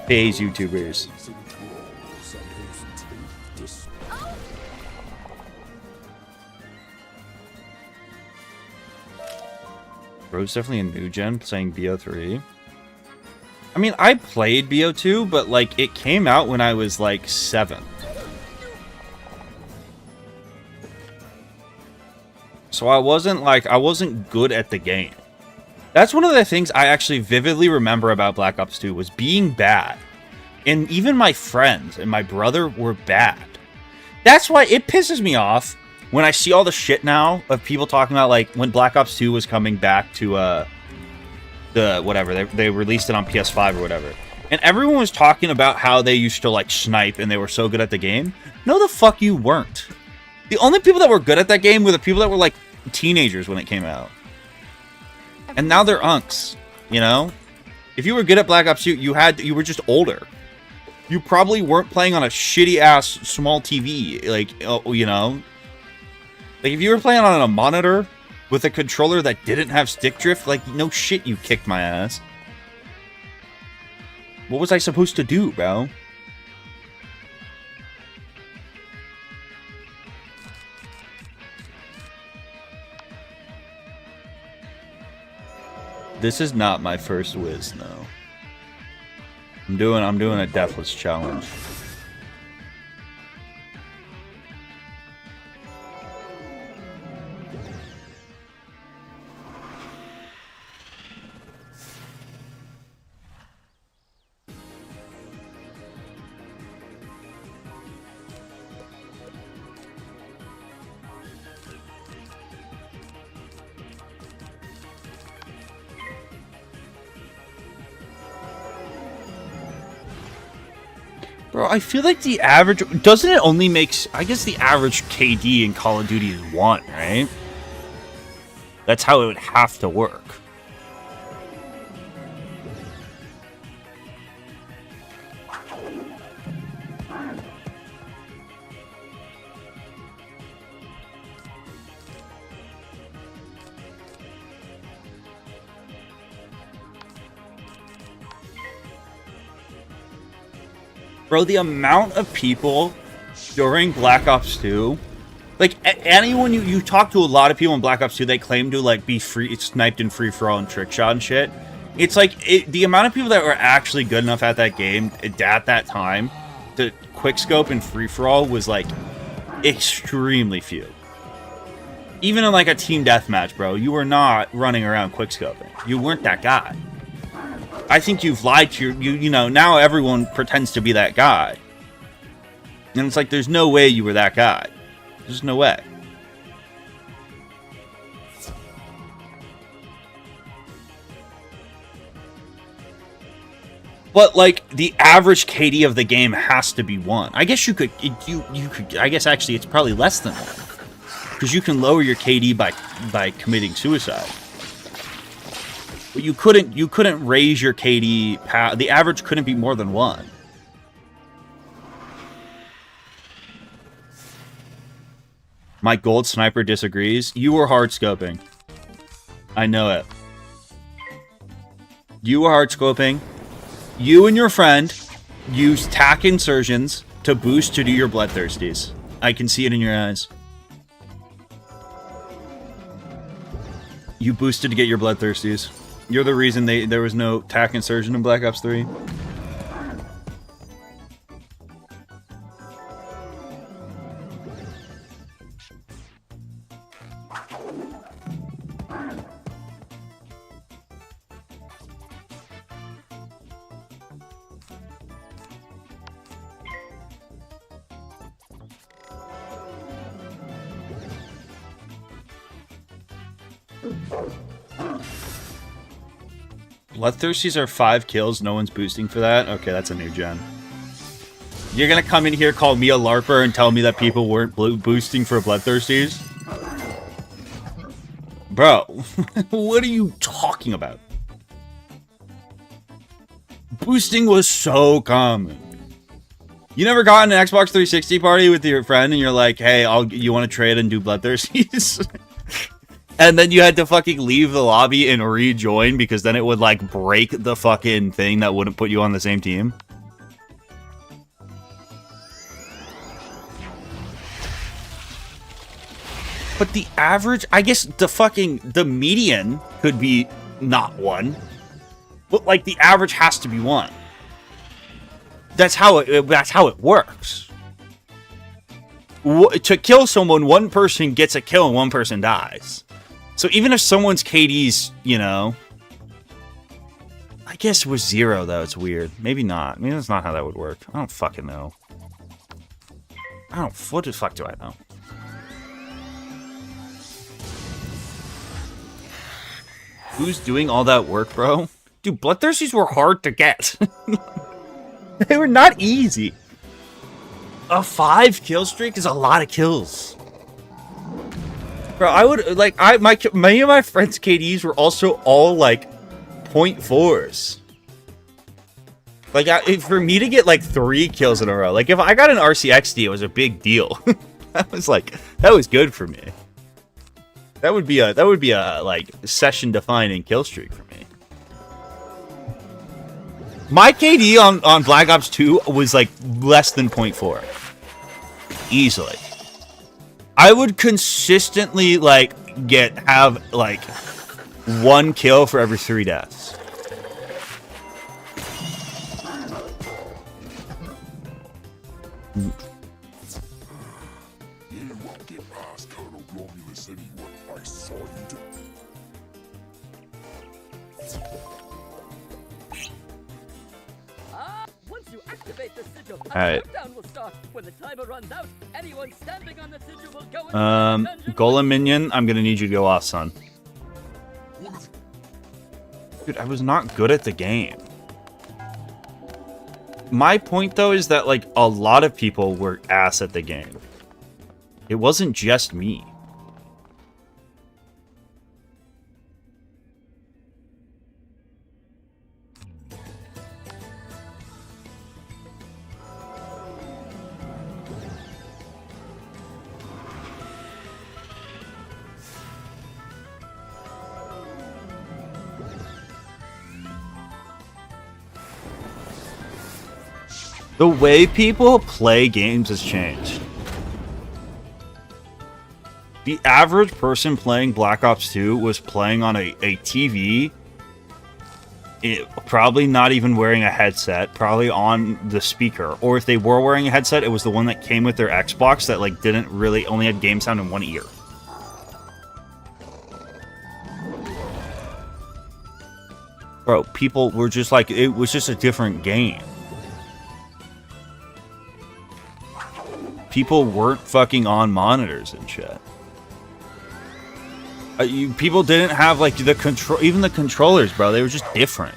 phase YouTubers. Bro's definitely a new gen playing BO3. I mean, I played BO2, but, like, it came out when I was, like, 7. So I wasn't good at the game. That's one of the things I actually vividly remember about Black Ops 2 was being bad. And even my friends and my brother were bad. That's why it pisses me off when I see all the shit now of people talking about, like, when Black Ops 2 was coming back to, the, whatever, they released it on PS5 or whatever. And everyone was talking about how they used to, like, snipe and they were so good at the game. No, the fuck you weren't. The only people that were good at that game were the people that were, like, teenagers when it came out. And now they're unks, you know? If you were good at Black Ops 2, you were just older. You probably weren't playing on a shitty-ass small TV, like, you know? Like, if you were playing on a monitor with a controller that didn't have stick drift, like, no shit, you kicked my ass. What was I supposed to do, bro? This is not my first Wiz, no. I'm doing a deathless challenge. Bro, I feel like the average... Doesn't it only make... I guess the average KD in Call of Duty is 1, right? That's how it would have to work. Bro, the amount of people during Black Ops 2, like, anyone you talk to, a lot of people in Black Ops 2, they claim to, like, be sniped in free-for-all and trickshot and shit. It's like, the amount of people that were actually good enough at that game, at that time, to quickscope and free-for-all was, like, extremely few. Even in, like, a team deathmatch, bro, you were not running around quickscoping. You weren't that guy. I think you've lied to you know, now everyone pretends to be that guy. And it's like, there's no way you were that guy. There's no way. But, like, the average KD of the game has to be 1. I guess you could, I guess actually it's probably less than 1. Because you can lower your KD by committing suicide. But you couldn't raise your KD. The average couldn't be more than 1. My gold sniper disagrees. You were hard scoping. I know it. You were hard scoping. You and your friend used tack insertions to boost to do your bloodthirsties. I can see it in your eyes. You boosted to get your bloodthirsties. You're the reason there was no tack insertion in Black Ops 3. Bloodthirsties are 5 kills, no one's boosting for that? Okay, that's a new gen. You're gonna come in here, call me a LARPer, and tell me that people weren't boosting for Bloodthirsties? Bro, what are you talking about? Boosting was so common. You never got in an Xbox 360 party with your friend and you're like, hey, you want to trade and do Bloodthirsties? And then you had to fucking leave the lobby and rejoin because then it would like break the fucking thing that wouldn't put you on the same team. But the average, I guess the median could be not 1. But like the average has to be 1. That's how it works. To kill someone, one person gets a kill and one person dies. So even if someone's KD's, you know, I guess with 0 though, it's weird. Maybe not. Maybe that's not how that would work. I don't fucking know. What the fuck do I know? Who's doing all that work, bro? Dude, Bloodthirsties were hard to get. They were not easy. A 5 kill streak is a lot of kills. Bro, I would, like, many of my friends' KDs were also all, like, 0.4s. Like, for me to get, like, 3 kills in a row, like, if I got an RCXD, it was a big deal. That was good for me. That would be a, like, session-defining kill streak for me. My KD on Black Ops 2 was, like, less than 0.4. Easily. I would consistently, like, have, like, 1 kill for every 3 deaths. Alright. Golem Minion, I'm gonna need you to go off, son. Dude, I was not good at the game. My point, though, is that, like, a lot of people were ass at the game. It wasn't just me. The way people play games has changed. The average person playing Black Ops 2 was playing on a TV, probably not even wearing a headset, probably on the speaker. Or if they were wearing a headset, it was the one that came with their Xbox that like didn't really only had game sound in one ear. Bro, people were just like, it was just a different game. People weren't fucking on monitors and shit. People didn't have like the control, even the controllers, bro. They were just different.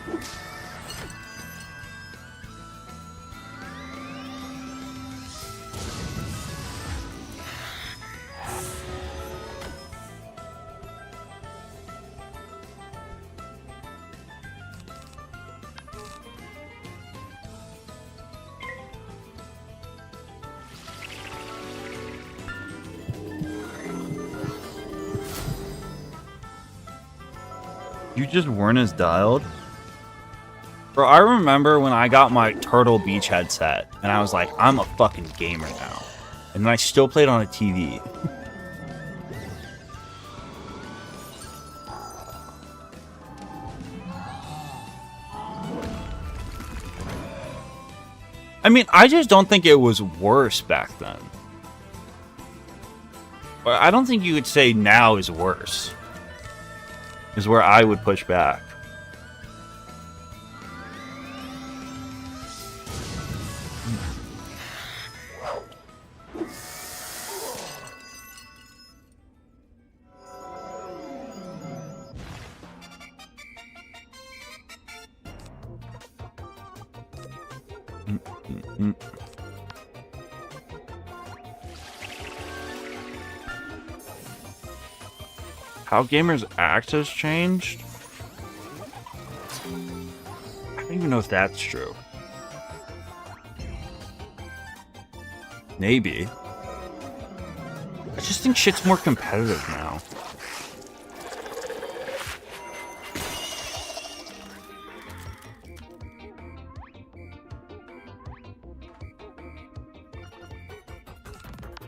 You just weren't as dialed? Bro, I remember when I got my Turtle Beach headset, and I was like, I'm a fucking gamer now. And then I still played on a TV. I mean, I just don't think it was worse back then. But I don't think you could say now is worse. Is where I would push back. How gamers act has changed? I don't even know if that's true. Maybe. I just think shit's more competitive now.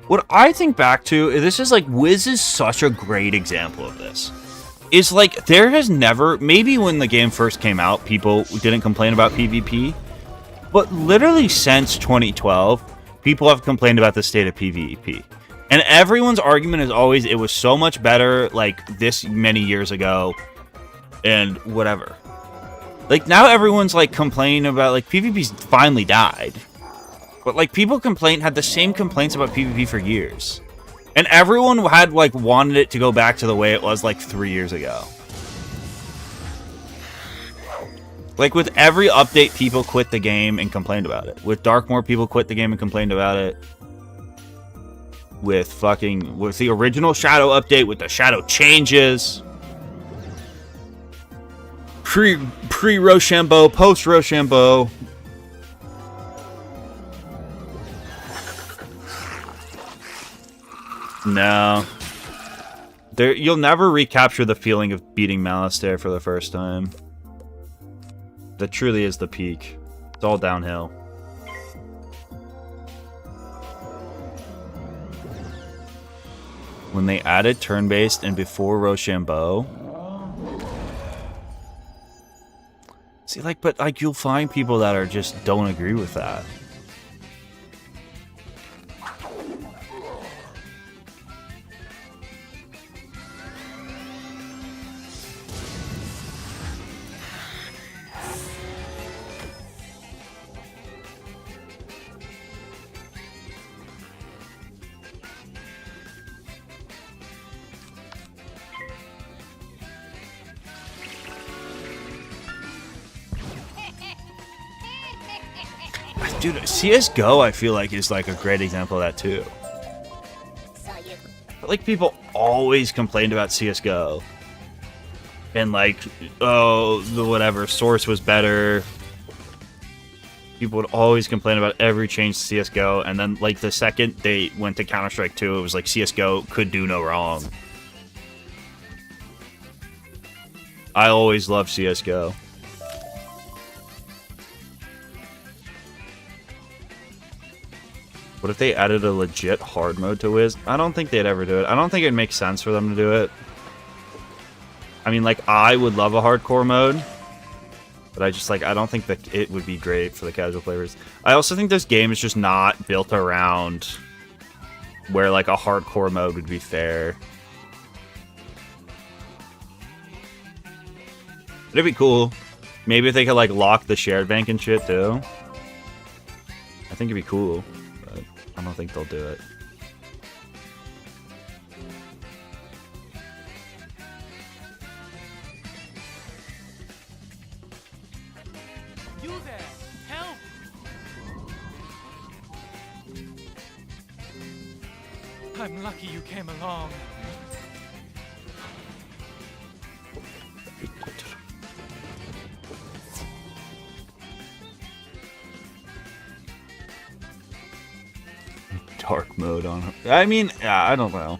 What I think back to, this is like, Wiz is such a great example of this. Is like, there has never, maybe when the game first came out, people didn't complain about PvP, but literally since 2012, people have complained about the state of PvP. And everyone's argument is always, it was so much better, like, this many years ago, and whatever. Like, now everyone's, like, complaining about, like, PvP's finally died. But, like, people had the same complaints about PvP for years. And everyone had, like, wanted it to go back to the way it was, like, 3 years ago. Like, with every update, people quit the game and complained about it. With Darkmoor, people quit the game and complained about it. With the original Shadow update, with the Shadow changes. Pre-Rochambeau, post-Rochambeau. No. You'll never recapture the feeling of beating Malistaire for the first time. That truly is the peak. It's all downhill. When they added turn-based and before Rochambeau. See, like, but, like, you'll find people that are just don't agree with that. Dude, CSGO, I feel like, is like a great example of that too. But, like, people always complained about CSGO. And, like, oh, the whatever, Source was better. People would always complain about every change to CSGO. And then, like, the second they went to Counter-Strike 2, it was like CSGO could do no wrong. I always loved CSGO. What if they added a legit hard mode to Wiz? I don't think they'd ever do it. I don't think it makes sense for them to do it. I mean, like, I would love a hardcore mode. But I just, like, I don't think that it would be great for the casual players. I also think this game is just not built around where, like, a hardcore mode would be fair. It'd be cool. Maybe if they could, like, lock the shared bank and shit, too. I think it'd be cool. I don't think they'll do it. You there! Help! I'm lucky you came along. Dark mode on it. I mean, yeah, I don't know.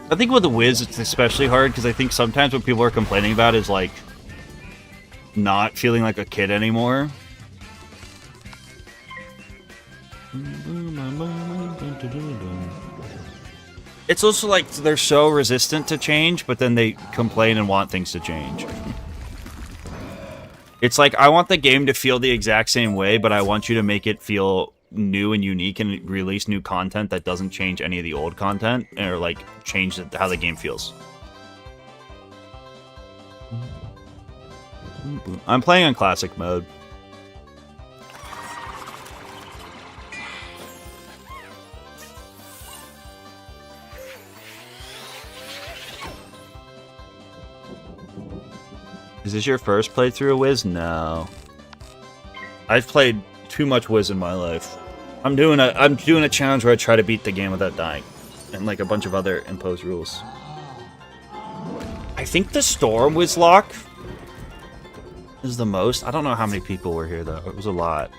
I think with the Wiz, it's especially hard because I think sometimes what people are complaining about is, like, not feeling like a kid anymore. It's also like they're so resistant to change, but then they complain and want things to change. It's like, I want the game to feel the exact same way, but I want you to make it feel new and unique and release new content that doesn't change any of the old content or, like, change how the game feels. I'm playing on classic mode. Is this your first playthrough of Wiz? No. I've played too much Wiz in my life. I'm doing a challenge where I try to beat the game without dying. And, like, a bunch of other imposed rules. I think the Storm Wizlocke is the most. I don't know how many people were here, though. It was a lot.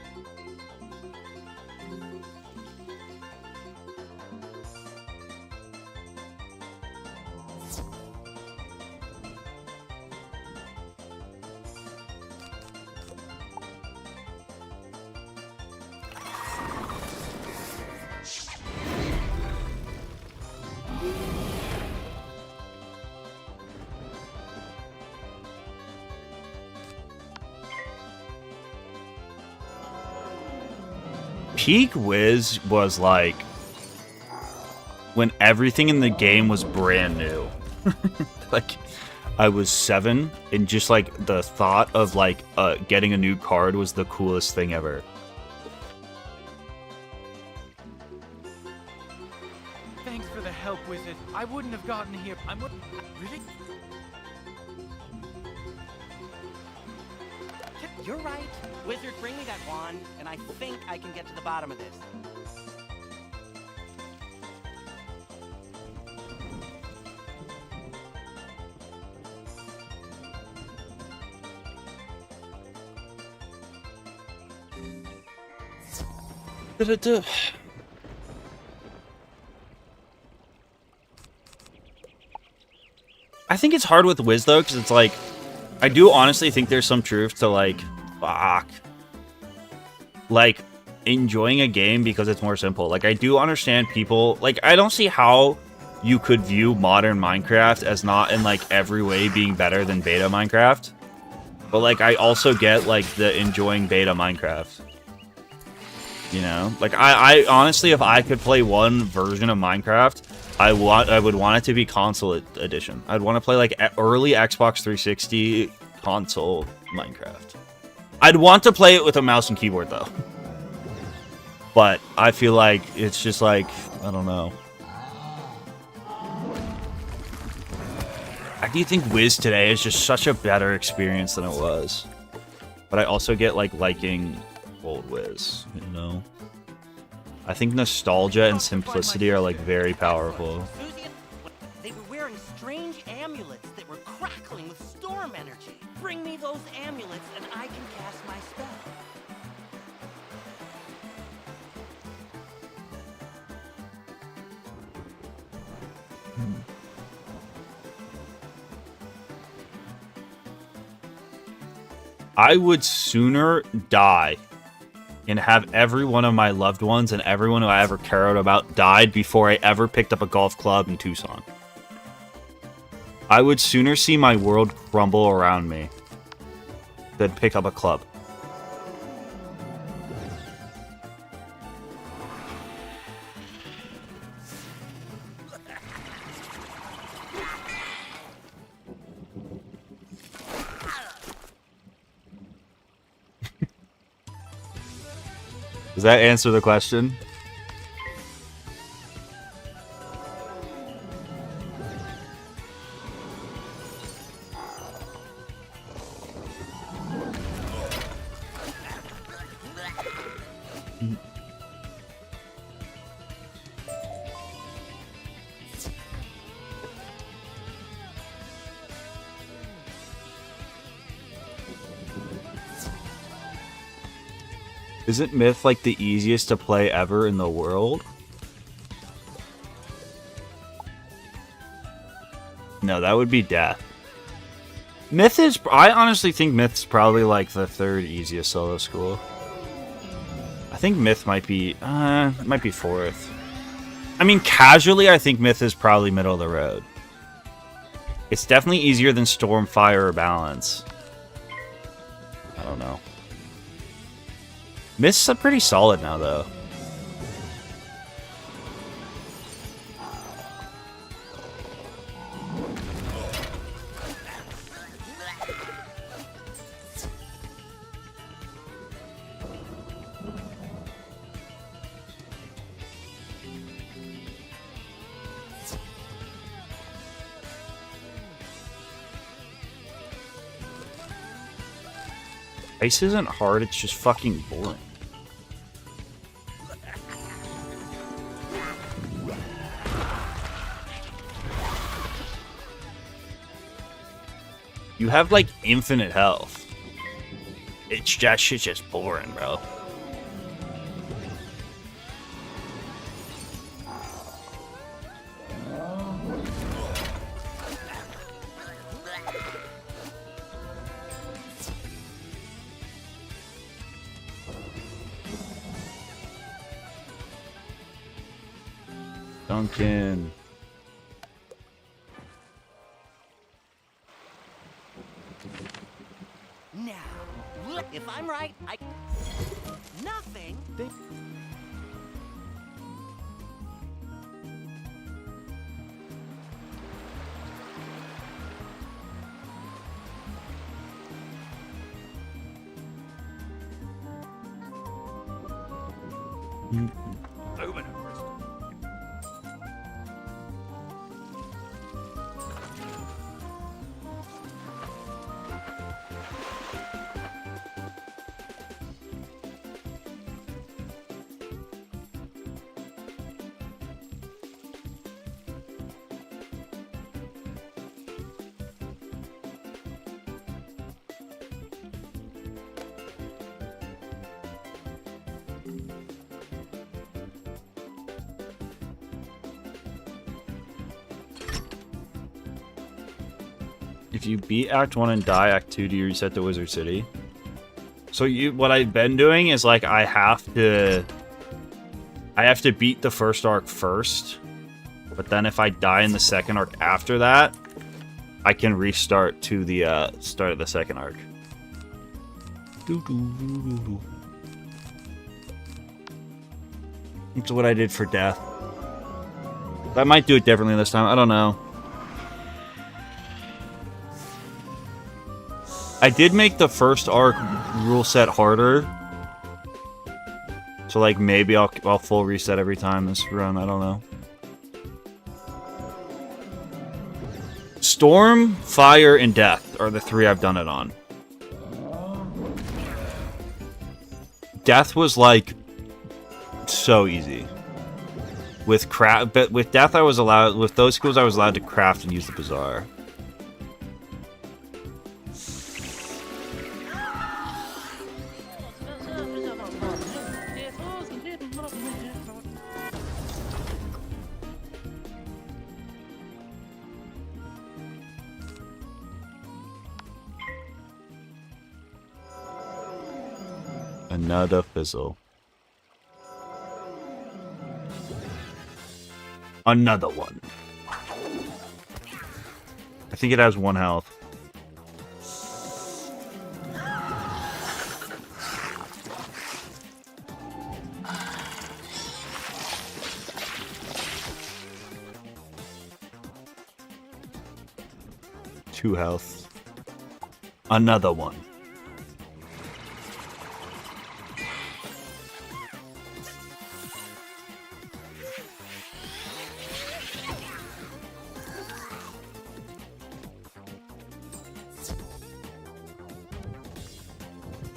peak Wiz was like when everything in the game was brand new. Like, I was 7, and just like the thought of like getting a new card was the coolest thing ever. Thanks for the help, Wizard. I wouldn't have gotten here. Really? You're right. Wizard, bring me that wand, and I think I can get to the bottom of this. I think it's hard with Wiz though, because it's like, I do honestly think there's some truth to like, fuck, like enjoying a game because it's more simple. Like, I do understand people, like, I don't see how you could view modern Minecraft as not in like every way being better than beta Minecraft. But like, I also get like the enjoying beta Minecraft. You know, like I honestly, if I could play one version of Minecraft, I would want it to be console edition. I'd want to play like early Xbox 360 console Minecraft. I'd want to play it with a mouse and keyboard though. But I feel like it's just like, I don't know. I do think Wiz today is just such a better experience than it was. But I also get like liking old Wiz, you know? I think nostalgia and simplicity are like very powerful. They were wearing strange amulets that were crackling with storm energy. Bring me those amulets and I can cast my spell. I would sooner die and have every one of my loved ones and everyone who I ever cared about died before I ever picked up a golf club in Tucson. I would sooner see my world crumble around me than pick up a club. Does that answer the question? Isn't Myth like the easiest to play ever in the world? No, that would be Death. Myth is... I honestly think Myth's probably like the 3rd easiest solo school. I think Myth might be 4th. I mean, casually, I think Myth is probably middle of the road. It's definitely easier than Storm, Fire, or Balance. I don't know. Myth's pretty solid now, though. Ice isn't hard, it's just fucking boring. You have like infinite health. It's that shit's just boring, bro. Duncan. Now, if I'm right, nothing. If you beat Act 1 and die Act 2, do you reset to Wizard City? So what I've been doing is like I have to beat the first arc first, but then if I die in the second arc after that, I can restart to the start of the second arc. That's what I did for Death. I might do it differently this time. I don't know. I did make the first arc rule set harder. So like maybe I'll full reset every time this run. I don't know. Storm, Fire, and Death are the 3 I've done it on. Death was like so easy. With but with Death I was allowed, with those skills I was allowed to craft and use the Bazaar. Another fizzle. Another one. I think it has 1 health. Two health. Another one.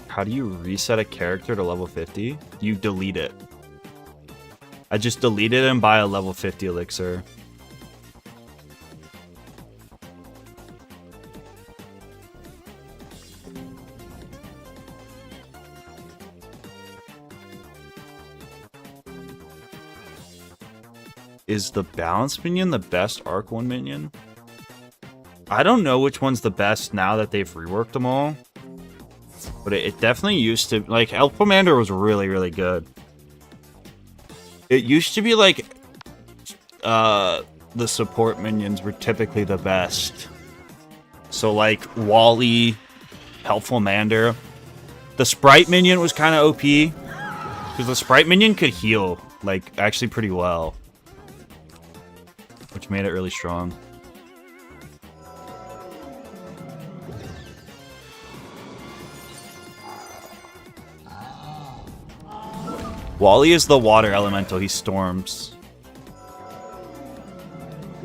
How do you reset a character to level 50? You delete it. I just delete it and buy a level 50 elixir. Is the balance minion the best Arc 1 minion? I don't know which one's the best now that they've reworked them all. But it definitely used to, like, Elf Commander was really, really good. It used to be like, the support minions were typically the best. So, like, Wally, Helpful Mander. The Sprite minion was kind of OP. Because the Sprite minion could heal, like, actually pretty well. Which made it really strong. Wally is the water elemental. He storms.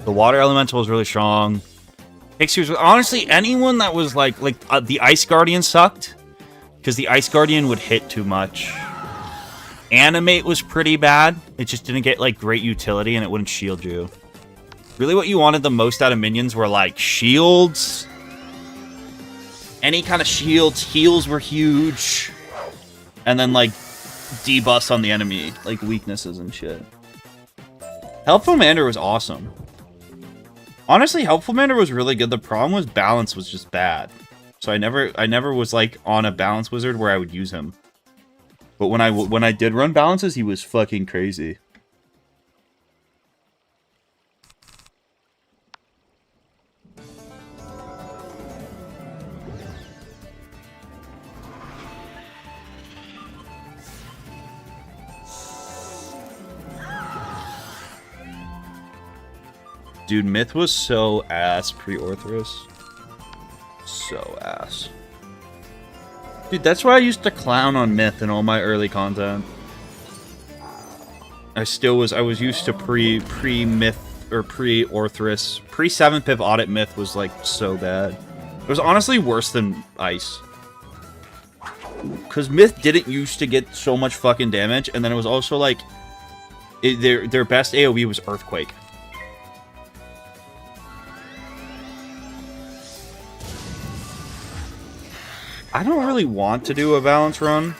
The water elemental is really strong. Pixies, honestly, anyone that was like the Ice Guardian sucked because the Ice Guardian would hit too much. Animate was pretty bad. It just didn't get like great utility and it wouldn't shield you. Really, what you wanted the most out of minions were like shields. Any kind of shields. Heals were huge, and then like debuffs on the enemy, like weaknesses and shit. Helpful Mander was awesome. Honestly, Helpful Mander was really good. The problem was balance was just bad. So I never was like on a balance wizard where I would use him. But when I did run balances, he was fucking crazy. Dude, Myth was so ass pre-Orthrus. So ass. Dude, that's why I used to clown on Myth in all my early content. I was used to pre-myth or pre-Orthrus. Pre-7 pip audit myth was like so bad. It was honestly worse than ice. Because myth didn't used to get so much fucking damage, and then it was also like their best AoE was earthquake. I don't really want to do a balance run.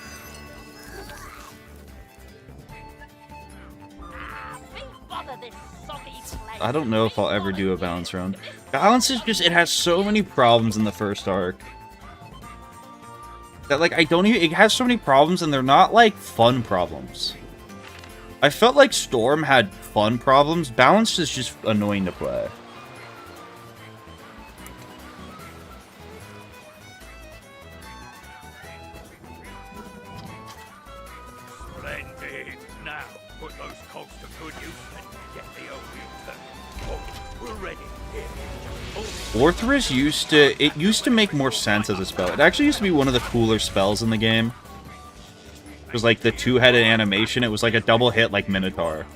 I don't know if I'll ever do a balance run. Balance is just, it has so many problems in the first arc. That, like, it has so many problems, and they're not, like, fun problems. I felt like Storm had fun problems. Balance is just annoying to play. Splendid. Now, put those cogs to good use and get the OE turned. Oh, we're ready. Here. Orthrus used to make more sense as a spell. It actually used to be one of the cooler spells in the game. It was like the two-headed animation. It was like a double hit like Minotaur.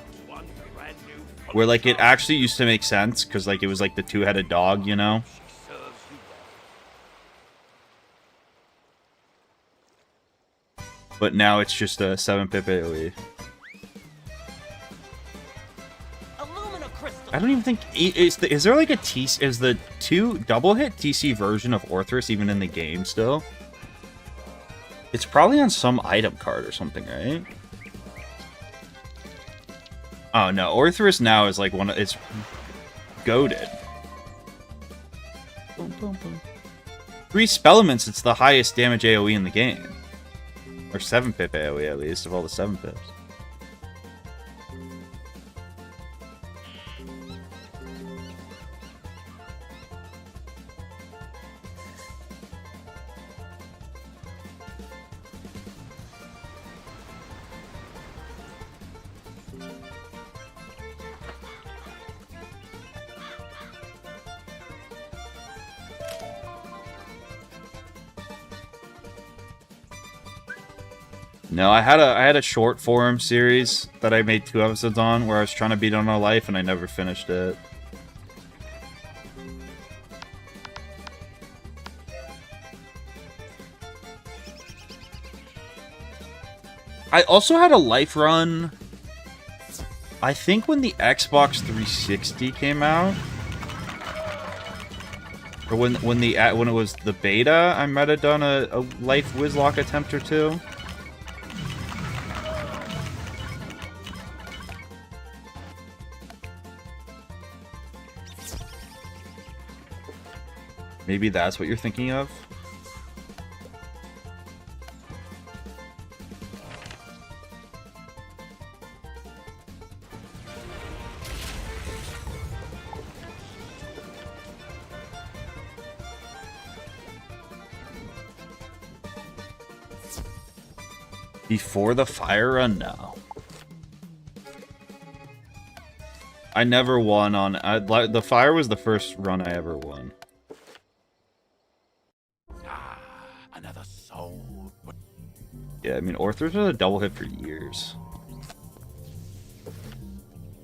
Where like it actually used to make sense because like it was like the two-headed dog, you know? But now it's just a 7-pip AoE. I don't even think is there like a is the 2 double hit TC version of Orthrus even in the game still? It's probably on some item card or something, right? Oh no, Orthrus now is like it's goated. 3 Spellaments, it's the highest damage AoE in the game. Or 7-pip AoE at least of all the 7 pips. No, I had a short forum series that I made 2 episodes on where I was trying to beat on a life and I never finished it. I also had a life run, I think when the Xbox 360 came out. Or when it was the beta, I might have done a life Wizlocke attempt or 2. Maybe that's what you're thinking of? Before the fire run? No. I never won on... the fire was the first run I ever won. Another soul. Yeah, I mean, Orthrus was a double hit for years.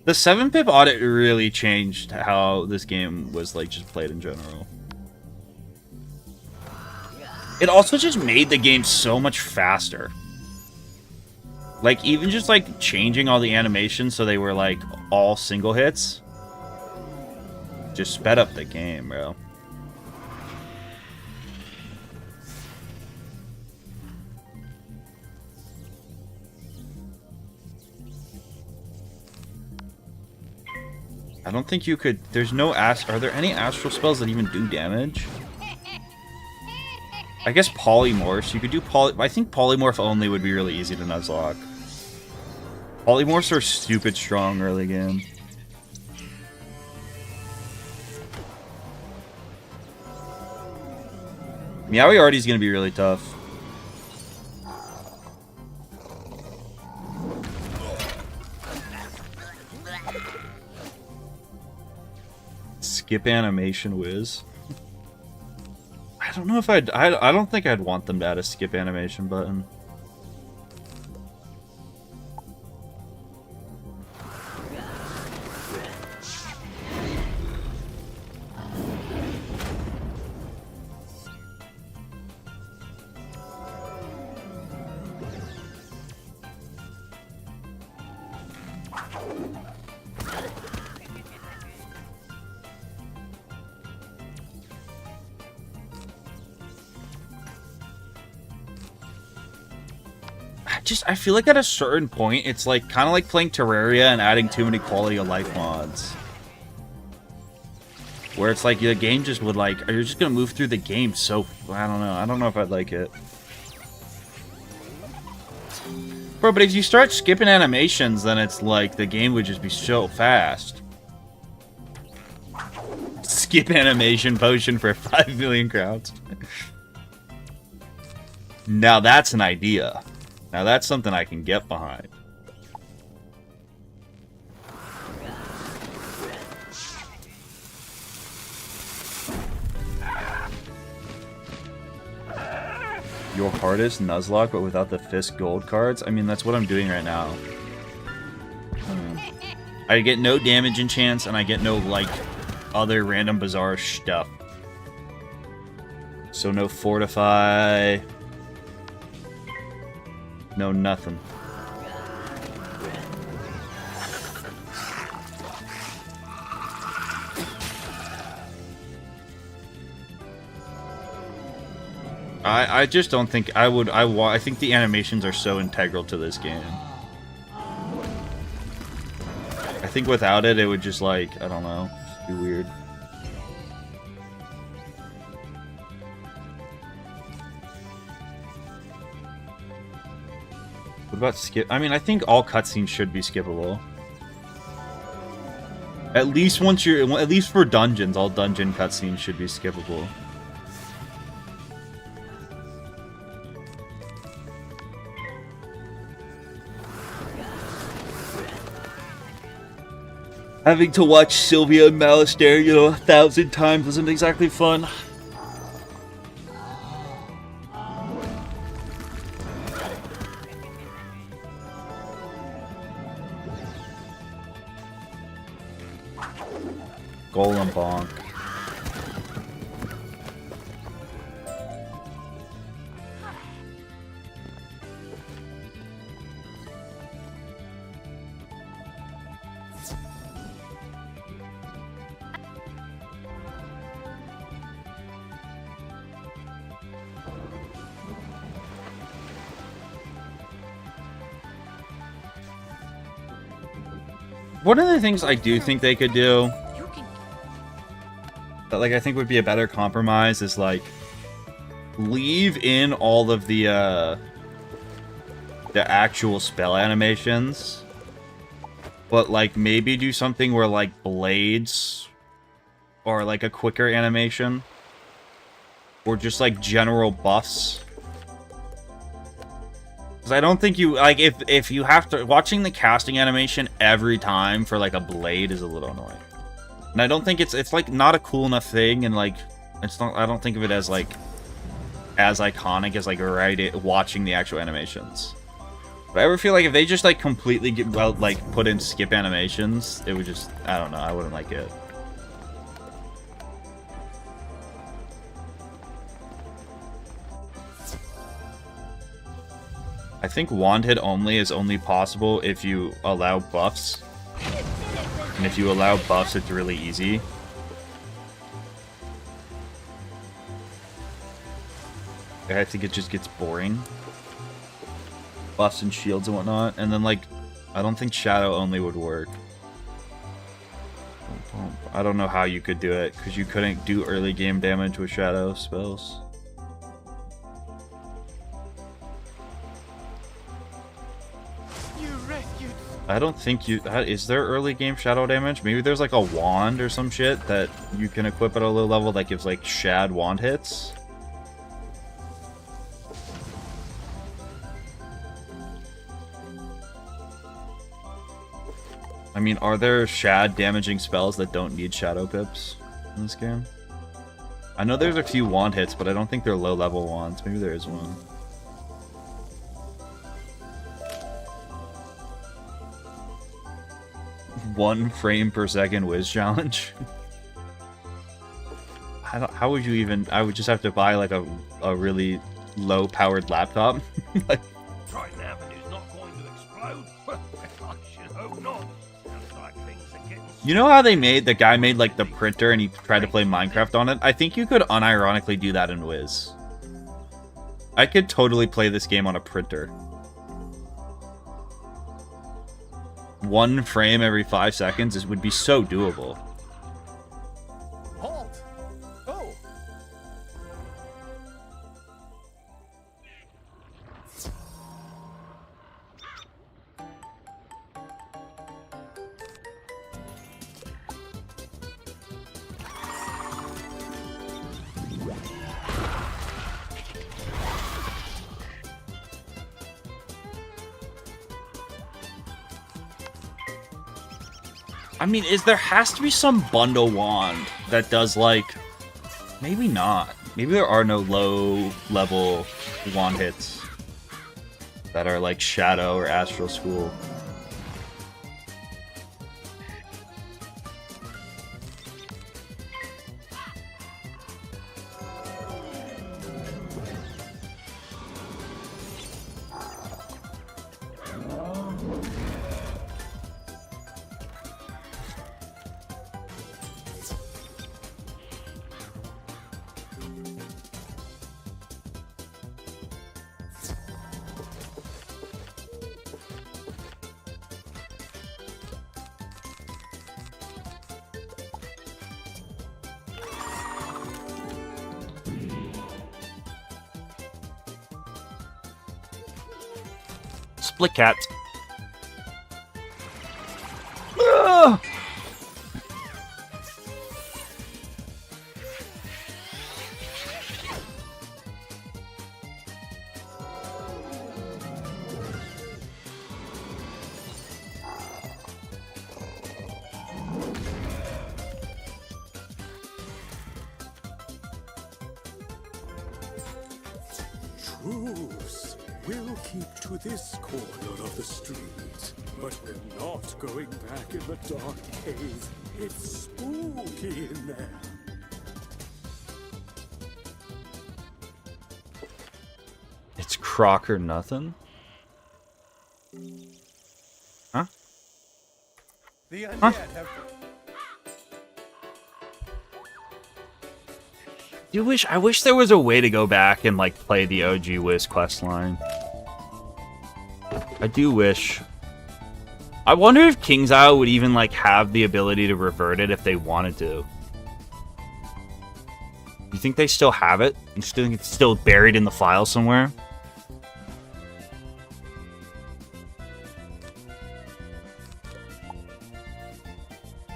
The 7-pip audit really changed how this game was, like, just played in general. It also just made the game so much faster. Like, even just, like, changing all the animations so they were, like, all single hits. Just sped up the game, bro. I don't think you could... There's no... Are there any astral spells that even do damage? I guess Polymorphs. You could do I think Polymorph only would be really easy to Nuzlocke. Polymorphs are stupid strong early game. Meowie already is going to be really tough. Skip animation whiz. I don't know if I don't think I'd want them to add a skip animation button. I feel like at a certain point, it's like kind of like playing Terraria and adding too many quality of life mods. Where it's like the game just would like, you're just gonna move through the game so, I don't know if I'd like it. Bro, but if you start skipping animations, then it's like the game would just be so fast. Skip animation potion for 5 million crowns. Now that's an idea. Now that's something I can get behind. Your hardest Nuzlocke, but without the Fist gold cards? I mean, that's what I'm doing right now. I get no damage enchants, and I get no, like, other random bizarre stuff. So no Fortify. No nothing. I just don't think I would. I think the animations are so integral to this game. I think without it, it would just like, I don't know, just be weird. What about skip? I mean, I think all cutscenes should be skippable. At least at least for dungeons, all dungeon cutscenes should be skippable. Having to watch Sylvia and Malistaire, 1,000 times isn't exactly fun. Golem bonk. One of the things I do think they could do that, like, I think would be a better compromise is, like, leave in all of the actual spell animations, but, like, maybe do something where, like, blades or, like, a quicker animation or just, like, general buffs. Because I don't think you, like, if you have to, watching the casting animation every time for, like, a blade is a little annoying. And I don't think it's like, not a cool enough thing, and, like, it's not, I don't think of it as, like, as iconic as, like, watching the actual animations. But I ever feel like if they just, like, completely put in skip animations, it would just, I don't know, I wouldn't like it. I think wand hit only is only possible if you allow buffs. And if you allow buffs, it's really easy. I think it just gets boring. Buffs and shields and whatnot. And then, like, I don't think shadow only would work. I don't know how you could do it, because you couldn't do early game damage with shadow spells. I don't think you... Is there early game shadow damage? Maybe there's like a wand or some shit that you can equip at a low level that gives like shad wand hits. I mean, are there shad damaging spells that don't need shadow pips in this game? I know there's a few wand hits, but I don't think they're low level wands. Maybe there is one. One frame per second whiz challenge. How would you even... I would just have to buy like a really low powered laptop. Like, Triton Avenue's not going to explode. I should hope not. Sounds like things are getting... You know how the guy made like the printer and he tried to play Minecraft on it? I think you could unironically do that in Wiz. I could totally play this game on a printer. 1 frame every 5 seconds would be so doable. Halt! Oh! I mean, there has to be some bundle wand that does, like... Maybe not. Maybe there are no low-level wand hits that are like Shadow or Astral School. Split cat. Ugh! Truce. We'll keep to this corner of the street, but we're not going back in the dark cave. It's spooky in there. It's Krok or nothing? Huh? The undead Huh? have... I wish there was a way to go back and like play the OG Wiz quest line. I do wish. I wonder if King's Isle would even like have the ability to revert it if they wanted to. You think they still have it? You still think it's still buried in the file somewhere?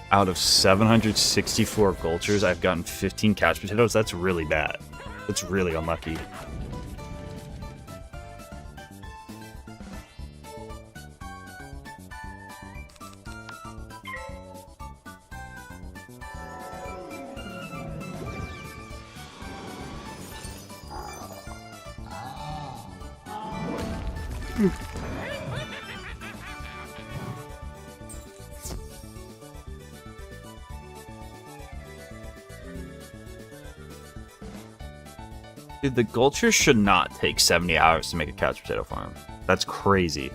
Out of 764 Gulchers, I've gotten 15 couch potatoes. That's really bad. That's really unlucky. Dude, the Gulcher should not take 70 hours to make a couch potato farm. That's crazy.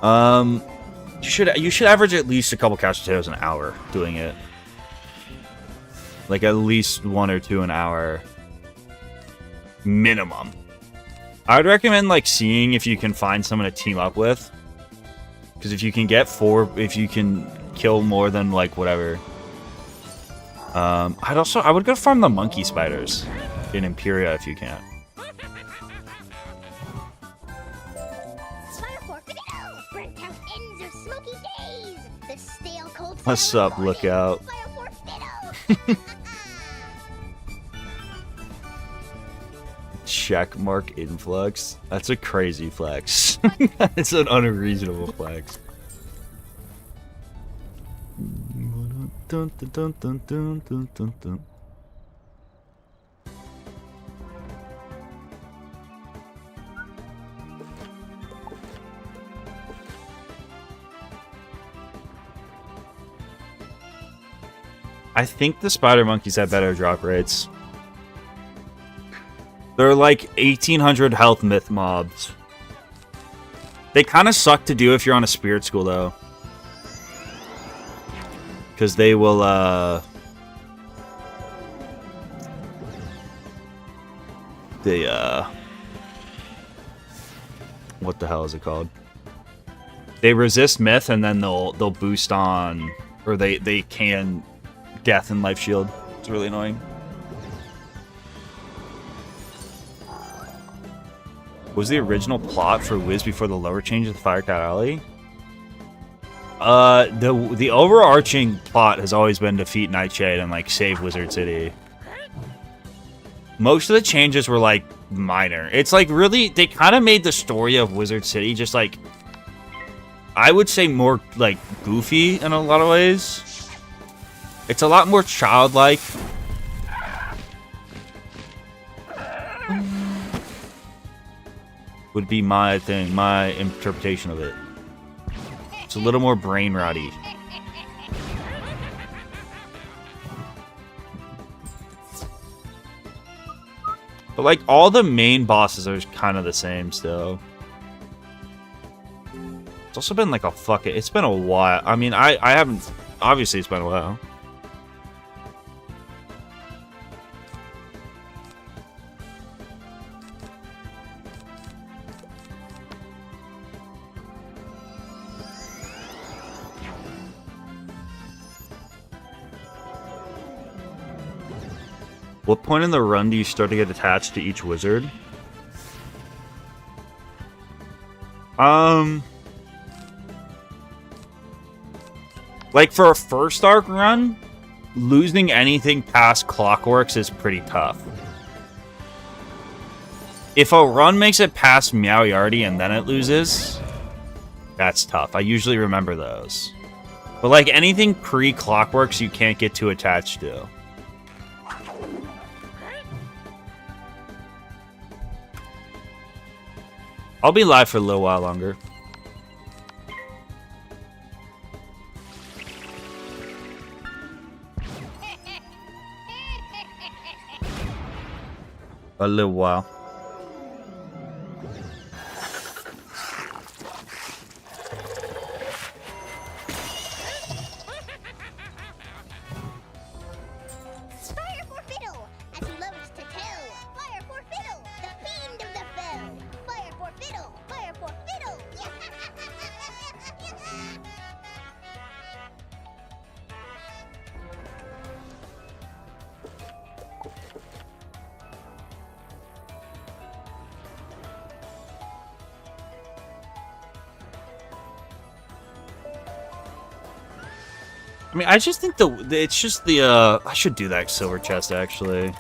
You should average at least a couple couch potatoes an hour doing it. Like at least 1 or 2 an hour. Minimum. I would recommend like seeing if you can find someone to team up with. Because if you can get 4, if you can kill more than like whatever. I would go farm the monkey spiders in Imperia if you can. What's up, Lookout? Check mark influx. That's a crazy flex. It's an unreasonable flex. Dun, dun, dun, dun, dun, dun, dun, dun. I think the spider monkeys have better drop rates. They're like 1800 health myth mobs. They kind of suck to do if you're on a spirit school though. Because they will, what the hell is it called? They resist myth and then they'll boost on, or they can death and life shield. It's really annoying. Was the original plot for Wiz before the lower change of the Firecat Alley? The overarching plot has always been defeat Nightshade and like save Wizard City. Most of the changes were like minor. It's like really they kind of made the story of Wizard City just like I would say more like goofy in a lot of ways. It's a lot more childlike. Would be my thing, my interpretation of it. It's a little more brain rotty. But like all the main bosses are kind of the same still. It's also been like it's been a while. I mean, I haven't, obviously it's been a while. What point in the run do you start to get attached to each wizard? Like for a first arc run, losing anything past Clockworks is pretty tough. If a run makes it past Meowyardy and then it loses, that's tough. I usually remember those. But like anything pre-Clockworks, you can't get too attached to. I'll be live for a little while longer. A little while. Fire for Fiddle, as he loves to tell. Fire for Fiddle, the fiend of the fell. Fire for Fiddle, fire for Fiddle. I mean, I just think it's just the, I should do that silver chest, actually.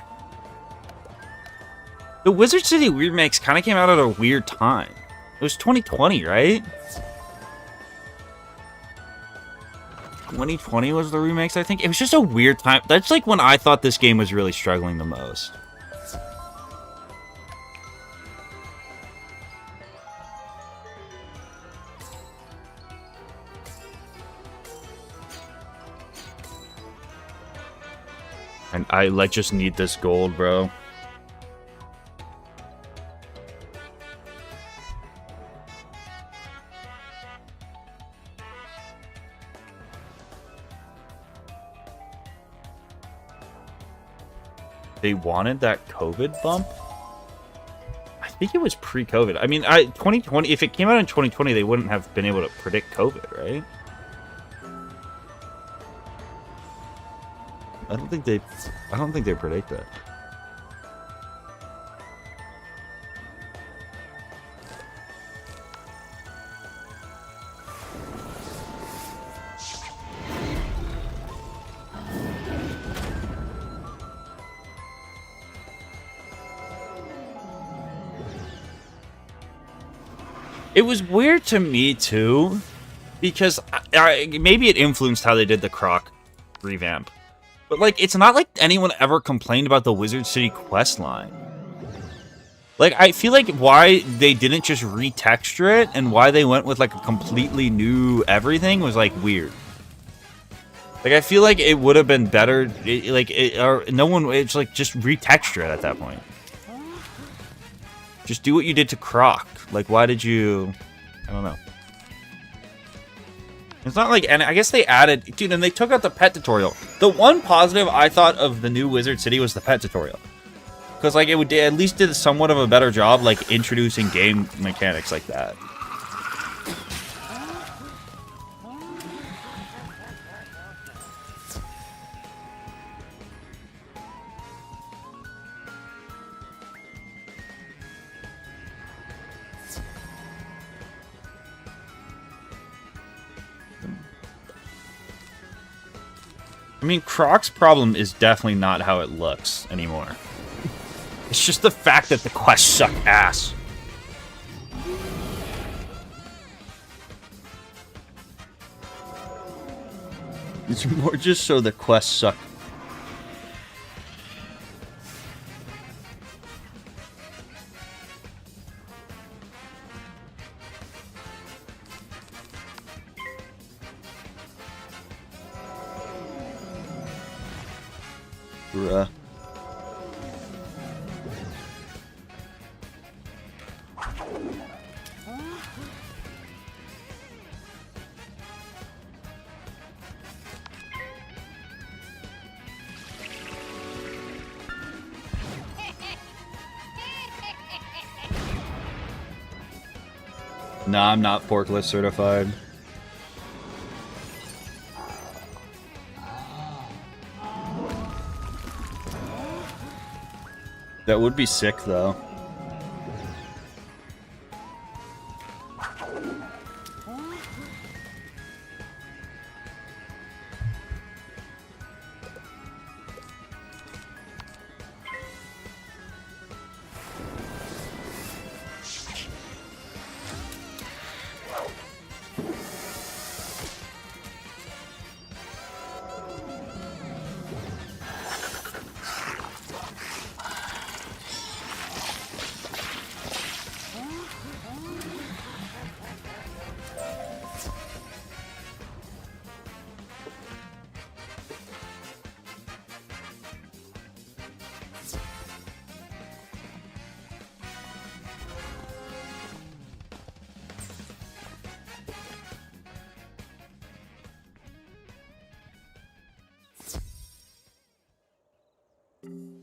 The Wizard City remakes kind of came out at a weird time. It was 2020, right? 2020 was the remakes, I think. It was just a weird time. That's like when I thought this game was really struggling the most. And I like just need this gold, bro. They wanted that COVID bump? I think it was pre-COVID. I mean, 2020, if it came out in 2020, they wouldn't have been able to predict COVID, right? I don't think they predict that. It was weird to me too, because maybe it influenced how they did the Krok revamp. But, like, it's not like anyone ever complained about the Wizard City questline. Like, I feel like why they didn't just retexture it and why they went with, like, a completely new everything was, like, weird. Like, I feel like it would have been better, it's like, just retexture it at that point. Just do what you did to Krok. Like, why did you... I don't know. It's not like, and I guess they added, dude, and they took out the pet tutorial. The one positive I thought of the new Wizard City was the pet tutorial. Because, like, it would at least did somewhat of a better job, like, introducing game mechanics like that. I mean, Krok's problem is definitely not how it looks anymore. It's just the fact that the quests suck ass. It's more just so the quests suck. Bruh. Nah, I'm not forklift certified. That would be sick, though.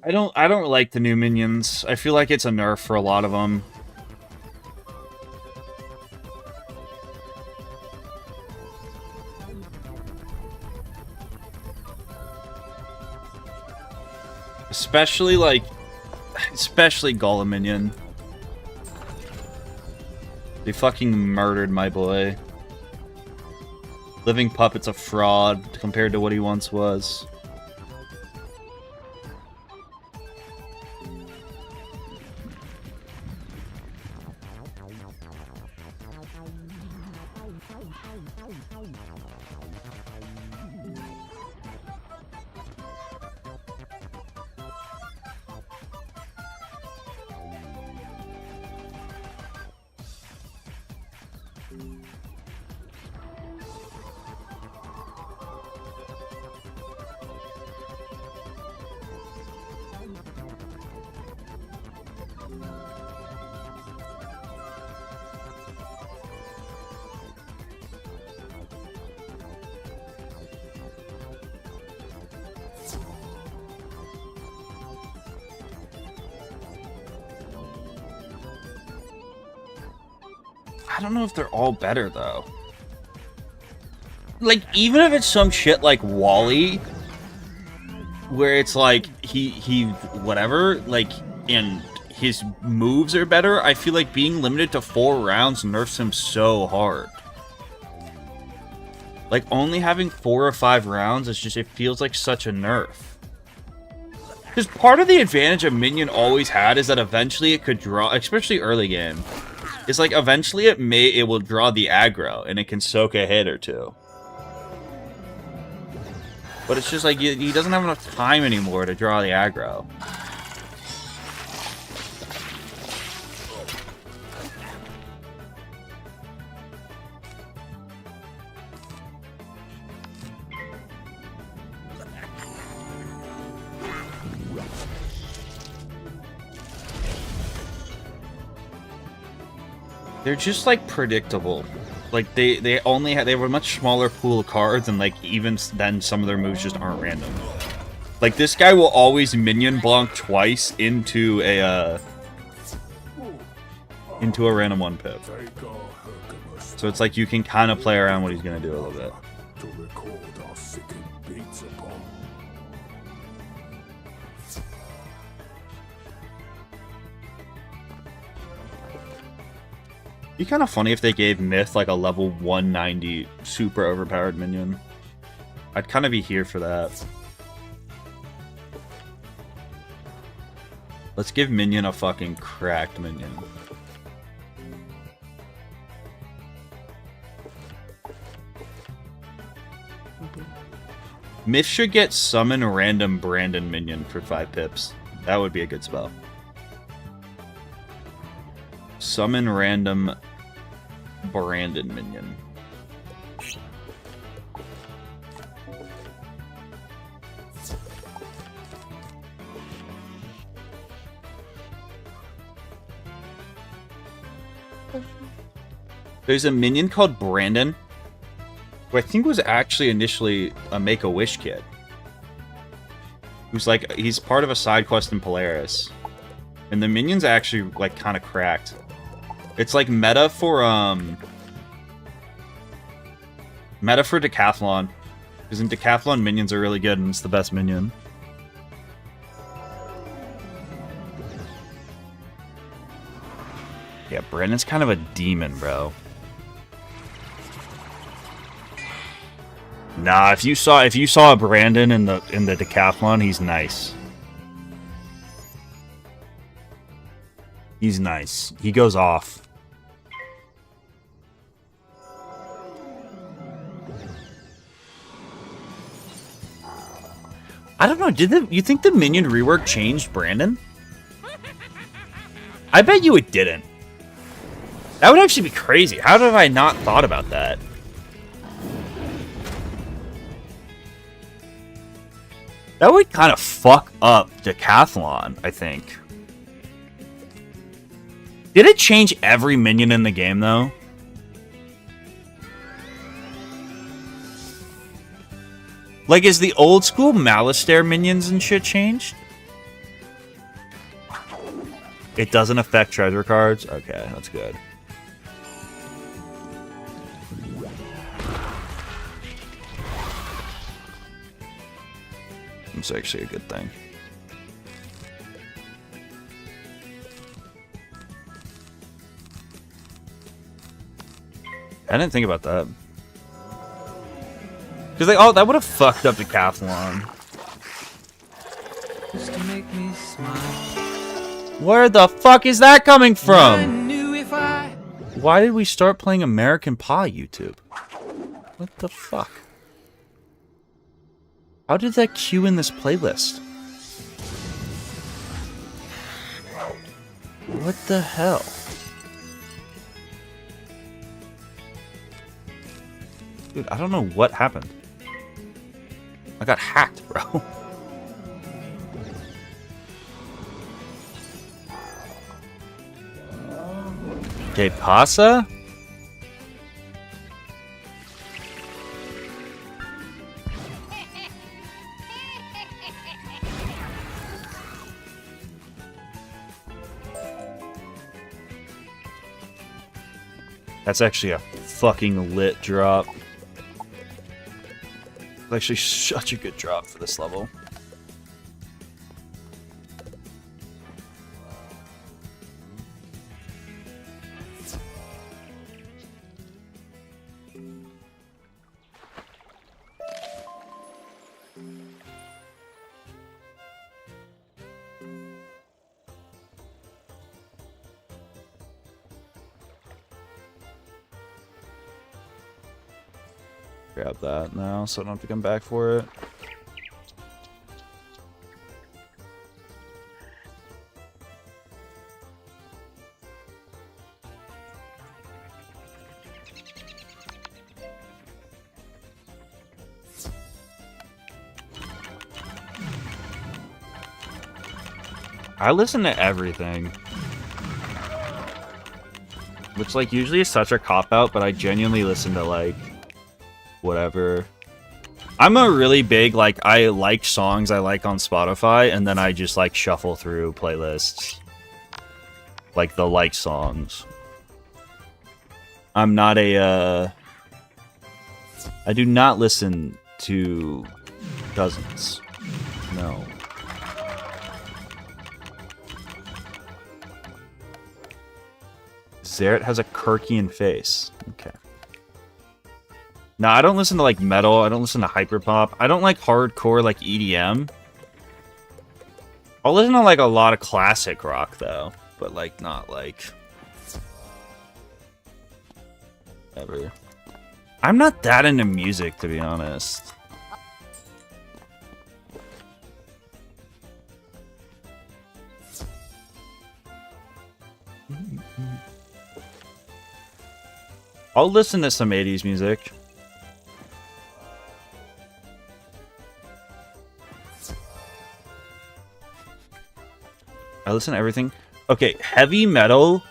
I don't like the new minions. I feel like it's a nerf for a lot of them. Especially Golem Minion. They fucking murdered my boy. Living Puppet's a fraud compared to what he once was. I don't know if they're all better, though. Like, even if it's some shit like Wally, where it's like, he whatever, like, and his moves are better, I feel like being limited to 4 rounds nerfs him so hard. Like, only having 4 or 5 rounds, is just, it feels like such a nerf. Because part of the advantage a minion always had is that eventually it could draw, especially early game, is like eventually it will draw the aggro and it can soak a hit or two. But it's just like he doesn't have enough time anymore to draw the aggro. They're just like predictable. Like they have a much smaller pool of cards, and like even then some of their moves just aren't random. Like, this guy will always minion bonk twice into a random 1 pip. So it's like you can kind of play around what he's going to do a little bit. To record our sickened beats upon. Be kind of funny if they gave Myth like a level 190 super overpowered minion. I'd kind of be here for that. Let's give Minion a fucking cracked minion. Myth should get Summon Random Brandon Minion for 5 pips. That would be a good spell. Summon Random Brandon Minion. There's a minion called Brandon, who I think was actually initially a Make-A-Wish kid. Who's like, he's part of a side quest in Polaris. And the minion's actually like kind of cracked. It's like meta for Decathlon. Because in Decathlon, minions are really good and it's the best minion. Yeah, Brandon's kind of a demon, bro. Nah, if you saw a Brandon in the Decathlon, he's nice. He's nice. He goes off. I don't know. You think the minion rework changed Brandon? I bet you it didn't. That would actually be crazy. How have I not thought about that? That would kind of fuck up Decathlon, I think. Did it change every minion in the game, though? Like, is the old school Malistaire minions and shit changed? It doesn't affect treasure cards? Okay, that's good. It's actually a good thing. I didn't think about that. Because like, oh, that would have fucked up Decathlon. Just to make me smile. Where the fuck is that coming I from? knew if I Why did we start playing American Pie YouTube? What the fuck? How did that queue in this playlist? What the hell? Dude, I don't know what happened. I got hacked, bro. ¿Qué pasa? That's actually a fucking lit drop. It's actually such a good drop for this level. Grab that now so I don't have to come back for it. I listen to everything. Which, like, usually is such a cop-out, but I genuinely listen to, like, whatever. I'm a really big, like, I like songs I like on Spotify, and then I just, like, shuffle through playlists. Like, the like songs. I'm not a, I do not listen to dozens. No. Zeret has a Kirkian face. Okay. No, I don't listen to, like, metal. I don't listen to hyperpop. I don't like hardcore, like, EDM. I'll listen to, like, a lot of classic rock, though. But, like, not, like... ever. I'm not that into music, to be honest. I'll listen to some 80s music. I listen to everything. Okay, heavy metal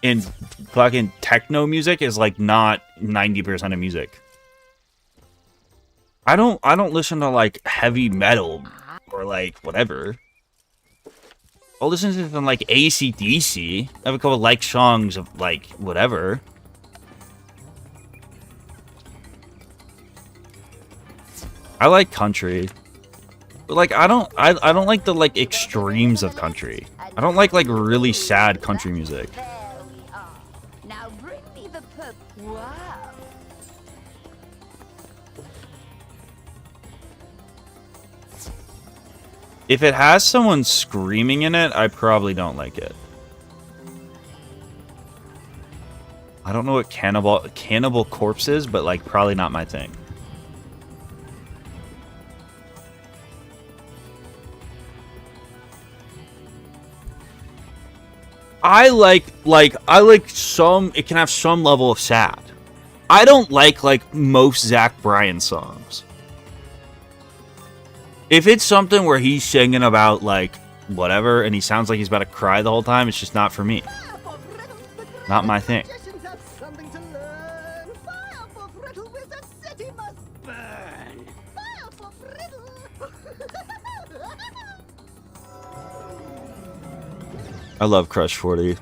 and fucking techno music is like not 90% of music. I don't listen to like heavy metal or like whatever. I'll listen to something like AC/DC. I have a couple like songs of like whatever. I like country. But like I don't like the like extremes of country. I don't like really sad country music. There we are. Now bring me the perp. Wow. If it has someone screaming in it, I probably don't like it. I don't know what Cannibal Corpse is, but like probably not my thing. I like some, it can have some level of sad. I don't like most Zach Bryan songs. If it's something where he's singing about like whatever and he sounds like he's about to cry the whole time, it's just not for me. Not my thing. I love Crush 40.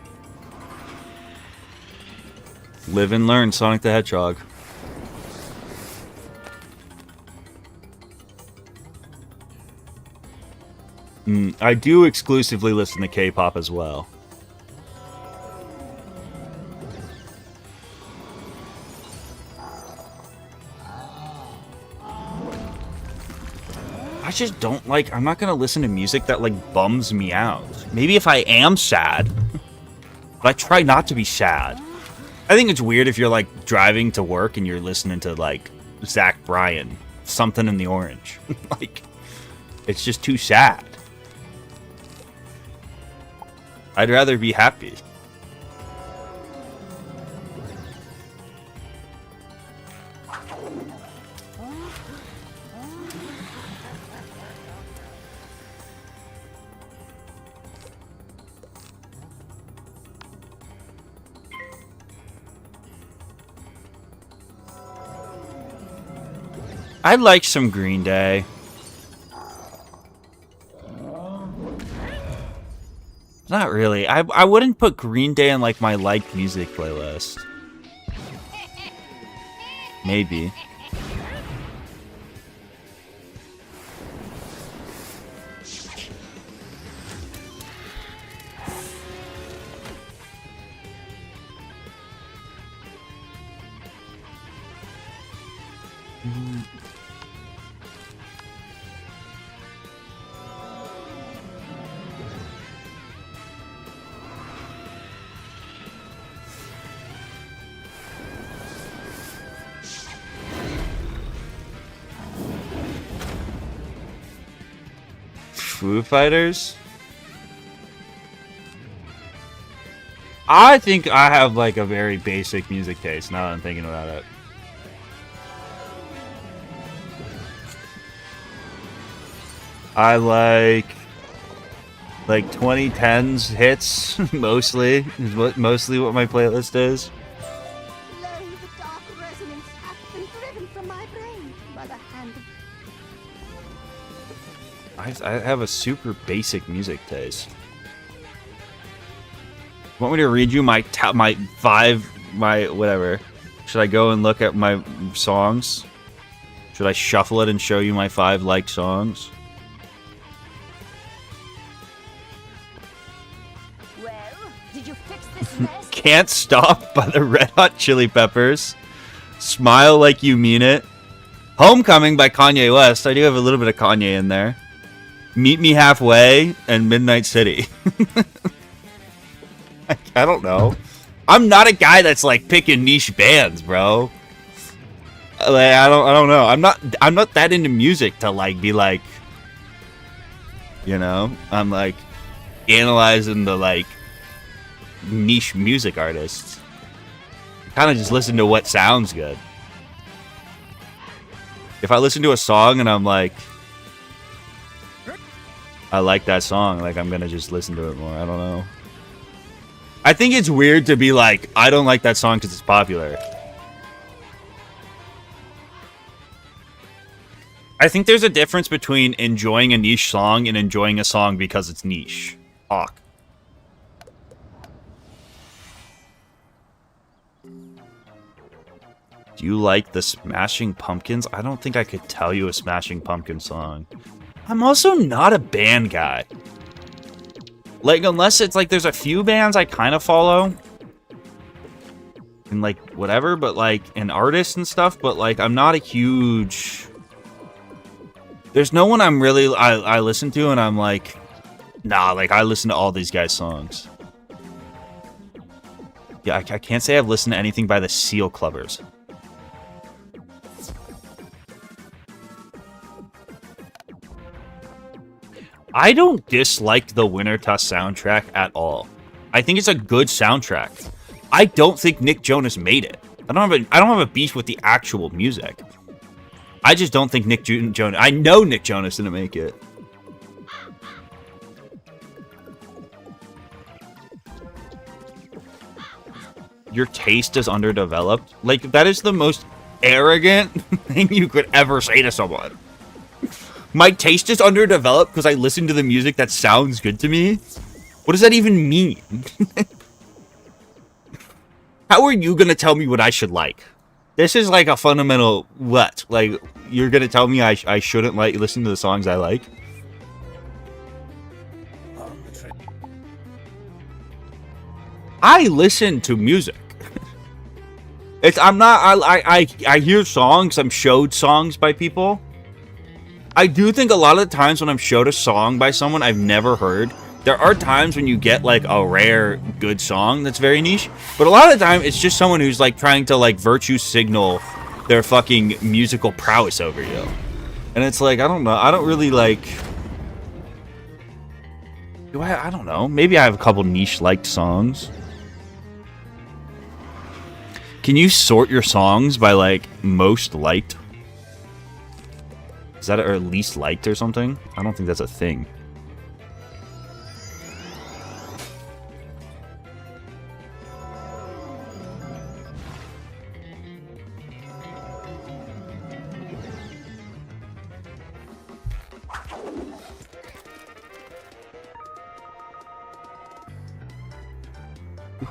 Live and learn, Sonic the Hedgehog. I do exclusively listen to K-pop as well. I just don't like, I'm not gonna listen to music that like bums me out. Maybe if I am sad, but I try not to be sad. I think it's weird if you're like driving to work and you're listening to like Zach Bryan, Something in the Orange. Like, it's just too sad. I'd rather be happy. I like some Green Day. Not really. I wouldn't put Green Day in like my liked music playlist. Maybe. Foo Fighters? I think I have like a very basic music taste now that I'm thinking about it. I like 2010s hits mostly is mostly what my playlist is. Lo, the dark resonance hath been driven from my brain by the hand of I have a super basic music taste. Want me to read you my whatever? Should I go and look at my songs? Should I shuffle it and show you my 5 liked songs? Well, did you fix this mess? Can't Stop by the Red Hot Chili Peppers. Smile Like You Mean It. Homecoming by Kanye West. I do have a little bit of Kanye in there. Meet Me Halfway and Midnight City. I don't know. I'm not a guy that's like picking niche bands, bro. Like, I don't know. I'm not that into music to like be like, you know, I'm like analyzing the like niche music artists. Kind of just listen to what sounds good. If I listen to a song and I'm like, I like that song, like I'm gonna just listen to it more. I don't know. I think it's weird to be like, I don't like that song because it's popular. I think there's a difference between enjoying a niche song and enjoying a song because it's niche. Hawk. Do you like the Smashing Pumpkins? I don't think I could tell you a Smashing Pumpkins song. I'm also not a band guy. Like, unless it's like there's a few bands I kind of follow. And like, whatever, but like, an artist and stuff, but like, I'm not a huge... There's no one I'm really, I listen to and I'm like, nah, like, I listen to all these guys' songs. Yeah, I can't say I've listened to anything by the Seal Clubbers. I don't dislike the Wintertusk soundtrack at all. I think it's a good soundtrack. I don't think Nick Jonas made it. I don't have a beef with the actual music. I just don't think Nick Jonas... I know Nick Jonas didn't make it. Your taste is underdeveloped? Like, that is the most arrogant thing you could ever say to someone. My taste is underdeveloped because I listen to the music that sounds good to me? What does that even mean? How are you going to tell me what I should like? This is like a fundamental what? Like, you're going to tell me I shouldn't like listen to the songs I like? I listen to music. I hear songs, I'm showed songs by people. I do think a lot of the times when I'm showed a song by someone I've never heard, there are times when you get like a rare good song that's very niche, but a lot of the time it's just someone who's like trying to like virtue signal their fucking musical prowess over you. And it's like, I don't know, I don't really like... I don't know, maybe I have a couple niche liked songs. Can you sort your songs by like most liked? Is that or least liked or something? I don't think that's a thing.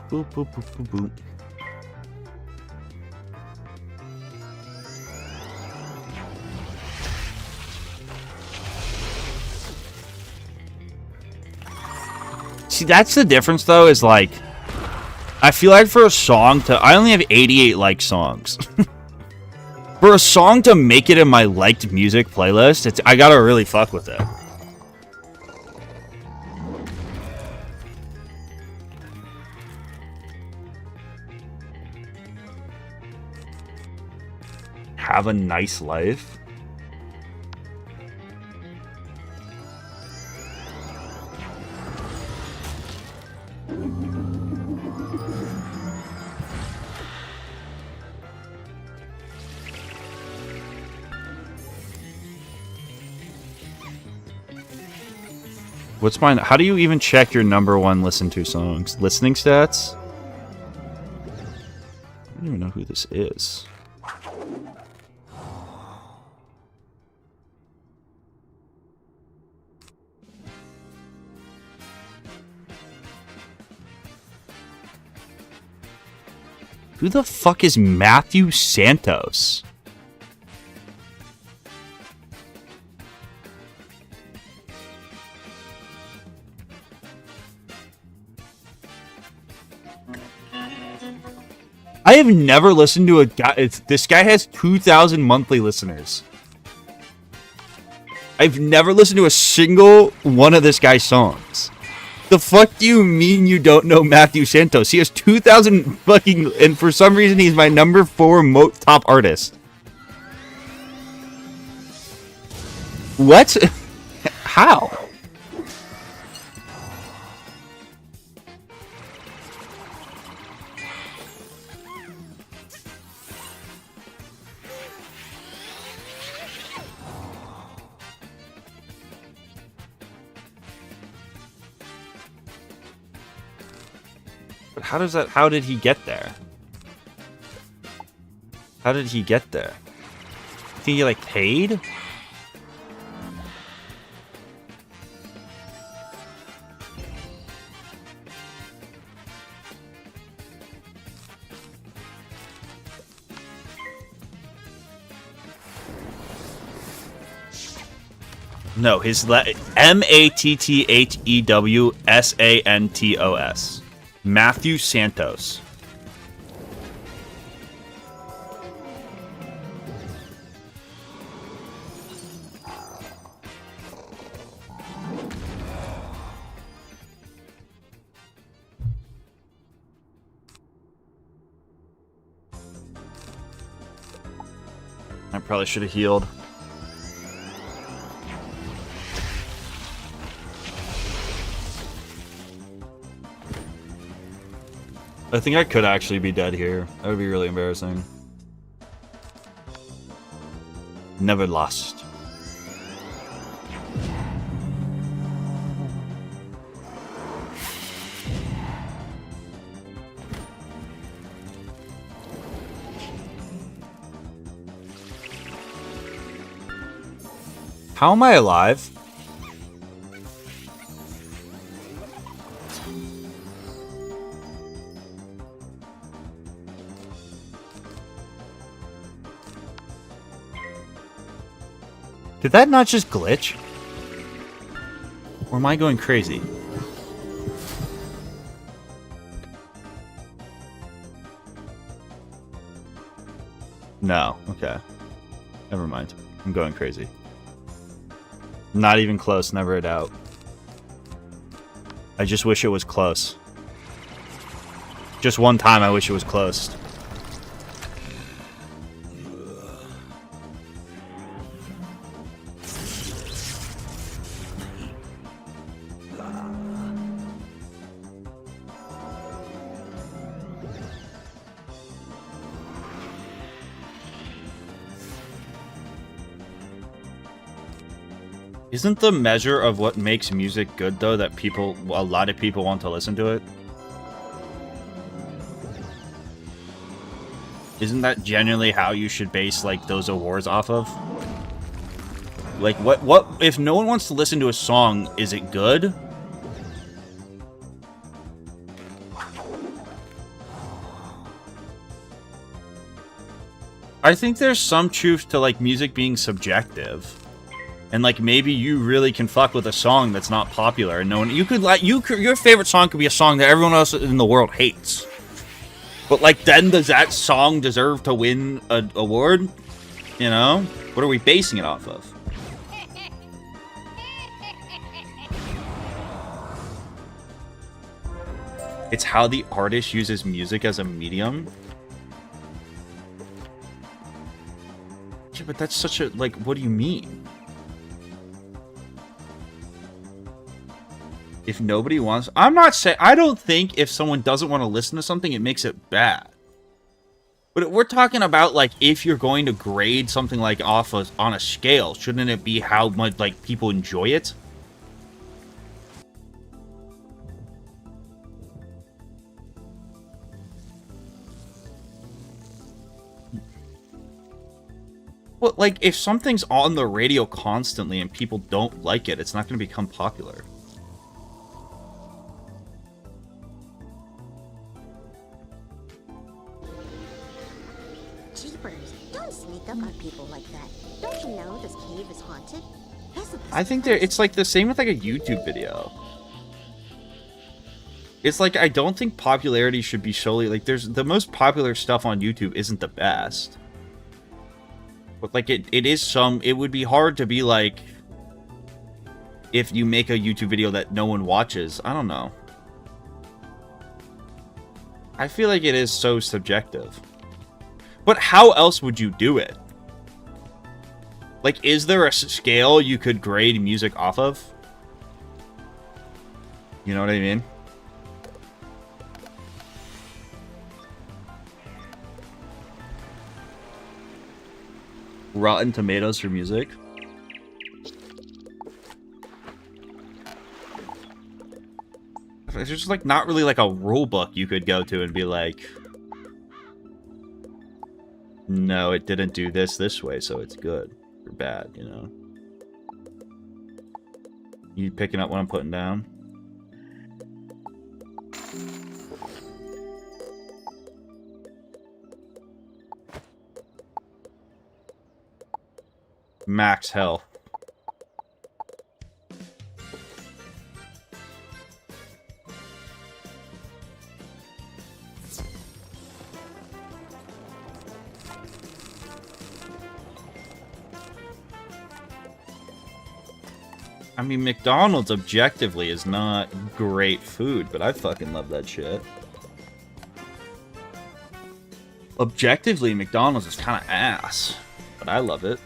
Boop, boop, boop, boop, boop. See, that's the difference, though, is like, I feel like for a song to, I only have 88 liked songs. For a song to make it in my liked music playlist, I gotta really fuck with it. Have a Nice Life. What's mine? How do you even check your #1 listened to songs? Listening stats? I don't even know who this is. Who the fuck is Matthew Santos? I have never listened to a guy. This guy has 2,000 monthly listeners. I've never listened to a single one of this guy's songs. The fuck do you mean you don't know Matthew Santos? He has 2,000 fucking... And for some reason, he's my number 4 top artist. What? How? But how does that... How did he get there? How did he get there? You think he, like, paid? No, his Matthew-Santos. Matthew Santos. I probably should have healed. I think I could actually be dead here. That would be really embarrassing. Never lost. How am I alive? Did that not just glitch? Or am I going crazy? No. Okay. Never mind. I'm going crazy. Not even close. Never a doubt. I just wish it was close. Just one time I wish it was close. Isn't the measure of what makes music good, though, that a lot of people want to listen to it? Isn't that genuinely how you should base, like, those awards off of? Like, what, if no one wants to listen to a song, is it good? I think there's some truth to, like, music being subjective. And, like, maybe you really can fuck with a song that's not popular, and no one... You could, like... your favorite song could be a song that everyone else in the world hates. But, like, then does that song deserve to win an award? You know? What are we basing it off of? It's how the artist uses music as a medium. Yeah, but that's such a... Like, what do you mean? If nobody wants... I'm not saying... I don't think if someone doesn't want to listen to something, it makes it bad. But we're talking about, like, if you're going to grade something, like, off on a scale, shouldn't it be how much, like, people enjoy it? Well, like, if something's on the radio constantly and people don't like it, it's not going to become popular. creepers. Don't sneak up on people like that. Don't you know this cave is haunted? I think it's like the same with like a YouTube video. It's like, I don't think popularity should be solely like, there's the most popular stuff on YouTube isn't the best. But like it would be hard to be like, if you make a YouTube video that no one watches. I don't know. I feel like it is so subjective. But how else would you do it? Like, is there a scale you could grade music off of? You know what I mean? Rotten Tomatoes for music? There's just like not really like a rule book you could go to and be like, no, it didn't do this way, so it's good or bad, you know? You picking up what I'm putting down? Max health. I mean, McDonald's objectively is not great food, but I fucking love that shit. Objectively, McDonald's is kind of ass, but I love it.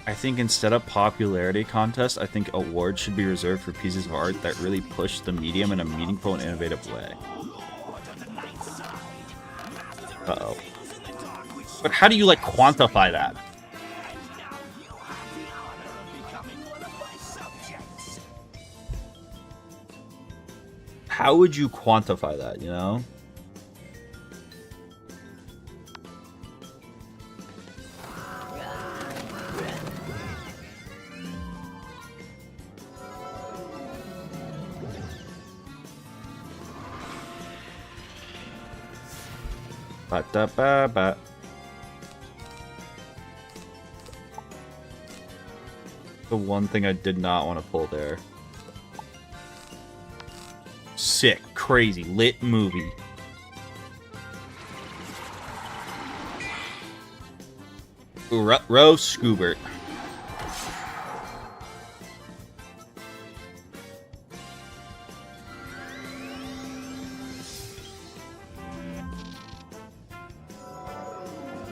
I think instead of popularity contests, I think awards should be reserved for pieces of art that really push the medium in a meaningful and innovative way. Uh-oh. But how do you, like, quantify that? How would you quantify that, you know? Ba-da-ba-ba. The one thing I did not want to pull there. Sick, crazy, lit movie. Row Scoobert.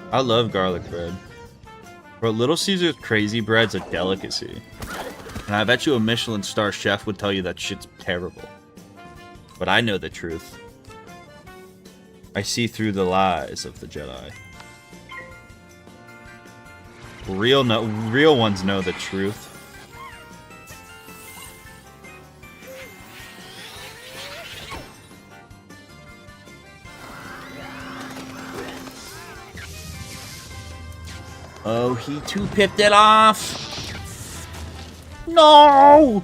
I love garlic bread. Bro, Little Caesar's crazy bread's a delicacy. And I bet you a Michelin star chef would tell you that shit's terrible. But I know the truth. I see through the lies of the Jedi. Real ones know the truth. Oh, he two-pipped it off! No!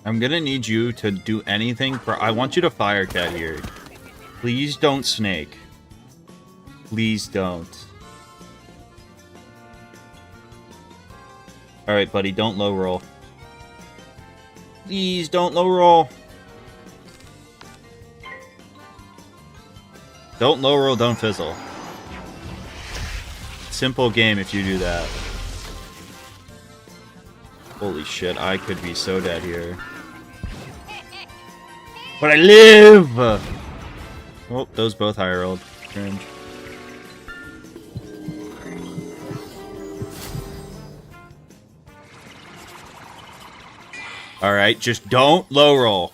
I'm gonna need you to do anything for... I want you to fire cat here. Please don't snake. Please don't. Alright, buddy, don't low roll. Please don't low roll. Don't low roll, don't fizzle. Simple game if you do that. Holy shit, I could be so dead here. But I live! Oh, those both higher rolled. Cringe. Alright, just don't low roll.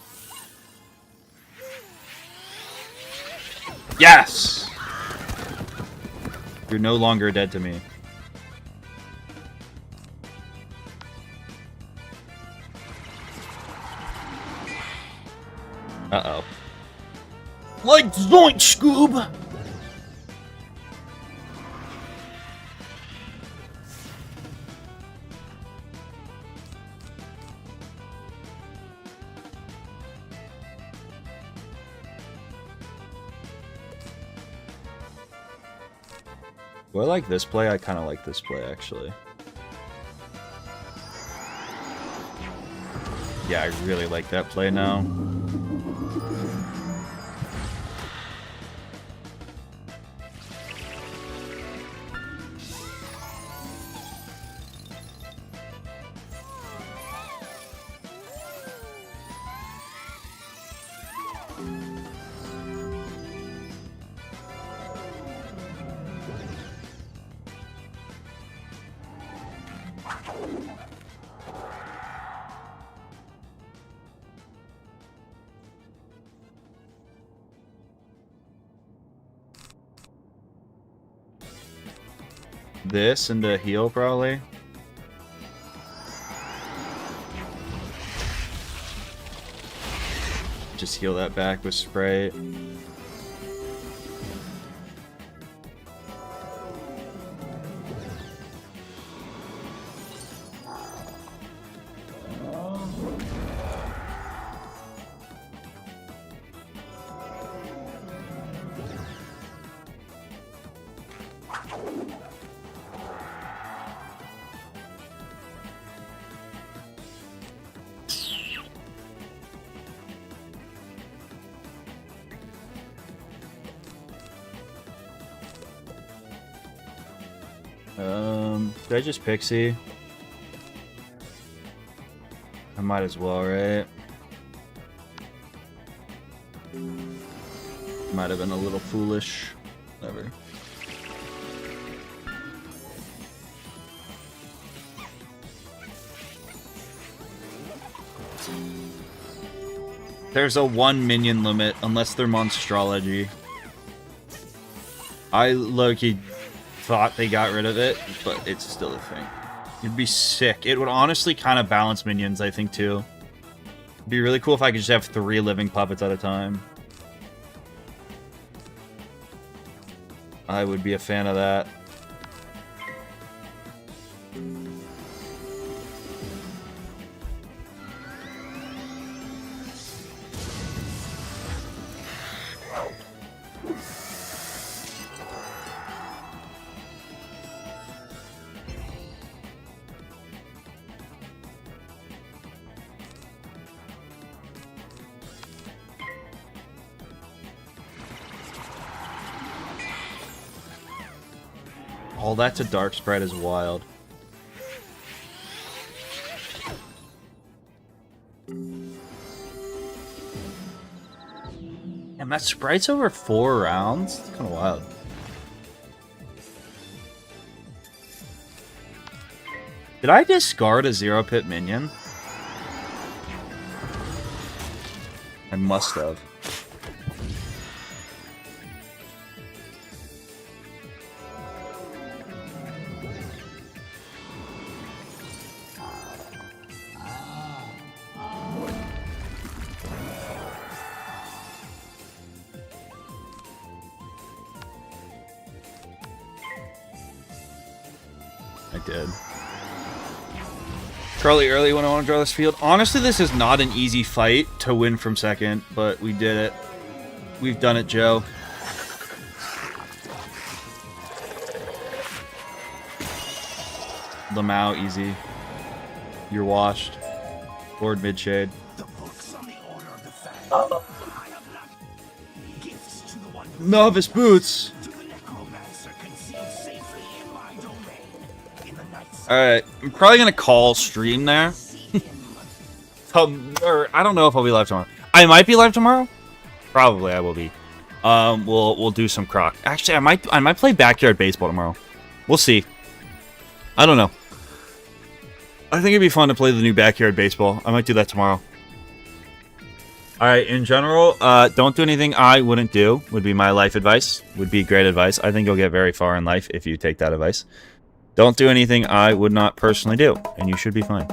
Yes! You're no longer dead to me. Uh-oh. Like Zoink Scoob! Do I like this play? I kind of like this play, actually. Yeah, I really like that play now. This into heal, probably. Just heal that back with spray. Did I just pixie? I might as well, right? Might have been a little foolish. Whatever. There's a 1 minion limit unless they're monstrology. I low-key thought they got rid of it, but it's still a thing. It'd be sick. It would honestly kind of balance minions, I think, too. It'd be really cool if I could just have 3 living puppets at a time. I would be a fan of that. Oh, that's a dark spread is wild. And that sprite's over 4 rounds? It's kind of wild. Did I discard a 0-pit minion? I must have. I did. Charlie early when I want to draw this field. Honestly, this is not an easy fight to win from second, but we did it. We've done it, Joe. Lamau, easy. You're washed. Lord Midshade. Novice boots! Alright, I'm probably gonna call stream there. Or I don't know if I'll be live tomorrow. I might be live tomorrow. Probably I will be. We'll do some Krok. Actually, I might play backyard baseball tomorrow. We'll see. I don't know. I think it'd be fun to play the new backyard baseball. I might do that tomorrow. Alright, in general, don't do anything I wouldn't do, would be my life advice. Would be great advice. I think you'll get very far in life if you take that advice. Don't do anything I would not personally do, and you should be fine.